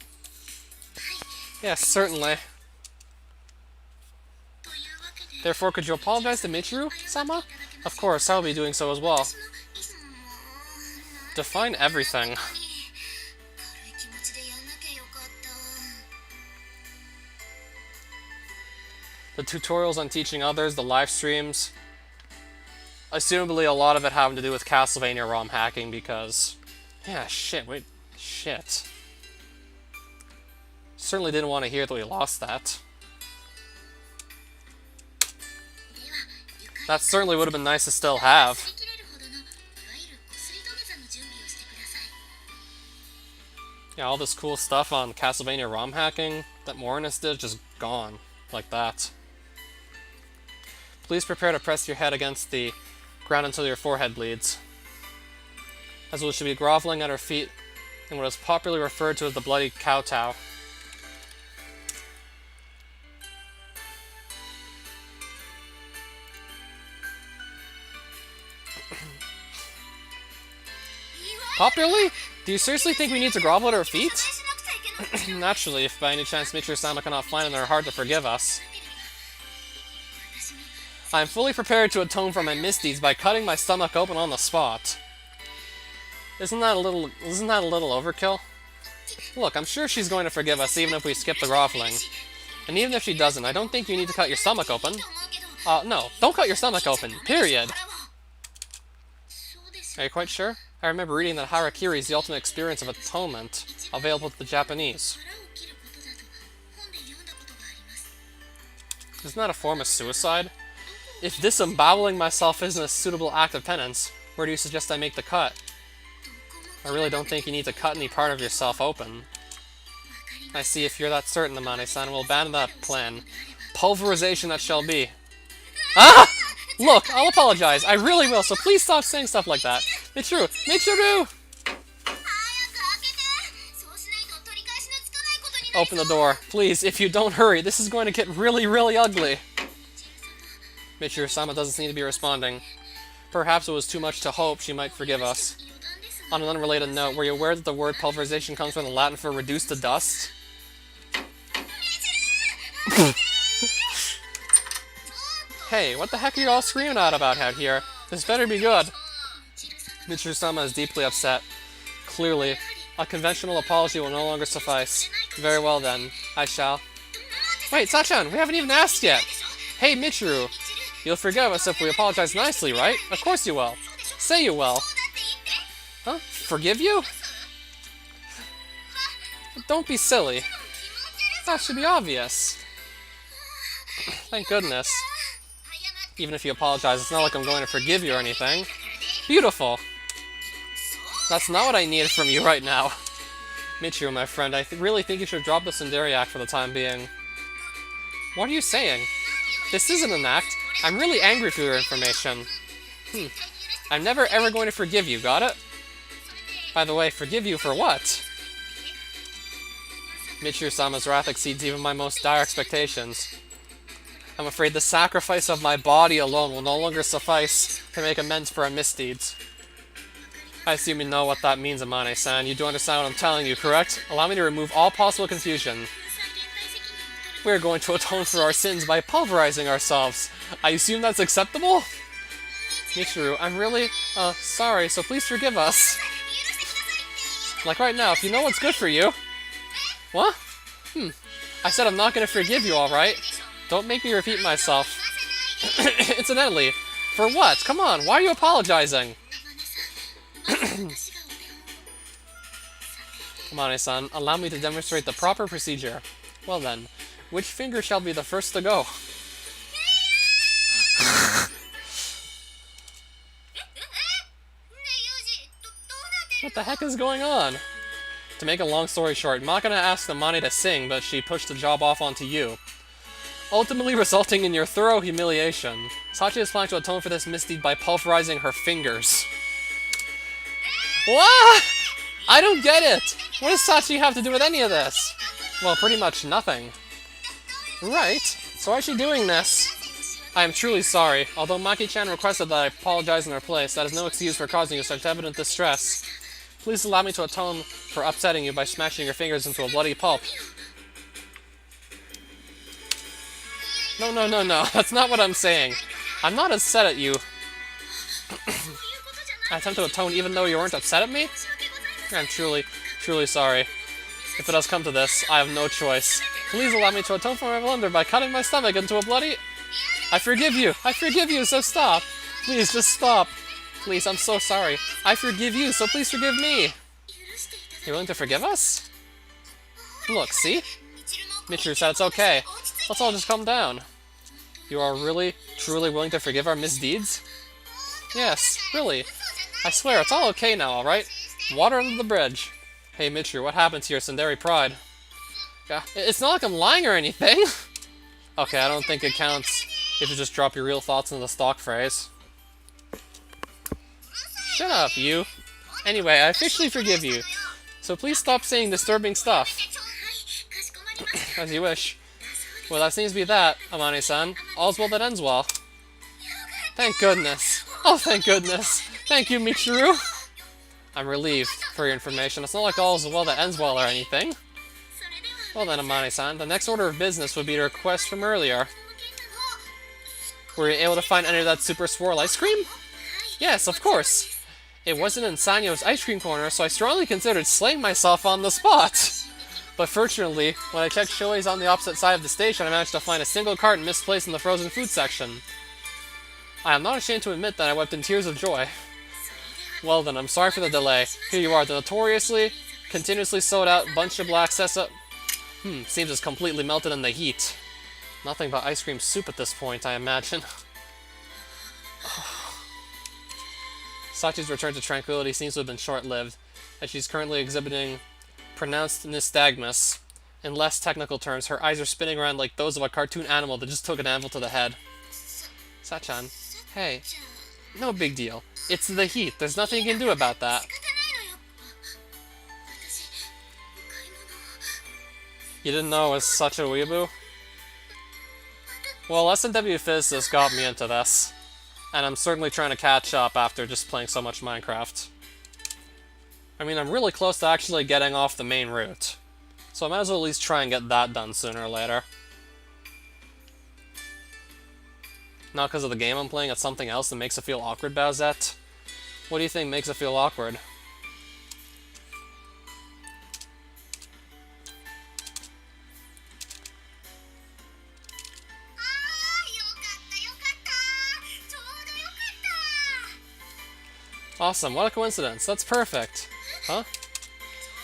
Yes, certainly. Therefore, could you apologize to Michiru-sama? Of course, I'll be doing so as well. Define everything. The tutorials on teaching others, the live streams. Assumably a lot of it having to do with Castlevania ROM hacking because... Yeah, shit, shit. Certainly didn't want to hear that we lost that. That certainly would have been nice to still have. Yeah, all this cool stuff on Castlevania ROM hacking that Morinus did, just gone. Like that. Please prepare to press your head against the ground until your forehead bleeds. As well should be groveling at her feet in what is popularly referred to as the bloody kowtow. Popularly? Do you seriously think we need to grovel at her feet? Naturally, if by any chance Michiru-sama cannot find it in her heart to forgive us. I am fully prepared to atone for my misdeeds by cutting my stomach open on the spot. Isn't that a little overkill? Look, I'm sure she's going to forgive us even if we skip the groveling. And even if she doesn't, I don't think you need to cut your stomach open. No, don't cut your stomach open, period. Are you quite sure? I remember reading that harakiri is the ultimate experience of atonement, available to the Japanese. Isn't that a form of suicide? If disemboweling myself isn't a suitable act of penance, where do you suggest I make the cut? I really don't think you need to cut any part of yourself open. I see, if you're that certain, Amane-san, we'll abandon that plan. Pulverization that shall be. Ah! Look, I'll apologize. I really will, so please stop saying stuff like that. Michiru! Michiru! Open the door. Please, if you don't hurry, this is going to get really, really ugly. Michiru-sama doesn't seem to be responding. Perhaps it was too much to hope she might forgive us. On an unrelated note, were you aware that the word pulverization comes from the Latin for reduced to dust? Hey, what the heck are you all screaming out about out here? This better be good. Michiru-sama is deeply upset. Clearly, a conventional apology will no longer suffice. Very well then, I shall. Wait, Sachan, we haven't even asked yet! Hey, Michiru! You'll forgive us if we apologize nicely, right? Of course you will. Say you will. Huh? Forgive you? Don't be silly. That should be obvious. Thank goodness. Even if you apologize, it's not like I'm going to forgive you or anything. Beautiful. That's not what I needed from you right now. Michiru, my friend, I really think you should drop the Tsundere act for the time being. What are you saying? This isn't an act. I'm really angry for your information. I'm never ever going to forgive you, got it? By the way, forgive you for what? Michiru-sama's wrath exceeds even my most dire expectations. I'm afraid the sacrifice of my body alone will no longer suffice to make amends for our misdeeds. I assume you know what that means, Amane-san. You do understand what I'm telling you, correct? Allow me to remove all possible confusion. We're going to atone for our sins by pulverizing ourselves. I assume that's acceptable? Michiru, I'm really, sorry, so please forgive us. Like right now, if you know what's good for you. What? I said I'm not going to forgive you, alright? Don't make me repeat myself. Incidentally, for what? Come on, why are you apologizing? Amane-san, allow me to demonstrate the proper procedure. Well then, which finger shall be the first to go? What the heck is going on? To make a long story short, I'm not gonna ask Amane to sing, but she pushed the job off onto you. Ultimately resulting in your thorough humiliation. Sachi is planning to atone for this misdeed by pulverizing her fingers. What? I don't get it! What does Sachi have to do with any of this? Well, pretty much nothing. Right, so why is she doing this? I am truly sorry. Although Maki-chan requested that I apologize in her place, that is no excuse for causing you such evident distress. Please allow me to atone for upsetting you by smashing your fingers into a bloody pulp. No, that's not what I'm saying. I'm not upset at you. I attempt to atone even though you weren't upset at me? I'm truly sorry. If it does come to this, I have no choice. Please allow me to atone for my blunder by cutting my stomach into a bloody... I forgive you, so stop! Please, just stop! Please, I'm so sorry. I forgive you, so please forgive me! You're willing to forgive us? Look, see? Michiru said it's okay. Let's all just calm down. You are really, truly willing to forgive our misdeeds? Yes, really. I swear, it's all okay now, alright? Water under the bridge. Hey, Michiru, what happened to your tsundere pride? Yeah, it's not like I'm lying or anything! Okay, I don't think it counts if you just drop your real thoughts into the stock phrase. Shut up, you. Anyway, I officially forgive you. So please stop saying disturbing stuff. As you wish. Well, that seems to be that, Amane-san. All's well that ends well. Thank goodness. Oh, thank goodness. Thank you, Michiru. I'm relieved, for your information. It's not like all's well that ends well or anything. Well then, Amane-san, the next order of business would be a request from earlier. Were you able to find any of that Super Swirl ice cream? Yes, of course. It wasn't in Sanyo's ice cream corner, so I strongly considered slaying myself on the spot. But fortunately, when I checked Shoei's on the opposite side of the station, I managed to find a single carton misplaced in the frozen food section. I am not ashamed to admit that I wept in tears of joy. Well then, I'm sorry for the delay. Here you are, the notoriously, continuously sold out bunch of black sesame... seems it's completely melted in the heat. Nothing but ice cream soup at this point, I imagine. Sachi's return to tranquility seems to have been short-lived, as she's currently exhibiting pronounced nystagmus. In less technical terms, her eyes are spinning around like those of a cartoon animal that just took an anvil to the head. Sachan, hey, no big deal. It's the heat. There's nothing you can do about that. You didn't know I was such a weeaboo? Well, S&W Physicist got me into this. And I'm certainly trying to catch up after just playing so much Minecraft. I mean, I'm really close to actually getting off the main route. So I might as well at least try and get that done sooner or later. Not because of the game I'm playing, it's something else that makes it feel awkward, Bowsette. What do you think makes it feel awkward? Awesome, what a coincidence. That's perfect. Huh?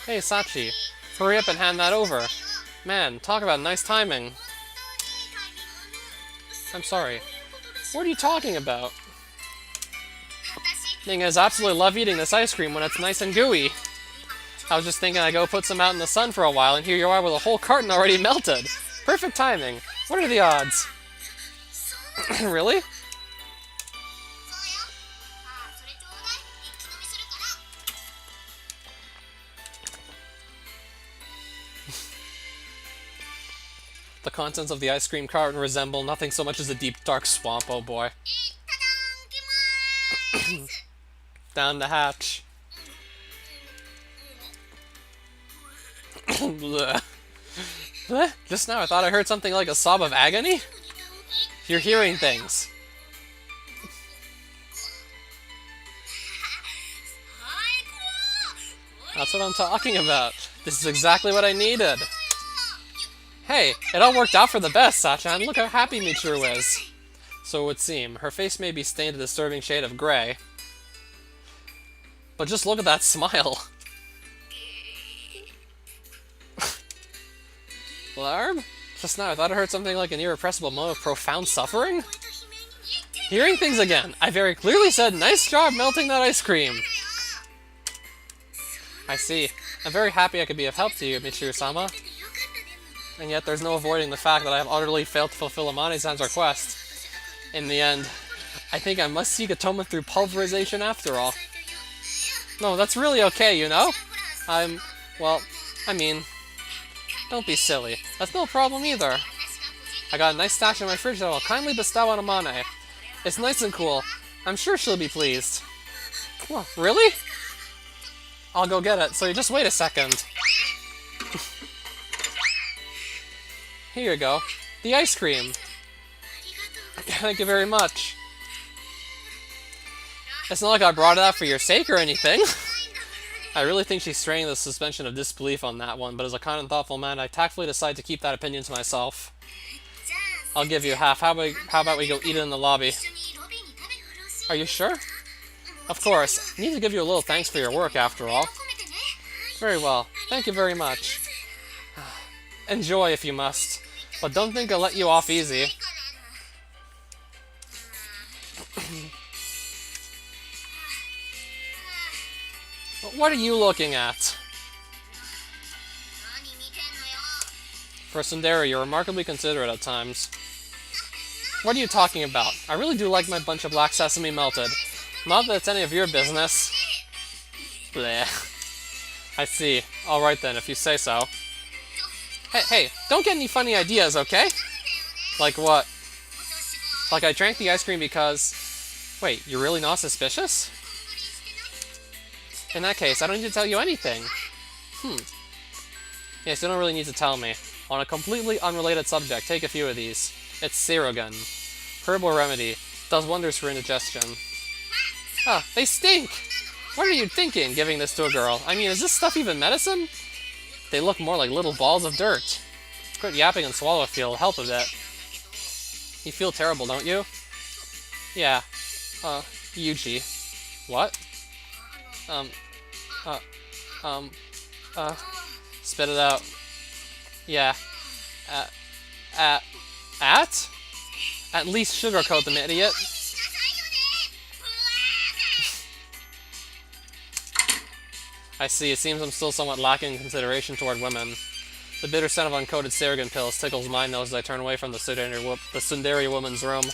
Hey, Sachi. Hurry up and hand that over. Man, talk about nice timing. I'm sorry. What are you talking about? Thing is, I absolutely love eating this ice cream when it's nice and gooey. I was just thinking I'd go put some out in the sun for a while, and here you are with a whole carton already melted. Perfect timing. What are the odds? Really? The contents of the ice cream carton resemble nothing so much as a deep, dark swamp, oh boy. Down the hatch. Bleh. Bleh? Just now I thought I heard something like a sob of agony? You're hearing things. That's what I'm talking about. This is exactly what I needed. Hey, it all worked out for the best, Sachan. Look how happy Michiru is. So it would seem. Her face may be stained a disturbing shade of gray. But just look at that smile. Larb? Just now I thought I heard something like an irrepressible moan of profound suffering? Hearing things again. I very clearly said, nice job melting that ice cream. I see. I'm very happy I could be of help to you, Michiru-sama. And yet there's no avoiding the fact that I have utterly failed to fulfill Amane-san's request. In the end, I think I must seek atonement through pulverization after all. No, that's really okay, you know? Well, I mean, don't be silly. That's no problem either. I got a nice stash in my fridge that I'll kindly bestow on Amane. It's nice and cool. I'm sure she'll be pleased. What, really? I'll go get it, so you just wait a second. Here you go. The ice cream. Thank you very much. It's not like I brought it out for your sake or anything. I really think she's straining the suspension of disbelief on that one, but as a kind and thoughtful man, I tactfully decide to keep that opinion to myself. I'll give you half. How about we go eat it in the lobby? Are you sure? Of course. I need to give you a little thanks for your work, after all. Very well. Thank you very much. Enjoy if you must, but don't think I'll let you off easy. What are you looking at? For a tsundere, you're remarkably considerate at times. What are you talking about? I really do like my bunch of black sesame melted. Not that it's any of your business. Bleh. I see. Alright then, if you say so. Hey, don't get any funny ideas, okay? Like what? Like I drank the ice cream because... Wait, you're really not suspicious? In that case, I don't need to tell you anything. Yes, you don't really need to tell me. On a completely unrelated subject, take a few of these. It's Serogun. Herbal remedy. Does wonders for indigestion. Ah, they stink! What are you thinking, giving this to a girl? I mean, is this stuff even medicine? They look more like little balls of dirt. Quit yapping and swallow if you'll help a bit. You feel terrible, don't you? Yeah. Yuji. What? Spit it out. Yeah. At least sugarcoat them, idiot. I see, it seems I'm still somewhat lacking in consideration toward women. The bitter scent of uncoated Serogun pills tickles my nose as I turn away from the tsundere woman's room.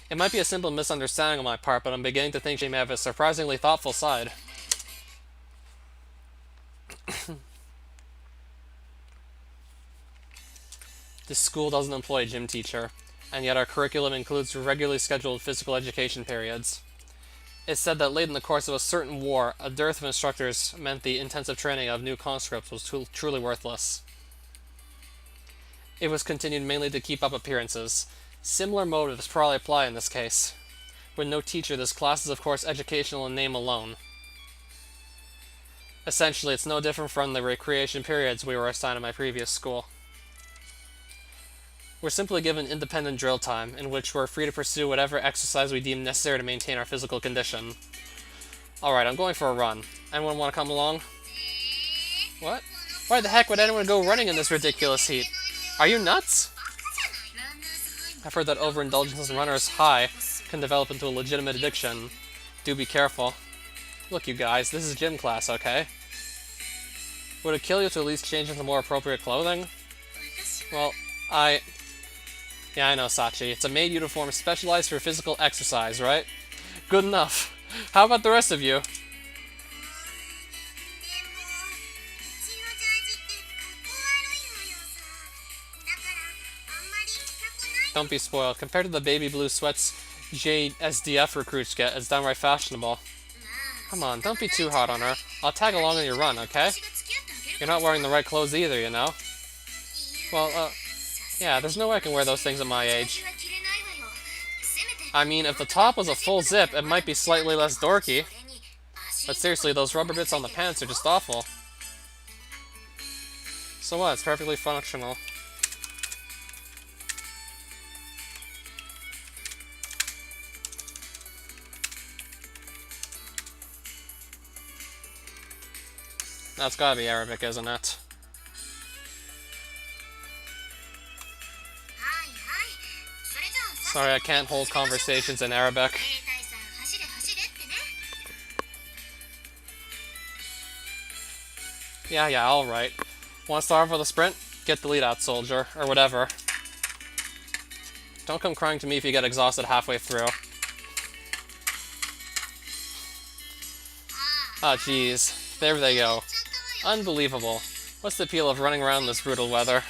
It might be a simple misunderstanding on my part, but I'm beginning to think she may have a surprisingly thoughtful side. This school doesn't employ a gym teacher, and yet our curriculum includes regularly scheduled physical education periods. It's said that late in the course of a certain war, a dearth of instructors meant the intensive training of new conscripts was truly worthless. It was continued mainly to keep up appearances. Similar motives probably apply in this case. With no teacher, this class is of course educational in name alone. Essentially, it's no different from the recreation periods we were assigned in my previous school. We're simply given independent drill time, in which we're free to pursue whatever exercise we deem necessary to maintain our physical condition. Alright, I'm going for a run. Anyone want to come along? What? Why the heck would anyone go running in this ridiculous heat? Are you nuts? I've heard that overindulgence in runner's high can develop into a legitimate addiction. Do be careful. Look, you guys, this is gym class, okay? Would it kill you to at least change into more appropriate clothing? Well, Yeah, I know, Sachi. It's a maid uniform specialized for physical exercise, right? Good enough. How about the rest of you? Don't be spoiled. Compared to the baby blue sweats JSDF recruits get, it's downright fashionable. Come on, don't be too hard on her. I'll tag along on your run, okay? You're not wearing the right clothes either, you know? Well, yeah, there's no way I can wear those things at my age. I mean, if the top was a full zip, it might be slightly less dorky. But seriously, those rubber bits on the pants are just awful. So what? It's perfectly functional. That's gotta be Arabic, isn't it? Sorry, I can't hold conversations in Arabic. Yeah, alright. Want to start off with a sprint? Get the lead out, soldier. Or whatever. Don't come crying to me if you get exhausted halfway through. Ah, jeez. There they go. Unbelievable. What's the appeal of running around in this brutal weather?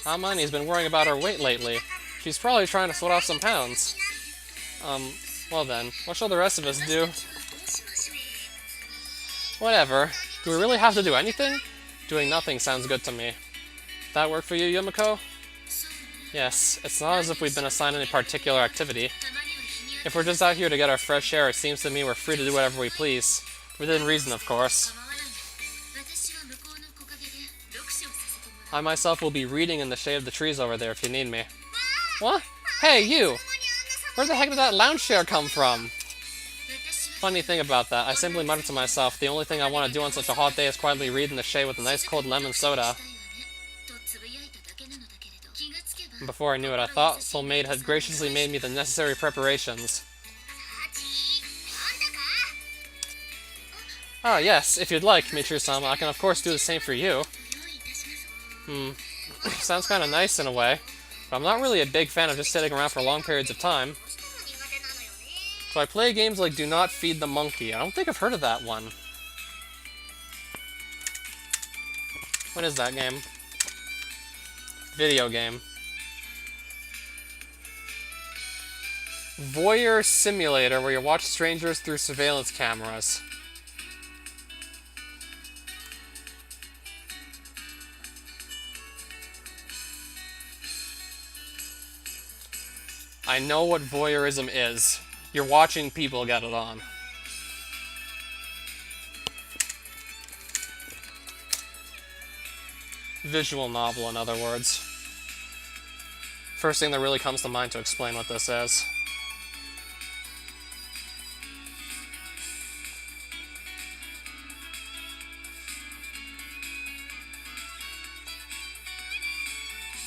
Amani's been worrying about her weight lately. She's probably trying to sweat off some pounds. Well then, what shall the rest of us do? Whatever. Do we really have to do anything? Doing nothing sounds good to me. That work for you, Yumiko? Yes, it's not as if we've been assigned any particular activity. If we're just out here to get our fresh air, it seems to me we're free to do whatever we please. Within reason, of course. I myself will be reading in the shade of the trees over there if you need me. What? Hey, you! Where the heck did that lounge chair come from? Funny thing about that, I simply muttered to myself, the only thing I want to do on such a hot day is quietly read in the shade with a nice cold lemon soda. And before I knew it, I thought Soul Maid had graciously made me the necessary preparations. Ah, yes, if you'd like, Michiru-sama, I can of course do the same for you. Sounds kinda nice in a way, but I'm not really a big fan of just sitting around for long periods of time. So I play games like Do Not Feed the Monkey. I don't think I've heard of that one. What is that game? Video game. Voyeur Simulator, where you watch strangers through surveillance cameras. I know what voyeurism is. You're watching people get it on. Visual novel, in other words. First thing that really comes to mind to explain what this is.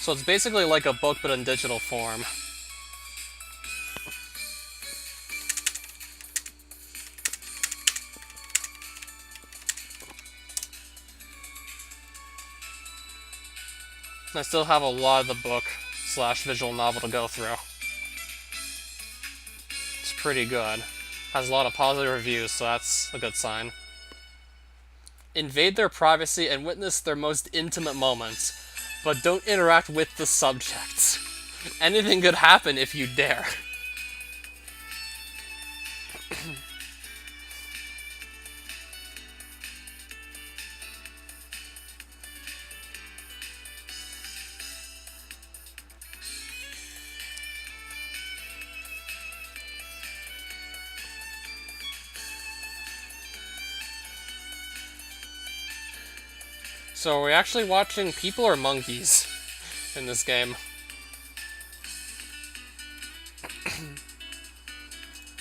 So it's basically like a book, but in digital form. I still have a lot of the book / visual novel to go through. It's pretty good. Has a lot of positive reviews, so that's a good sign. Invade their privacy and witness their most intimate moments, but don't interact with the subjects. Anything could happen if you dare. So are we actually watching people or monkeys in this game?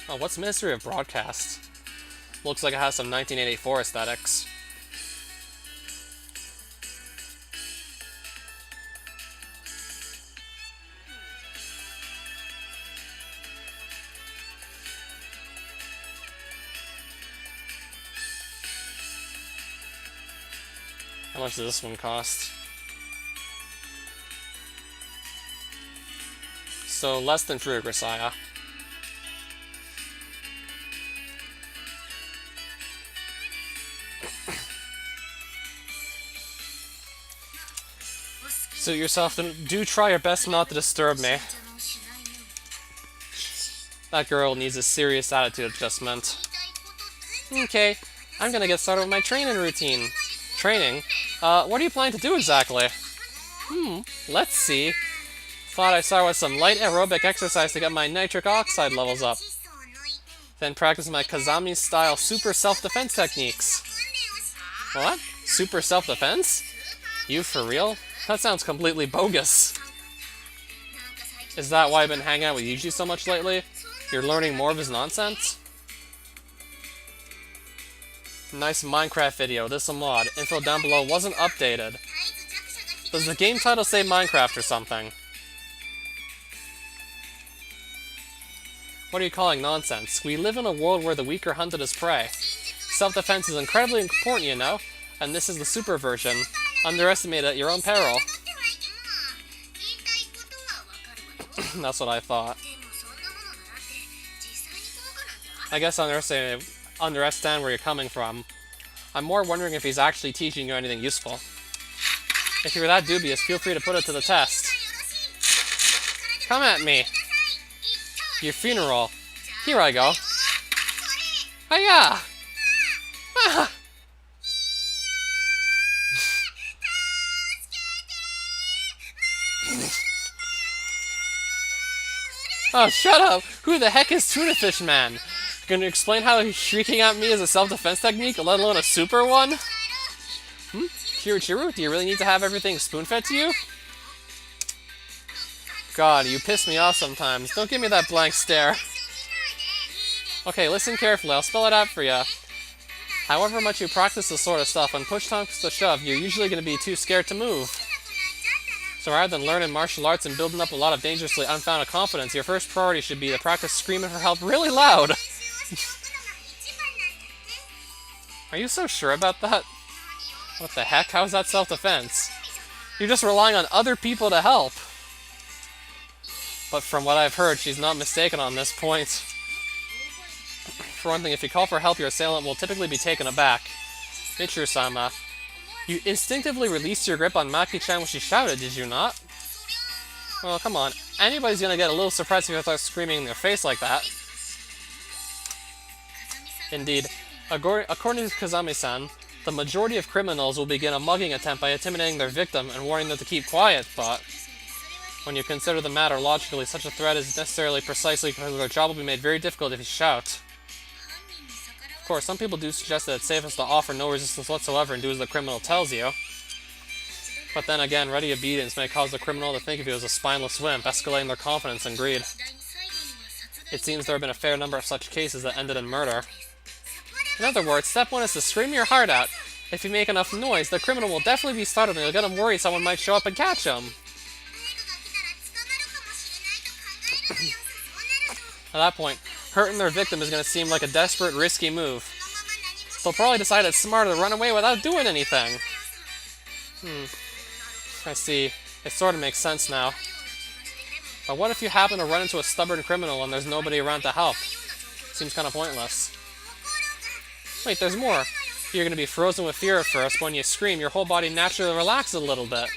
Oh, what's Ministry of Broadcast? Looks like it has some 1984 aesthetics. How much does this one cost? so less than true, Grisaia. Suit yourself, and do try your best not to disturb me. That girl needs a serious attitude adjustment. Okay, I'm gonna get started with my training routine. Training? What are you planning to do exactly? Let's see. Thought I'd start with some light aerobic exercise to get my nitric oxide levels up. Then practice my Kazami-style super self-defense techniques. What? Super self-defense? You for real? That sounds completely bogus. Is that why I've been hanging out with Yuji so much lately? You're learning more of his nonsense? Nice Minecraft video. This a mod. Info down below wasn't updated. Does the game title say Minecraft or something? What are you calling nonsense? We live in a world where the weak are hunted as prey. Self-defense is incredibly important, you know? And this is the super version. Underestimate it at your own peril. That's what I thought. I guess I understand where you're coming from. I'm more wondering if he's actually teaching you anything useful. If you're that dubious, feel free to put it to the test. Come at me. Your funeral. Here I go. Hiya! Ah! Oh, shut up! Who the heck is Tuna Fish Man? Gonna explain how he's shrieking at me is a self-defense technique, let alone a super one? Chiru, do you really need to have everything spoon-fed to you? God, you piss me off sometimes. Don't give me that blank stare. Okay, listen carefully, I'll spell it out for you. However much you practice this sort of stuff, when push comes to shove, you're usually gonna be too scared to move. So rather than learning martial arts and building up a lot of dangerously unfounded confidence, your first priority should be to practice screaming for help really loud. Are you so sure about that? What the heck? How is that self-defense? You're just relying on other people to help. But from what I've heard, she's not mistaken on this point. For one thing, if you call for help, your assailant will typically be taken aback. Michiru-sama, you instinctively released your grip on Maki-chan when she shouted, did you not? Well, come on. Anybody's gonna get a little surprised if you start screaming in their face like that. Indeed. According to Kazami-san, the majority of criminals will begin a mugging attempt by intimidating their victim and warning them to keep quiet, but when you consider the matter logically, such a threat is necessarily precisely because their job will be made very difficult if you shout. Of course, some people do suggest that it's safest to offer no resistance whatsoever and do as the criminal tells you. But then again, ready obedience may cause the criminal to think of you as a spineless wimp, escalating their confidence and greed. It seems there have been a fair number of such cases that ended in murder. In other words, step one is to scream your heart out. If you make enough noise, the criminal will definitely be startled and you'll get him worried someone might show up and catch him. At that point, hurting their victim is going to seem like a desperate, risky move. They'll probably decide it's smarter to run away without doing anything. I see. It sort of makes sense now. But what if you happen to run into a stubborn criminal and there's nobody around to help? Seems kind of pointless. Wait, there's more. You're going to be frozen with fear at first, but when you scream, your whole body naturally relaxes a little bit.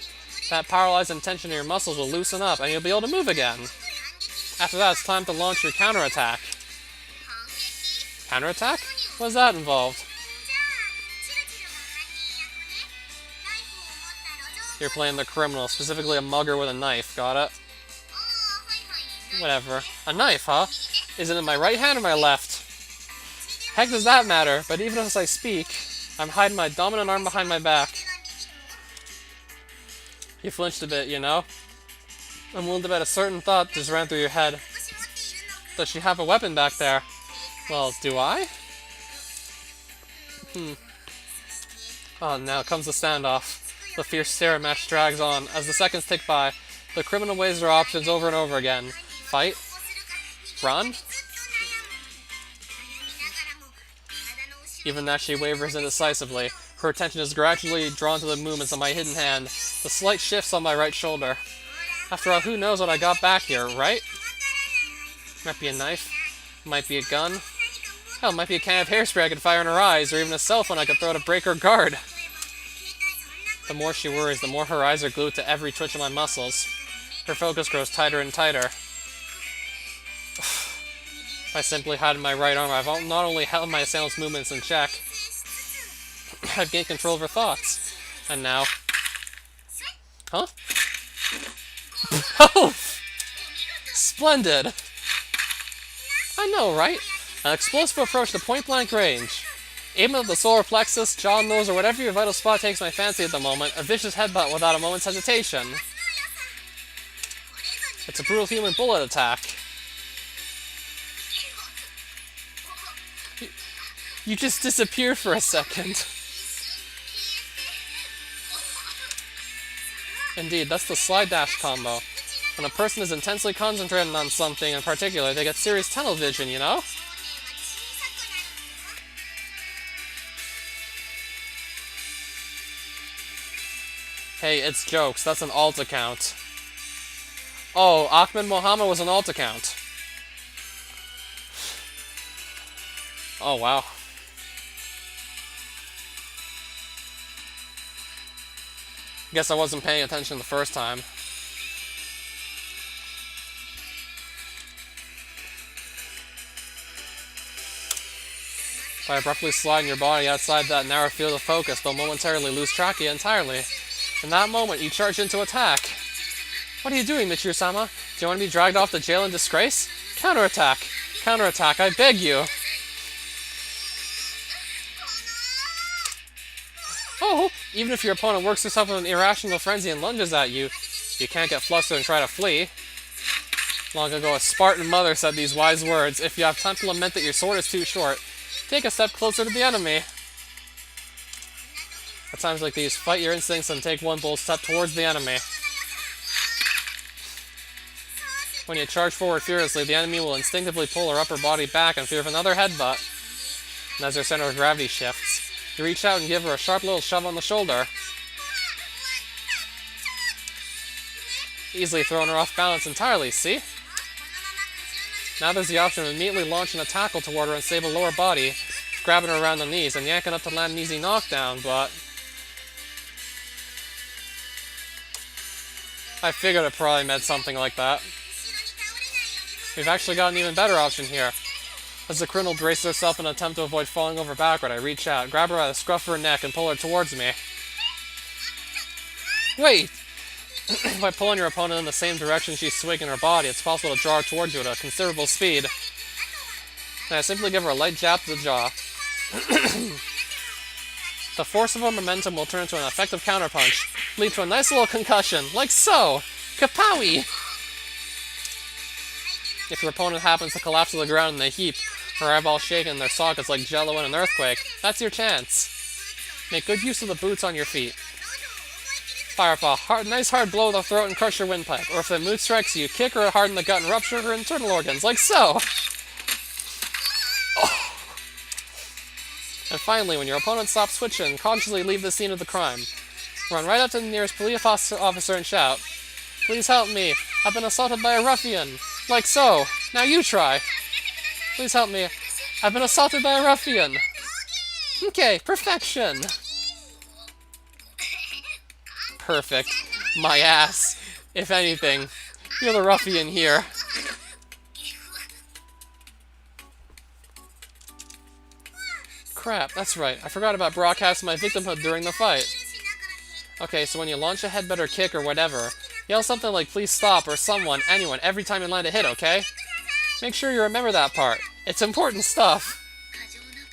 That paralyzing tension in your muscles will loosen up, and you'll be able to move again. After that, it's time to launch your counterattack. Counterattack? What does that involve? You're playing the criminal, specifically a mugger with a knife, got it? Whatever. A knife, huh? Is it in my right hand or my left? Heck does that matter, but even as I speak, I'm hiding my dominant arm behind my back. You flinched a bit, you know? I'm willing to bet a certain thought just ran through your head. Does she have a weapon back there? Well, do I? Oh, now comes the standoff. The fierce stare match drags on. As the seconds tick by, the criminal weighs their options over and over again. Fight? Run? Even as she wavers indecisively, her attention is gradually drawn to the movements of my hidden hand, the slight shifts on my right shoulder. After all, who knows what I got back here, right? Might be a knife. Might be a gun. Hell, might be a can of hairspray I could fire in her eyes, or even a cell phone I could throw to break her guard. The more she worries, the more her eyes are glued to every twitch of my muscles. Her focus grows tighter and tighter. By simply hiding my right arm, I've not only held my assailant's movements in check, I've gained control of her thoughts. And now... Huh? Oh! Splendid! I know, right? An explosive approach to point-blank range. Aiming at the solar plexus, jaw, nose, or whatever your vital spot takes my fancy at the moment, a vicious headbutt without a moment's hesitation. It's a brutal human bullet attack. You just disappeared for a second. Indeed, that's the slide dash combo. When a person is intensely concentrated on something in particular, they get serious tunnel vision, you know? Hey, it's jokes. That's an alt account. Oh, Ahmed Mohammed was an alt account. Oh, wow. Guess I wasn't paying attention the first time. By abruptly sliding your body outside that narrow field of focus, they'll momentarily lose track of you entirely. In that moment, you charge into attack. What are you doing, Michiru-sama? Do you want to be dragged off to jail in disgrace? Counterattack! Counterattack, I beg you! Oh, even if your opponent works herself in an irrational frenzy and lunges at you, you can't get flustered and try to flee. Long ago, a Spartan mother said these wise words: if you have time to lament that your sword is too short, take a step closer to the enemy. At times like these, fight your instincts and take one bold step towards the enemy. When you charge forward furiously, the enemy will instinctively pull her upper body back in fear of another headbutt. And as her center of gravity shifts, you reach out and give her a sharp little shove on the shoulder. Easily throwing her off balance entirely, see? Now there's the option of immediately launching a tackle toward her unstable lower body, grabbing her around the knees and yanking up to land an easy knockdown, but... I figured it probably meant something like that. We've actually got an even better option here. As the criminal braces herself in an attempt to avoid falling over backward, I reach out, grab her by the scruff of her neck, and pull her towards me. Wait! By pulling your opponent in the same direction she's swinging her body, it's possible to draw her towards you at a considerable speed. Then I simply give her a light jab to the jaw. The force of her momentum will turn into an effective counterpunch, lead to a nice little concussion, like so! Kapowie! If your opponent happens to collapse to the ground in a heap, her eyeballs shaking in their sockets like jello in an earthquake, that's your chance. Make good use of the boots on your feet. Fire off a nice hard blow to the throat and crush her windpipe, or if the mood strikes you, kick her hard in the gut and rupture her internal organs, like so! Oh. And finally, when your opponent stops switching, consciously leave the scene of the crime. Run right up to the nearest police officer and shout, "Please help me, I've been assaulted by a ruffian." Like so. Now you try. Please help me. I've been assaulted by a ruffian. Okay, perfection. Perfect. My ass. If anything, you're the ruffian here. Crap, that's right. I forgot about broadcasting my victimhood during the fight. Okay, so when you launch a headbutt or kick or whatever, yell something like "please stop" or someone, anyone, every time you land a hit, okay? Make sure you remember that part. It's important stuff.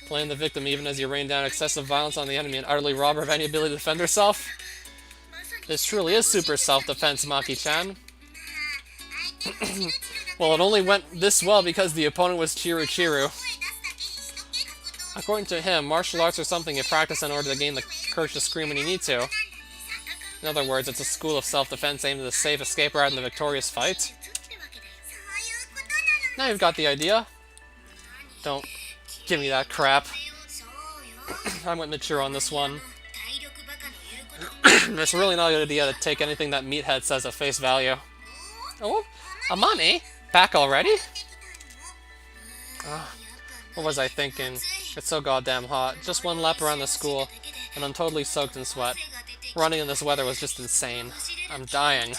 Playing the victim even as you rain down excessive violence on the enemy and utterly rob her of any ability to defend herself? This truly is super self-defense, Maki-chan. Well, it only went this well because the opponent was Chiru. According to him, martial arts are something you practice in order to gain the courage to scream when you need to. In other words, it's a school of self-defense aimed at the safe escape rather than the victorious fight. Now you've got the idea. Don't give me that crap. I'm with Michiru on this one. It's really not a good idea to take anything that Meathead says at face value. Oh, Amane? Back already? What was I thinking? It's so goddamn hot. Just one lap around the school, and I'm totally soaked in sweat. Running in this weather was just insane. I'm dying.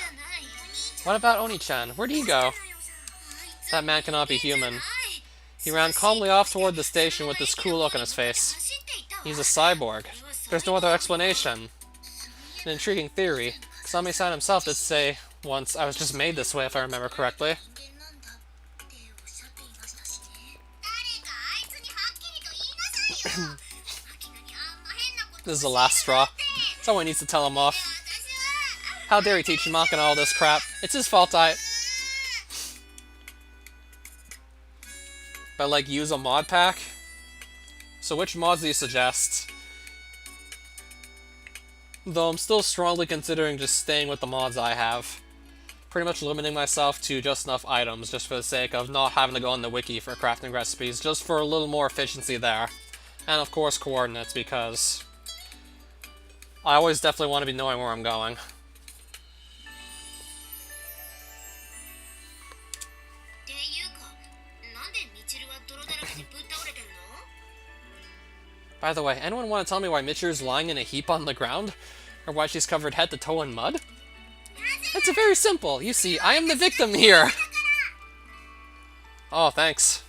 What about Oni-chan? Where'd he go? That man cannot be human. He ran calmly off toward the station with this cool look on his face. He's a cyborg. There's no other explanation. An intriguing theory. Kasami-san himself did say once, I was just made this way if I remember correctly. This is the last straw. Someone needs to tell him off. How dare he teach Makina all this crap? It's his fault But like, use a mod pack? So which mods do you suggest? Though I'm still strongly considering just staying with the mods I have. Pretty much limiting myself to just enough items, just for the sake of not having to go on the wiki for crafting recipes, just for a little more efficiency there. And of course coordinates, because I always definitely want to be knowing where I'm going. By the way, anyone want to tell me why Michiru's lying in a heap on the ground? Or why she's covered head to toe in mud? It's very simple. You see, I am the victim here. Oh, thanks.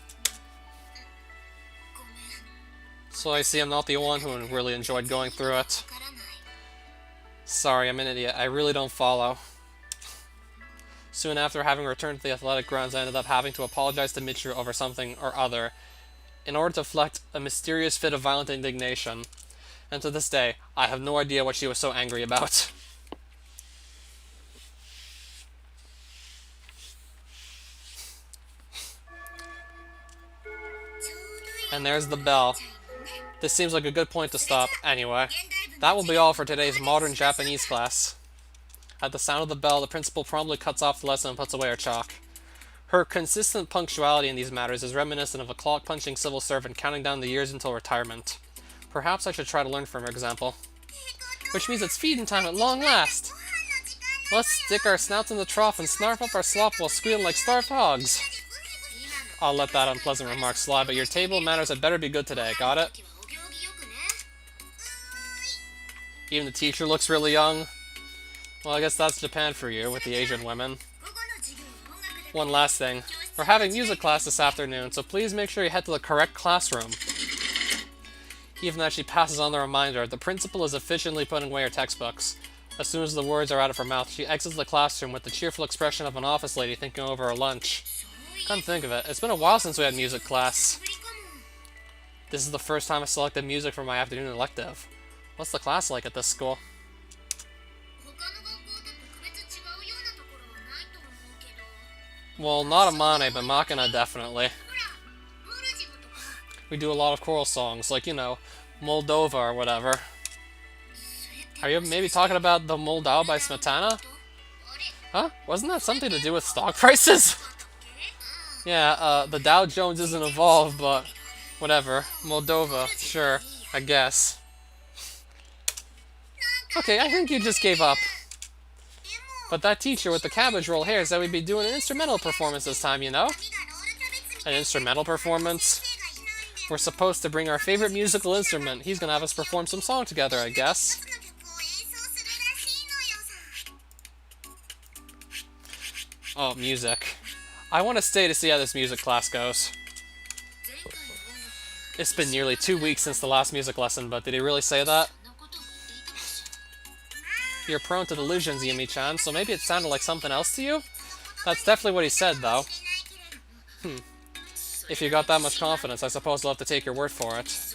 So I see I'm not the one who really enjoyed going through it. Sorry, I'm an idiot. I really don't follow. Soon after having returned to the athletic grounds, I ended up having to apologize to Michiru over something or other, in order to deflect a mysterious fit of violent indignation. And to this day, I have no idea what she was so angry about. And there's the bell. This seems like a good point to stop. Anyway, that will be all for today's modern Japanese class. At the sound of the bell, the principal promptly cuts off the lesson and puts away her chalk. Her consistent punctuality in these matters is reminiscent of a clock-punching civil servant counting down the years until retirement. Perhaps I should try to learn from her example. Which means it's feeding time at long last! Let's stick our snouts in the trough and snarf up our slop while squealing like starved hogs. I'll let that unpleasant remark slide, but your table manners had better be good today, got it? Even the teacher looks really young. Well, I guess that's Japan for you, with the Asian women. One last thing. We're having music class this afternoon, so please make sure you head to the correct classroom. Even as she passes on the reminder, the principal is efficiently putting away her textbooks. As soon as the words are out of her mouth, she exits the classroom with the cheerful expression of an office lady thinking over her lunch. Come to think of it, it's been a while since we had music class. This is the first time I selected music for my afternoon elective. What's the class like at this school? Well, not Amane, but Makina definitely. We do a lot of choral songs, like, you know, Moldova or whatever. Are you maybe talking about the Moldau by Smetana? Huh? Wasn't that something to do with stock prices? Yeah, the Dow Jones isn't involved, but whatever. Moldova, sure, I guess. Okay, I think you just gave up. But that teacher with the cabbage roll hair said we'd be doing an instrumental performance this time, you know? An instrumental performance? We're supposed to bring our favorite musical instrument. He's gonna have us perform some song together, I guess. Oh, music. I want to stay to see how this music class goes. It's been nearly 2 weeks since the last music lesson, but did he really say that? You're prone to delusions, Yumi-chan, so maybe it sounded like something else to you? That's definitely what he said, though. If you got that much confidence, I suppose I'll have to take your word for it.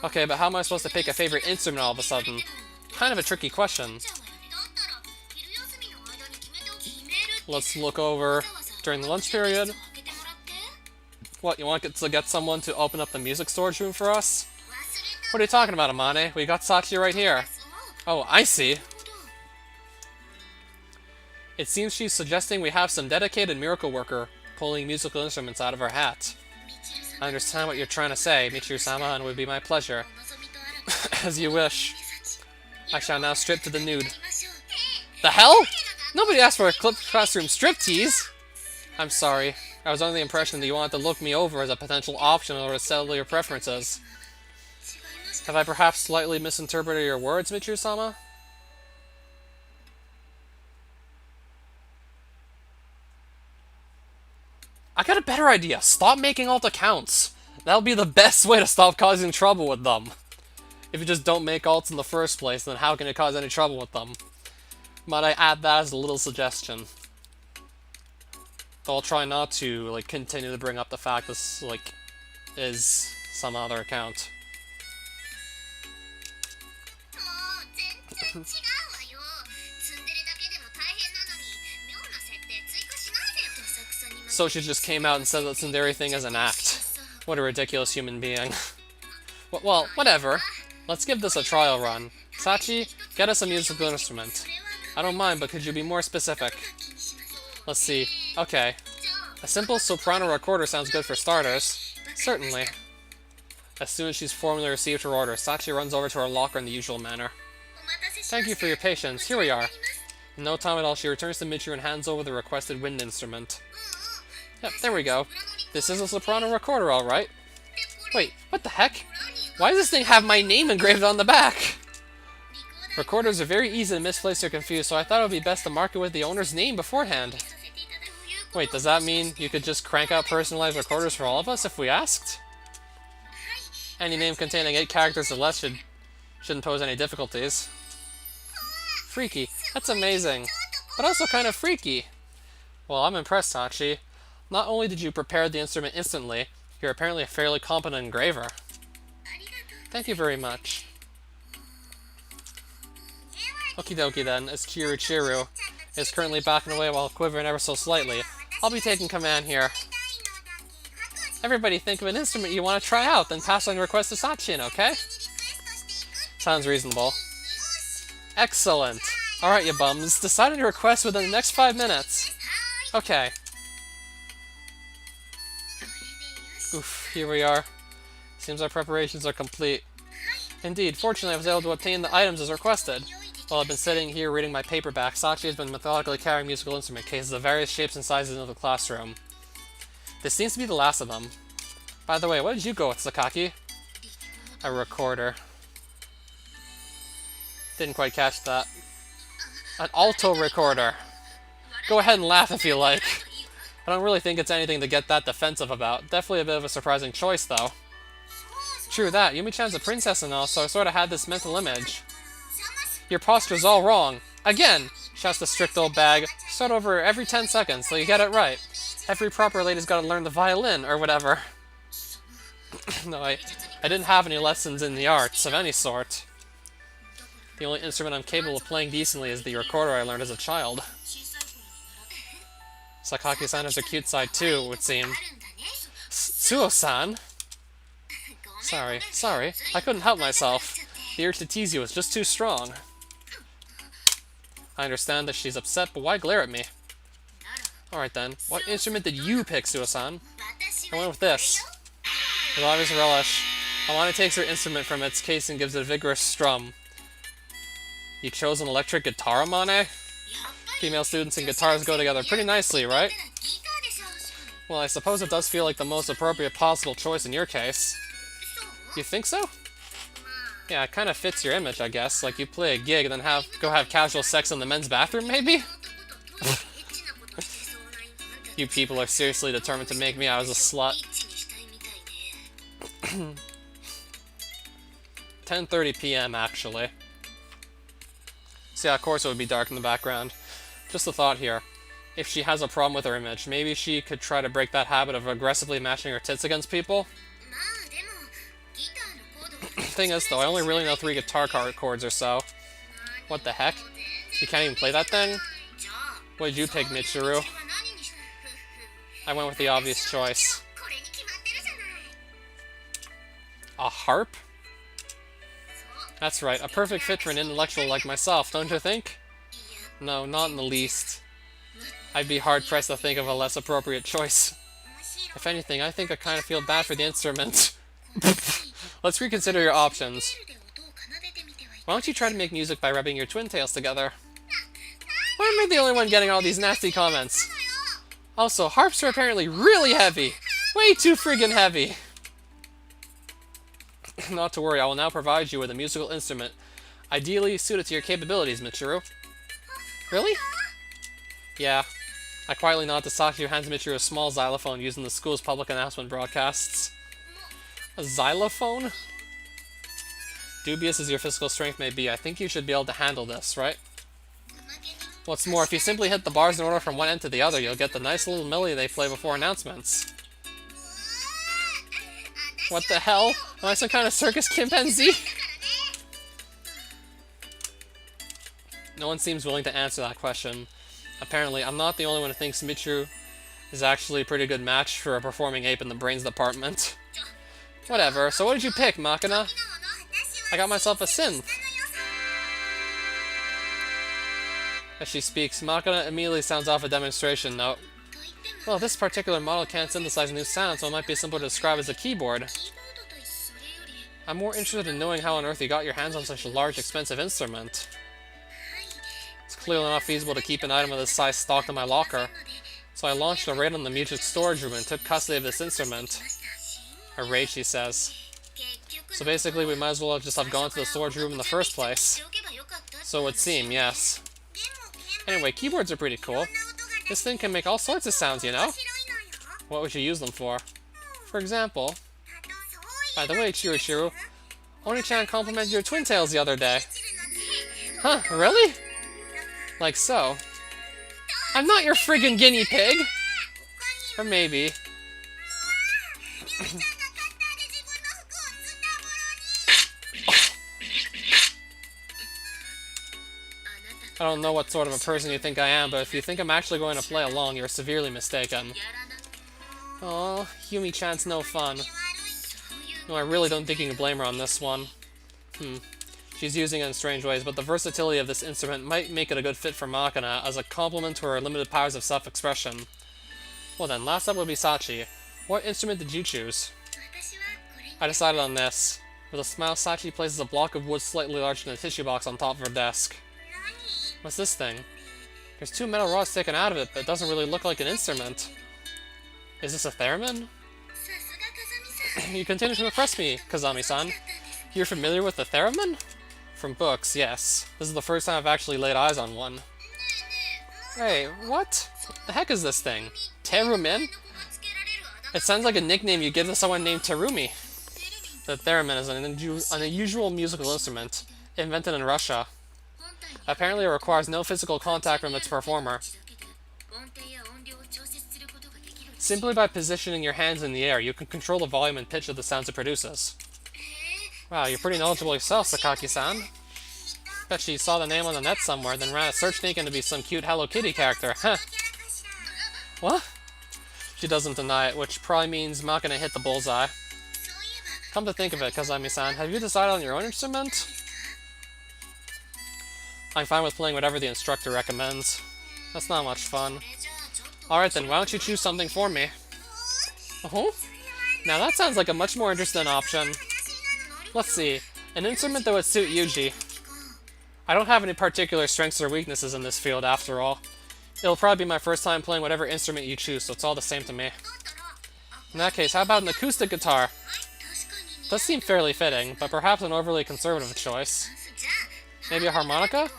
Okay, but how am I supposed to pick a favorite instrument all of a sudden? Kind of a tricky question. Let's look over during the lunch period. What, you want to get someone to open up the music storage room for us? What are you talking about, Amane? We got Sachi right here. Oh, I see. It seems she's suggesting we have some dedicated miracle worker pulling musical instruments out of her hat. I understand what you're trying to say, Michiru-sama, and it would be my pleasure. As you wish. I shall now strip to the nude. The hell? Nobody asked for a classroom striptease! I'm sorry. I was under the impression that you wanted to look me over as a potential option in order to settle your preferences. Have I perhaps slightly misinterpreted your words, Michiru-sama? I got a better idea. Stop making alt accounts. That'll be the best way to stop causing trouble with them. If you just don't make alts in the first place, then how can it cause any trouble with them? Might I add that as a little suggestion? Though I'll try not to, like, continue to bring up the fact this, like, is some other account. So she just came out and said that tsundere thing is an act. What a ridiculous human being. Well, whatever. Let's give this a trial run. Sachi, get us a musical instrument. I don't mind, but could you be more specific? Let's see. Okay. A simple soprano recorder sounds good for starters. Certainly. As soon as she's formally received her order, Sachi runs over to her locker in the usual manner. Thank you for your patience. Here we are. In no time at all, she returns to Michiru and hands over the requested wind instrument. Yep, there we go. This is a soprano recorder, alright. Wait, what the heck? Why does this thing have my name engraved on the back? Recorders are very easy to misplace or confuse, so I thought it would be best to mark it with the owner's name beforehand. Wait, does that mean you could just crank out personalized recorders for all of us if we asked? Any name containing 8 characters or less shouldn't pose any difficulties. Freaky. That's amazing. But also kind of freaky. Well, I'm impressed, Hachi. Not only did you prepare the instrument instantly, you're apparently a fairly competent engraver. Thank you very much. Okie dokie then, as Chiru is currently backing away while quivering ever so slightly, I'll be taking command here. Everybody think of an instrument you want to try out, then pass on your request to Sachin, okay? Sounds reasonable. Excellent. Alright, you bums. Decide on your request within the next 5 minutes. Okay. Oof, here we are. Seems our preparations are complete. Indeed, fortunately I was able to obtain the items as requested. While I've been sitting here reading my paperback, Sachi has been methodically carrying musical instrument cases of various shapes and sizes into the classroom. This seems to be the last of them. By the way, what did you go with, Sakaki? A recorder. Didn't quite catch that. An alto recorder. Go ahead and laugh if you like. I don't really think it's anything to get that defensive about. Definitely a bit of a surprising choice, though. True that, Yumi-chan's a princess and all, so I sort of had this mental image. Your posture's all wrong. Again! Shouts the strict old bag. Start over every 10 seconds, so you get it right. Every proper lady's gotta learn the violin, or whatever. No, I didn't have any lessons in the arts, of any sort. The only instrument I'm capable of playing decently is the recorder I learned as a child. Sakaki-san has a cute side too, it would seem. Suo-san? Sorry. I couldn't help myself. The urge to tease you was just too strong. I understand that she's upset, but why glare at me? Alright then, what instrument did you pick, Suo-san? I went with this. With obvious relish, Alana takes her instrument from its case and gives it a vigorous strum. You chose an electric guitar, Amane? Female students and guitars go together pretty nicely, right? Well, I suppose it does feel like the most appropriate possible choice in your case. You think so? Yeah, it kind of fits your image, I guess. Like, you play a gig and then go have casual sex in the men's bathroom, maybe? You people are seriously determined to make me out as a slut. 10:30 p.m. actually. So yeah, of course it would be dark in the background. Just a thought here. If she has a problem with her image, maybe she could try to break that habit of aggressively mashing her tits against people. Thing is, though, I only really know 3 guitar chords or so. What the heck? You can't even play that thing? What did you pick, Michiru? I went with the obvious choice. A harp? That's right, a perfect fit for an intellectual like myself, don't you think? No, not in the least. I'd be hard-pressed to think of a less appropriate choice. If anything, I think I kind of feel bad for the instrument. Let's reconsider your options. Why don't you try to make music by rubbing your twin tails together? Why am I the only one getting all these nasty comments? Also, harps are apparently really heavy. Way too friggin' heavy. Not to worry, I will now provide you with a musical instrument, ideally suited to your capabilities, Michiru. Really? Yeah. I quietly nod to Sachi, who hands Michiru a small xylophone used in the school's public announcement broadcasts. A xylophone? Dubious as your physical strength may be, I think you should be able to handle this, right? What's more, if you simply hit the bars in order from one end to the other, you'll get the nice little melody they play before announcements. What the hell? Am I some kind of circus chimpanzee? No one seems willing to answer that question. Apparently, I'm not the only one who thinks Michiru is actually a pretty good match for a performing ape in the brains department. Whatever, so what did you pick, Machina? I got myself a synth. As she speaks, Machina immediately sounds off a demonstration note. Well, this particular model can't synthesize new sounds, so it might be simple to describe as a keyboard. I'm more interested in knowing how on earth you got your hands on such a large, expensive instrument. It's clearly not feasible to keep an item of this size stocked in my locker, so I launched a raid on the music storage room and took custody of this instrument. A raid, she says. So basically, we might as well just have gone to the storage room in the first place. So it would seem, yes. Anyway, keyboards are pretty cool. This thing can make all sorts of sounds, you know? What would you use them for? For example... By the way, Chiru, Oni-chan complimented your twin tails the other day. Huh, really? Like so. I'm not your friggin' guinea pig! Or maybe. I don't know what sort of a person you think I am, but if you think I'm actually going to play along, you're severely mistaken. Aw, Yumi-chan's no fun. No, I really don't think you can blame her on this one. She's using it in strange ways, but the versatility of this instrument might make it a good fit for Machina as a complement to her limited powers of self-expression. Well then, last up would be Sachi. What instrument did you choose? I decided on this. With a smile, Sachi places a block of wood slightly larger than a tissue box on top of her desk. What's this thing? There's two metal rods sticking out of it, but it doesn't really look like an instrument. Is this a theremin? You continue to impress me, Kazami-san. You're familiar with the theremin? From books, yes. This is the first time I've actually laid eyes on one. Hey, what? The heck is this thing? Terumin? It sounds like a nickname you give to someone named Terumi. The theremin is an unusual musical instrument, invented in Russia. Apparently it requires no physical contact from its performer. Simply by positioning your hands in the air, you can control the volume and pitch of the sounds it produces. Wow, you're pretty knowledgeable yourself, Sakaki-san. Bet she saw the name on the net somewhere, then ran a search thinking to be some cute Hello Kitty character, huh? What? She doesn't deny it, which probably means Machina hit the bullseye. Come to think of it, Kazami-san, have you decided on your own instrument? I'm fine with playing whatever the instructor recommends. That's not much fun. Alright then, why don't you choose something for me? Oh? Now that sounds like a much more interesting option. Let's see. An instrument that would suit Yuji. I don't have any particular strengths or weaknesses in this field, after all. It'll probably be my first time playing whatever instrument you choose, so it's all the same to me. In that case, how about an acoustic guitar? Does seem fairly fitting, but perhaps an overly conservative choice. Maybe a harmonica?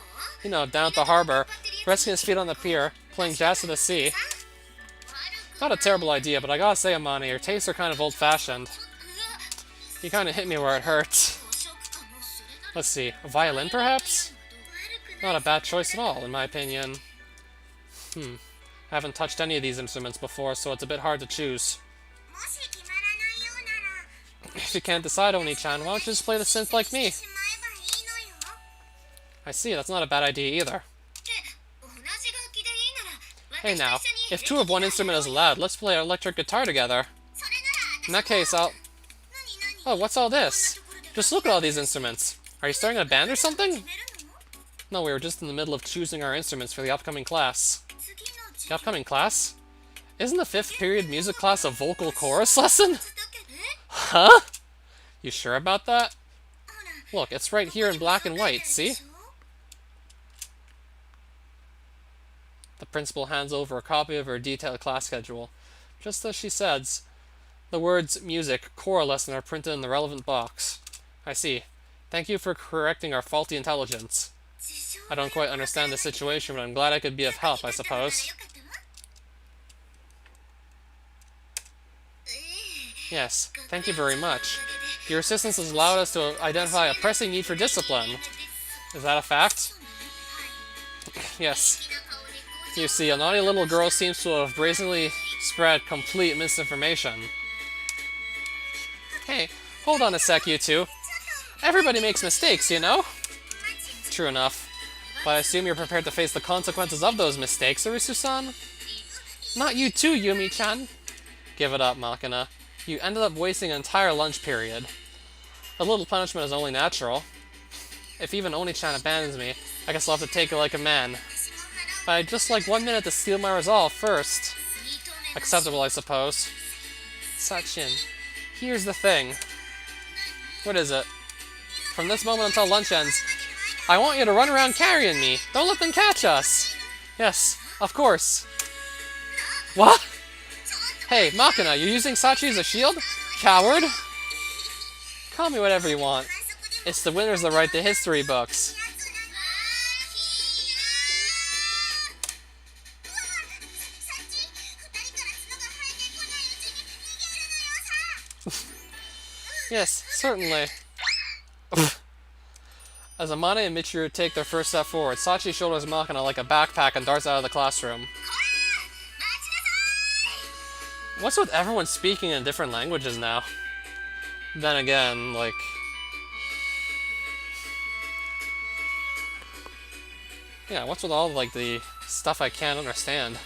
You know, down at the harbor, resting his feet on the pier, playing jazz to the sea. Not a terrible idea, but I gotta say, Amani, your tastes are kind of old-fashioned. You kinda hit me where it hurts. Let's see, a violin, perhaps? Not a bad choice at all, in my opinion. I haven't touched any of these instruments before, so it's a bit hard to choose. If you can't decide, Oni-chan, why don't you just play the synth like me? I see, that's not a bad idea either. Hey now, if two of one instrument is allowed, let's play an electric guitar together. In that case, I'll... Oh, what's all this? Just look at all these instruments. Are you starting a band or something? No, we were just in the middle of choosing our instruments for the upcoming class. The upcoming class? Isn't the 5th period music class a vocal chorus lesson? Huh? You sure about that? Look, it's right here in black and white, see? The principal hands over a copy of her detailed class schedule. Just as she says, the words music, core lesson are printed in the relevant box. I see. Thank you for correcting our faulty intelligence. I don't quite understand the situation, but I'm glad I could be of help, I suppose. Yes, thank you very much. Your assistance has allowed us to identify a pressing need for discipline. Is that a fact? Yes. You see, a naughty little girl seems to have brazenly spread complete misinformation. Hey, hold on a sec, you two. Everybody makes mistakes, you know? True enough. But I assume you're prepared to face the consequences of those mistakes, Arisu-san? Not you too, Yumi-chan. Give it up, Makina. You ended up wasting an entire lunch period. A little punishment is only natural. If even Oni-chan abandons me, I guess I'll have to take it like a man. But I'd just like 1 minute to steal my resolve first. Acceptable, I suppose. Sachin, here's the thing. What is it? From this moment until lunch ends, I want you to run around carrying me. Don't let them catch us. Yes, of course. What? Hey, Makina, you're using Sachi as a shield? Coward? Call me whatever you want. It's the winners that write the history books. Yes, certainly. As Amane and Michiru take their first step forward, Sachi shoulders Makina like a backpack and darts out of the classroom. What's with everyone speaking in different languages now? Then again, like... yeah, what's with all, like, the stuff I can't understand?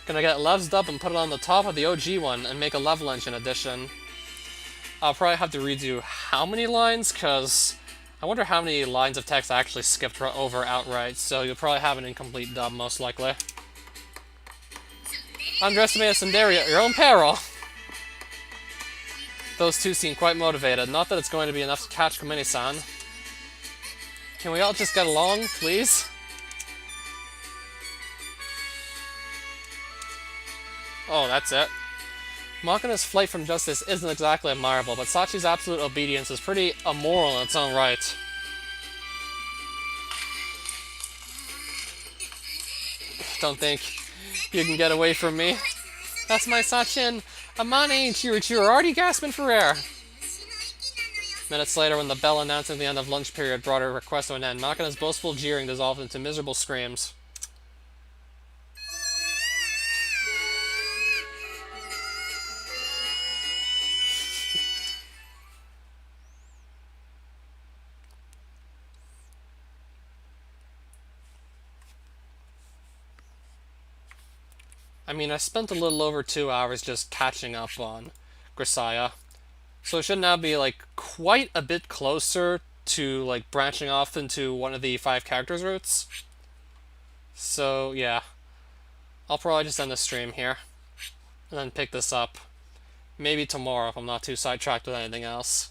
Gonna get levs up and put it on the top of the OG one and make a level engine edition. I'll probably have to redo how many lines, because I wonder how many lines of text I actually skipped over outright, so you'll probably have an incomplete dub, most likely. Underestimate a tsundere at your own peril! Those two seem quite motivated. Not that it's going to be enough to catch Komini-san. Can we all just get along, please? Oh, that's it. Makina's flight from justice isn't exactly admirable, but Sachi's absolute obedience is pretty immoral in its own right. Don't think you can get away from me. That's my Sachin! Amane and Chirichu are already gasping for air! Minutes later, when the bell announcing the end of lunch period brought her request to an end, Makina's boastful jeering dissolved into miserable screams. I mean, I spent a little over 2 hours just catching up on Grisaia, so it should now be, like, quite a bit closer to, like, branching off into one of the 5 characters routes. So, yeah. I'll probably just end the stream here, and then pick this up. Maybe tomorrow if I'm not too sidetracked with anything else.